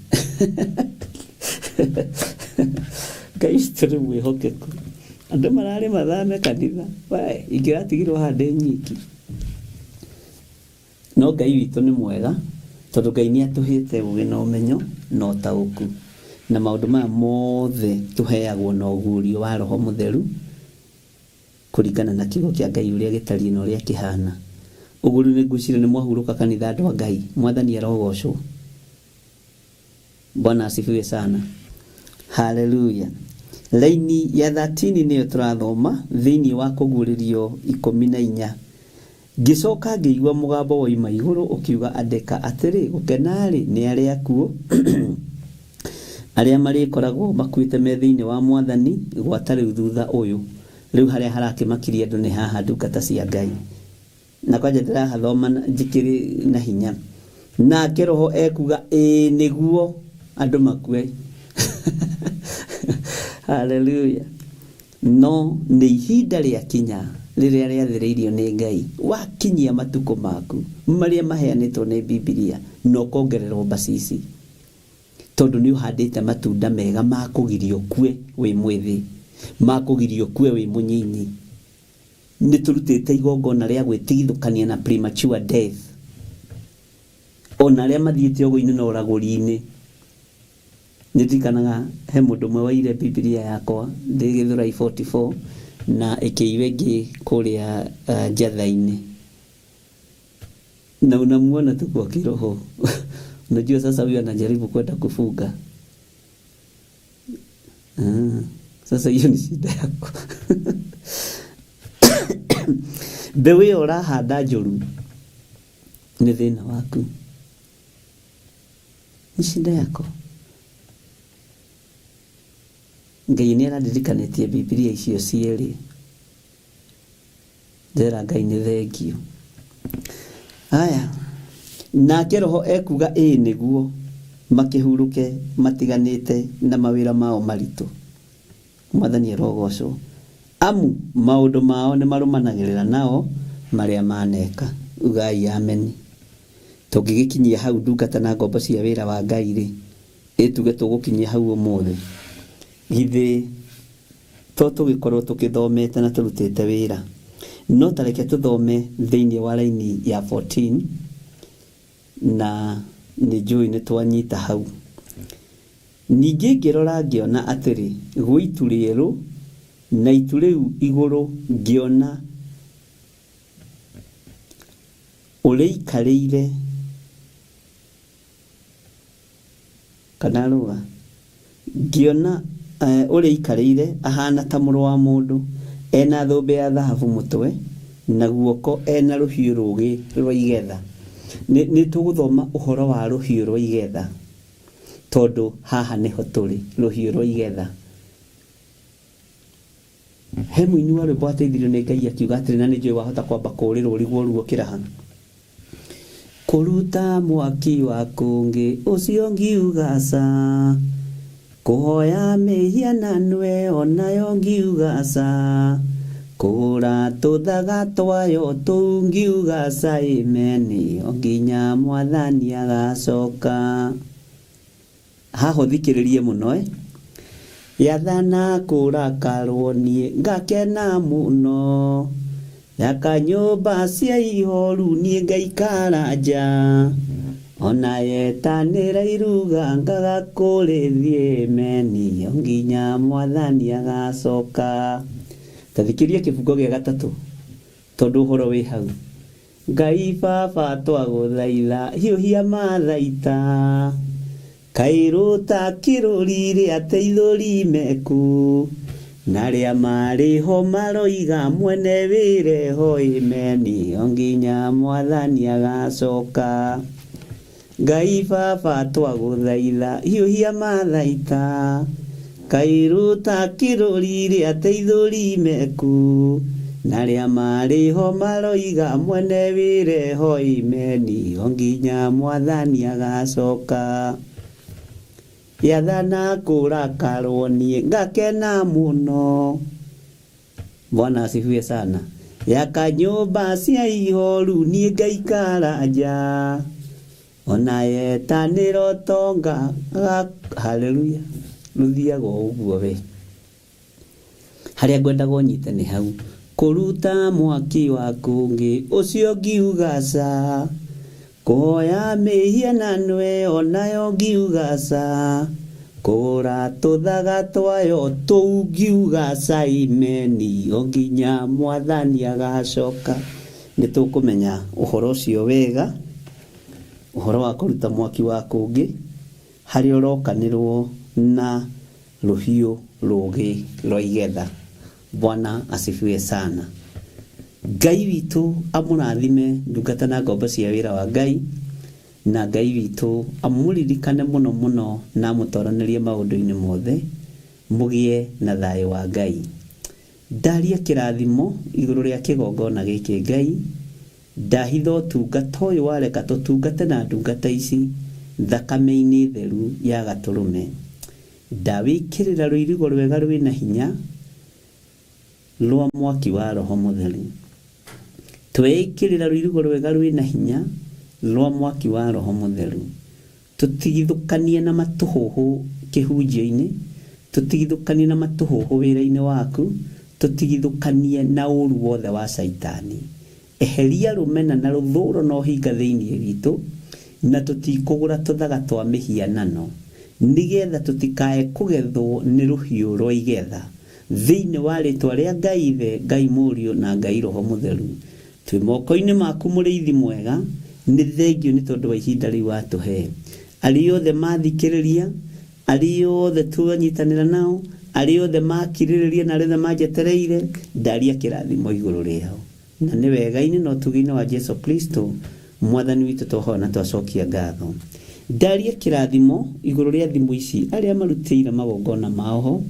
guys turi mwihokeku andu marari mathame kanitha we ingiratigirwo hande nyiki no Ngai witũ nĩ mwega tondũ Ngai nĩ atũhete ũgĩ na ũmenyo na ũtaũku, na maũndũ maya mothe tũheagwo na ũguũrio wa Roho Mũtheru kũringana na kiugo kĩa Ngai ũrĩa gĩtariĩ na ũrĩa kĩhana. Ũguo nĩ ngwĩciria nĩ mwahurũka kanitha andũ a Ngai, Mwathani arogocwo. Bwana asifiwe sana. Haleluya. Laini ya 13 nĩyo tũrathoma thĩinĩ wa Kũguũrĩrio 14. Ngĩcoka ngĩigua mũgambo woima igũrũ ũkiuga andĩka atĩrĩ, gũkenarĩ nĩ arĩa akuũ arĩa marĩkoragwo makuĩte me thĩinĩ wa Mwathani gwata rĩu thutha ũyũ. Rĩu harĩa harakĩmakiria andũ nĩ haha ndungata cia Ngai. Na kwanja ndĩrahathoma njĩkĩrĩ na hinya. Nake Roho ekuga nĩguo andũ makue. Haleluya. No nĩ ihinda rĩa kinya rĩrĩa rĩathĩrĩirio nĩ Ngai. Wakinyia matukũ maku marĩa maheanĩtwo nĩ Biblia no kongererwo bacici, tondũ nĩ ũhandĩte matunda mega ma kũgirio kue wĩ mwĩthĩ, ma kũgirio kue wĩ mũnyinyi. Nĩ tũrutĩte igongona rĩa gwĩtigithũkania na premature death. Ona arĩa mathiĩte ũgũ-inĩ na ũragũri-inĩ. Nĩndirikanaga he mũndũ ũmwe waire Biblia yakwa ndĩ Gĩthũrai 44 na ĩkĩiwe ĩngĩ kũrĩa njatha-inĩ. Na unamuona tu kwa kiroho. Unajua sasa huyu anajaribu kwenda kufuga. Sasa hiyo ni shida yako. Mbeũ ĩyo ũrahanda njũru nĩ thĩna waku, ni shida yako. Ngai nĩ arandirikanitie Biblia icio cierĩ. Ndĩra Ngai nĩ thengio. Aya, nake Roho ekuga nĩguo makĩhurũke matiganĩte na mawĩra mao maritũ. Mwathani arogocwo. Amu maũndũ mao nĩ marũmanagĩrĩra nao marĩa maneka. Ugai amen. Tũngĩgĩkinyia hau ndungata na ngombo cia wĩra wa Ngai rĩ, ĩtuge tũgũkinyia hau ũmũthĩ. Githĩ to tũgĩkorwo tũkĩthomete na tũrutĩte wĩra. No tareke tũthome thĩinĩ wa laini ya 14 na nĩ njũĩ nĩ twanyita hau. Ningĩ ngĩrora ngĩona atĩrĩ, gwĩ itu rĩerũ na itu rĩu igũrũ ngĩona ũrĩikarĩire kana rũga, ngĩona ũrĩikarĩire ahana ta mũrũ wa mũndũ, ena thũmbĩ ya thahabu mũtwe na guoko ena rũhiũ rũgĩ rwa igetha. Nĩ tũgũthoma ũhoro wa rũhiũ rwa igetha tondũ haha nĩho tũrĩ, rũhiũ rwa igetha. He mũini wa rwĩmbo ateithirio nĩ Ngai akiuga atĩrĩ, na nĩ njũĩ wahota kwamba kũũrĩrwo riguo ruo kĩraha. Kũruta mwaki wa kũngĩ ũcio ngiuga ca, kũhoya mĩhianano ĩyo nayo ngiuga ca, kũgũra tũthaga twayo tũu ngiuga ca amen, o nginya Mwathani agacoka. Haho thikĩrĩrie mũno yathana kũrakarwo niĩ ngakena mũno, yaka nyũmba cia ihoru niĩ ngaikara nja, ona yetanĩra iruga ngagakũrĩthie amen, o nginya Mwathani agacoka. Tathikĩria kĩbungo gĩa gatatũ tondũ ũhoro wĩ hau. Ngai Baba twagũthaitha hiũhia mathaita, kairuta kĩrũri rĩa teithũri meku, na rĩa marĩho maroiga mwene wĩreho amen, o nginya Mwathani agacoka. Ngai Baba twagũthaitha hiũhia mathaita, kairuta kĩrũri rĩa teithũri meku, na rĩa marĩho maroiga mwene wĩreho amen, o nginya Mwathani agacoka. Yathana kũrakarwo niĩ ngakena mũno. Bwana asifiwe sana. Yaka nyũmba cia ihoru niĩ ngaikara nja, ona yetanĩro tonga. Haleluya. Rũthiaga ũguo we. Harĩa ngwendaga ũnyite nĩ hau. Kũruta mwaki wa kũngĩ ũcio ngiuga ca, Koya mihianano ĩyo nayo ngiuga ca, kũgũra tũthaga twayo tũu ngiuga ca imeni, o nginya Mwathani agacoka. Nĩ tũkũmenya ũhoro ũcio wega, ũhoro wa kũruta mwaki wa kũngĩ harĩ ũrokanĩrwo na rũhiũ rũgĩ rwa igetha. Bwana asifiwe sana. Ngai witũ amũrathime ndungata na ngombo cia wĩra wa Ngai, na Ngai witũ amũririkane mũno mũno na amũtoranĩrie maũndũ-inĩ mothe, mũgĩe na thayũ wa Ngai. Ndaria kĩrathimo igũrũ rĩa kĩgongona gĩkĩ Ngai, ndahitha ũtungata ũyũ wareka tũtungate na ndungata ici thakame-inĩ theru ya Gatũrũme. Ndawĩkĩrĩra rũirigo rwega rwĩna hinya rwa mwaki wa Roho Mũtheru. Twĩkĩrĩra rũirigo rwega rwĩna hinya rwa mwaki wa Roho Mũtheru. Tũtigithũkanie na matũhũhũ kĩhunjio-inĩ, tũtigithũkanie na matũhũhũ wĩra-inĩ waku, tũtigithũkanie na ũru wothe wa Saitani. Eheria rũmena na rũthũũro na ũhinga thĩinĩ witũ, na tũtikũgũra tũthaga twa mĩhianano, nĩgetha tũtikae kũgethwo nĩ rũhiũ rwa igetha. Thĩinĩ wa rĩtwa rĩa Ngai Ithe, Ngai Mũriũ na Ngai Roho Mũtheru, twĩ moko-inĩ maku Mũrĩithi mwega. Nĩ thengio nĩ tondũ wa ihinda rĩu watũhe. Arĩa othe mathikĩrĩria, arĩa othe twanyitanĩra nao, arĩa othe makirĩrĩria na arĩa othe manjetereire, ndaria kĩrathimo igũrũ rĩao. Na nĩ wega-inĩ na ũtugi-inĩ wa Jesu Kristo Mwathani witũ twahoya na twacokia ngatho. Ndaria kĩrathimo igũrũ rĩa thimũ ici, arĩa marutĩire magongona mao ho,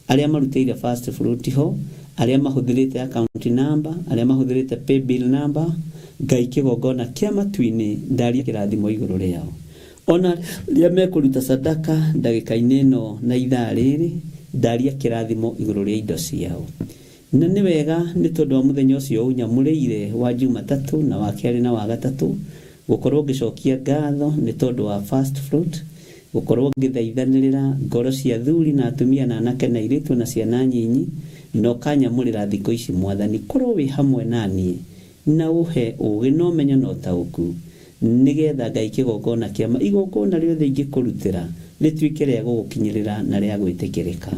arĩa marutĩire first fruit ho, arĩa mahũthĩrĩte account number, arĩa mahũthĩrĩte pay bill number. Ngai kĩgongona kĩa matu-inĩ, ndaria kĩrathimo igũrũ rĩao. Ona rĩa mekũruta sadaka ndagĩka-inĩ ĩno na ithaa rĩrĩ, ndaria kĩrathimo igũrũ rĩa indo ciao. Na nĩ wega nĩ tondũ wa mũthenya ũcio ũnyamũrĩire wa Jumatatũ na wa kerĩ na wa gatatũ, gũkorwo ngĩcokia ngatho nĩ tondũ wa first fruit, gũkorwo ngĩthaithanĩrĩra ngoro cia athuri na atumia na anake na airĩtu na ciana nyinyi, na ũkanyamũrĩra thikũ ici Mwathani. Korwo wĩ hamwe naniĩ na ũhe ũũgĩ na ũmenyo na ũtaũku, nĩgetha Ngai kĩgongona kĩa igongona rĩothe ingĩkũrutĩra rĩtuĩke rĩa gũgũkinyĩrĩra na rĩa gwĩtĩkĩrĩka.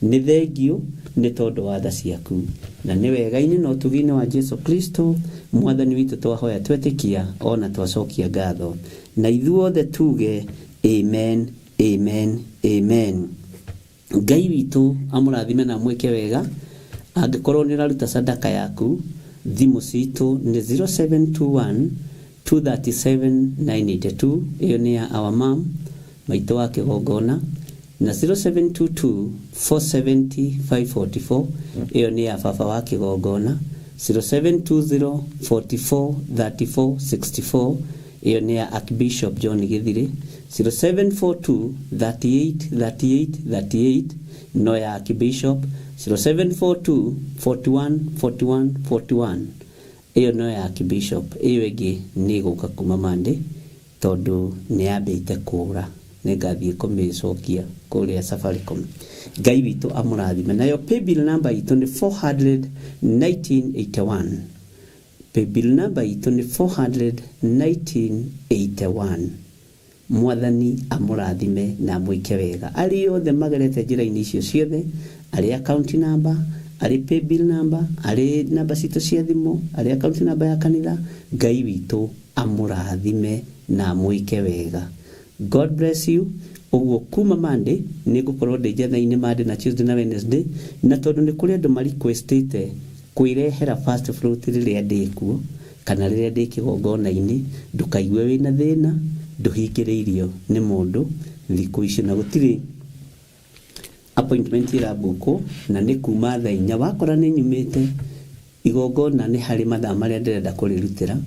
Nĩ thengio nĩ tondũ wa tha ciaku, na nĩ wega-inĩ na ũtugi-inĩ wa Jesu Kristo Mwathani witũ twahoya twetĩkia ona twacokia ngatho, na ithuothe tuge amen, amen, amen. Ngai witũ amũrathime na mwĩke wega. Angĩkorwo nĩ ũraruta sadaka yaku, thimũ citũ nĩ 0721 237 982. Iyo ni ya our mom maitũ wa kĩgongona, na 0722 470 544. Iyo ni ya baba wa kĩgongona, 0720 44 34 64. Iyo ni ya Archbishop John Githiri, 0742 38 38 38. No ya Archbishop 0742 41 41 41. Iyo no ya Archbishop. Iyo ĩngĩ nĩ gũka kuma Monday tondũ nĩ yambĩte kũra, nĩ ngathiĩ kũmĩcokia kũrĩa Safaricom. Ngai witũ amũrathime. Nayo paybill number itũ nĩ 41981. Paybill number itũ nĩ 41981. Mwathani amũrathime na mwĩke wega. Arĩa othe magerete njĩra-inĩ icio ciothe, arĩa account number, arĩ paybill number, arĩ namba citũ cia thimũ, arĩ account number ya kanitha, Ngai witũ amũrathime na mwĩke wega. God bless you. Ũguo kuma Monday nĩ ngũkorwo ndĩ njetha-inĩ Monday na Tuesday na Wednesday, na tondũ nĩ kũrĩ andũ requestĩte kwĩrehera first fruit rĩrĩa ndĩkuo kana rĩrĩa ndĩ kĩgongona-inĩ, ndũkaigue wĩna thĩna, ndũhingĩrĩirio nĩ mũndũ thikũ ici, na gũtirĩ appointment ĩrabũkwo, na nĩ kuma thaa 4. Wakora nĩ nyumĩte igongona nĩ harĩ mathaa marĩa ndĩrenda kũrĩrutĩra,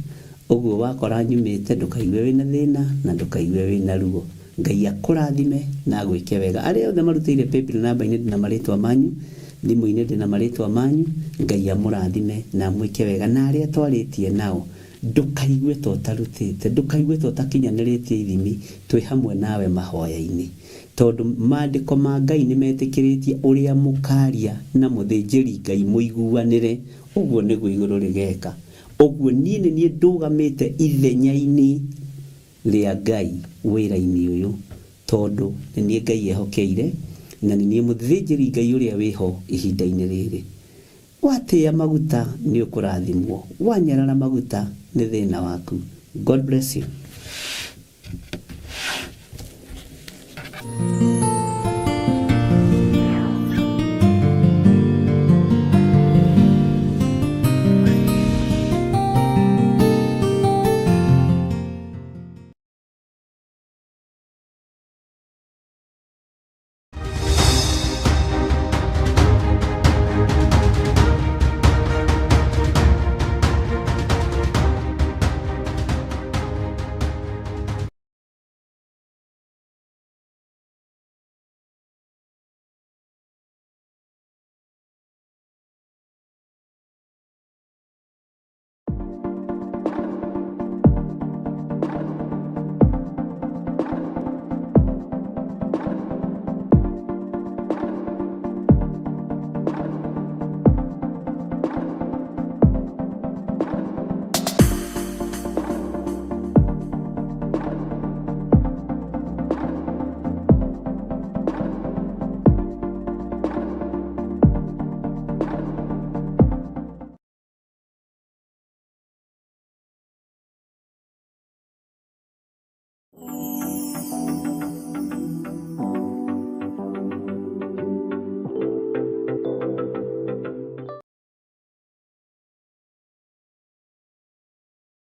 ũguo wakora nyumĩte ndũkaigue wĩna thĩna na ndũkaigue wĩna ruo. Ngai akũrathime na gwĩke wega. Arĩa othe marutĩire paybill number-inĩ ndĩ na marĩtwa manyu, thimũ-inĩ ndĩ na marĩtwa manyu, Ngai amũrathime na mwĩke wega. Na arĩa twarĩtie nao, ndũkaigue to tarutĩte, ndũkaigue to takinyanĩrĩtie ithimi, twĩ hamwe nawe mahoya-inĩ, tondũ maandĩko ma Ngai nĩ metĩkĩrĩtie ũrĩa mũkaria na mũthĩnjĩri Ngai mũiguanĩre, ũguo nĩguo igũrũ rĩgeka. Ũguo niĩ ndũgamĩte ithenya-inĩ rĩa Ngai wĩra-inĩ ũyũ, tondũ nĩ niĩ Ngai ehokeire na nĩ niĩ mũthĩnjĩri Ngai ũrĩa wĩho ihinda-inĩ rĩrĩ. Watĩa maguta nĩ ũkũrathimwo, wanyarara maguta nĩ thĩna waku. God bless you.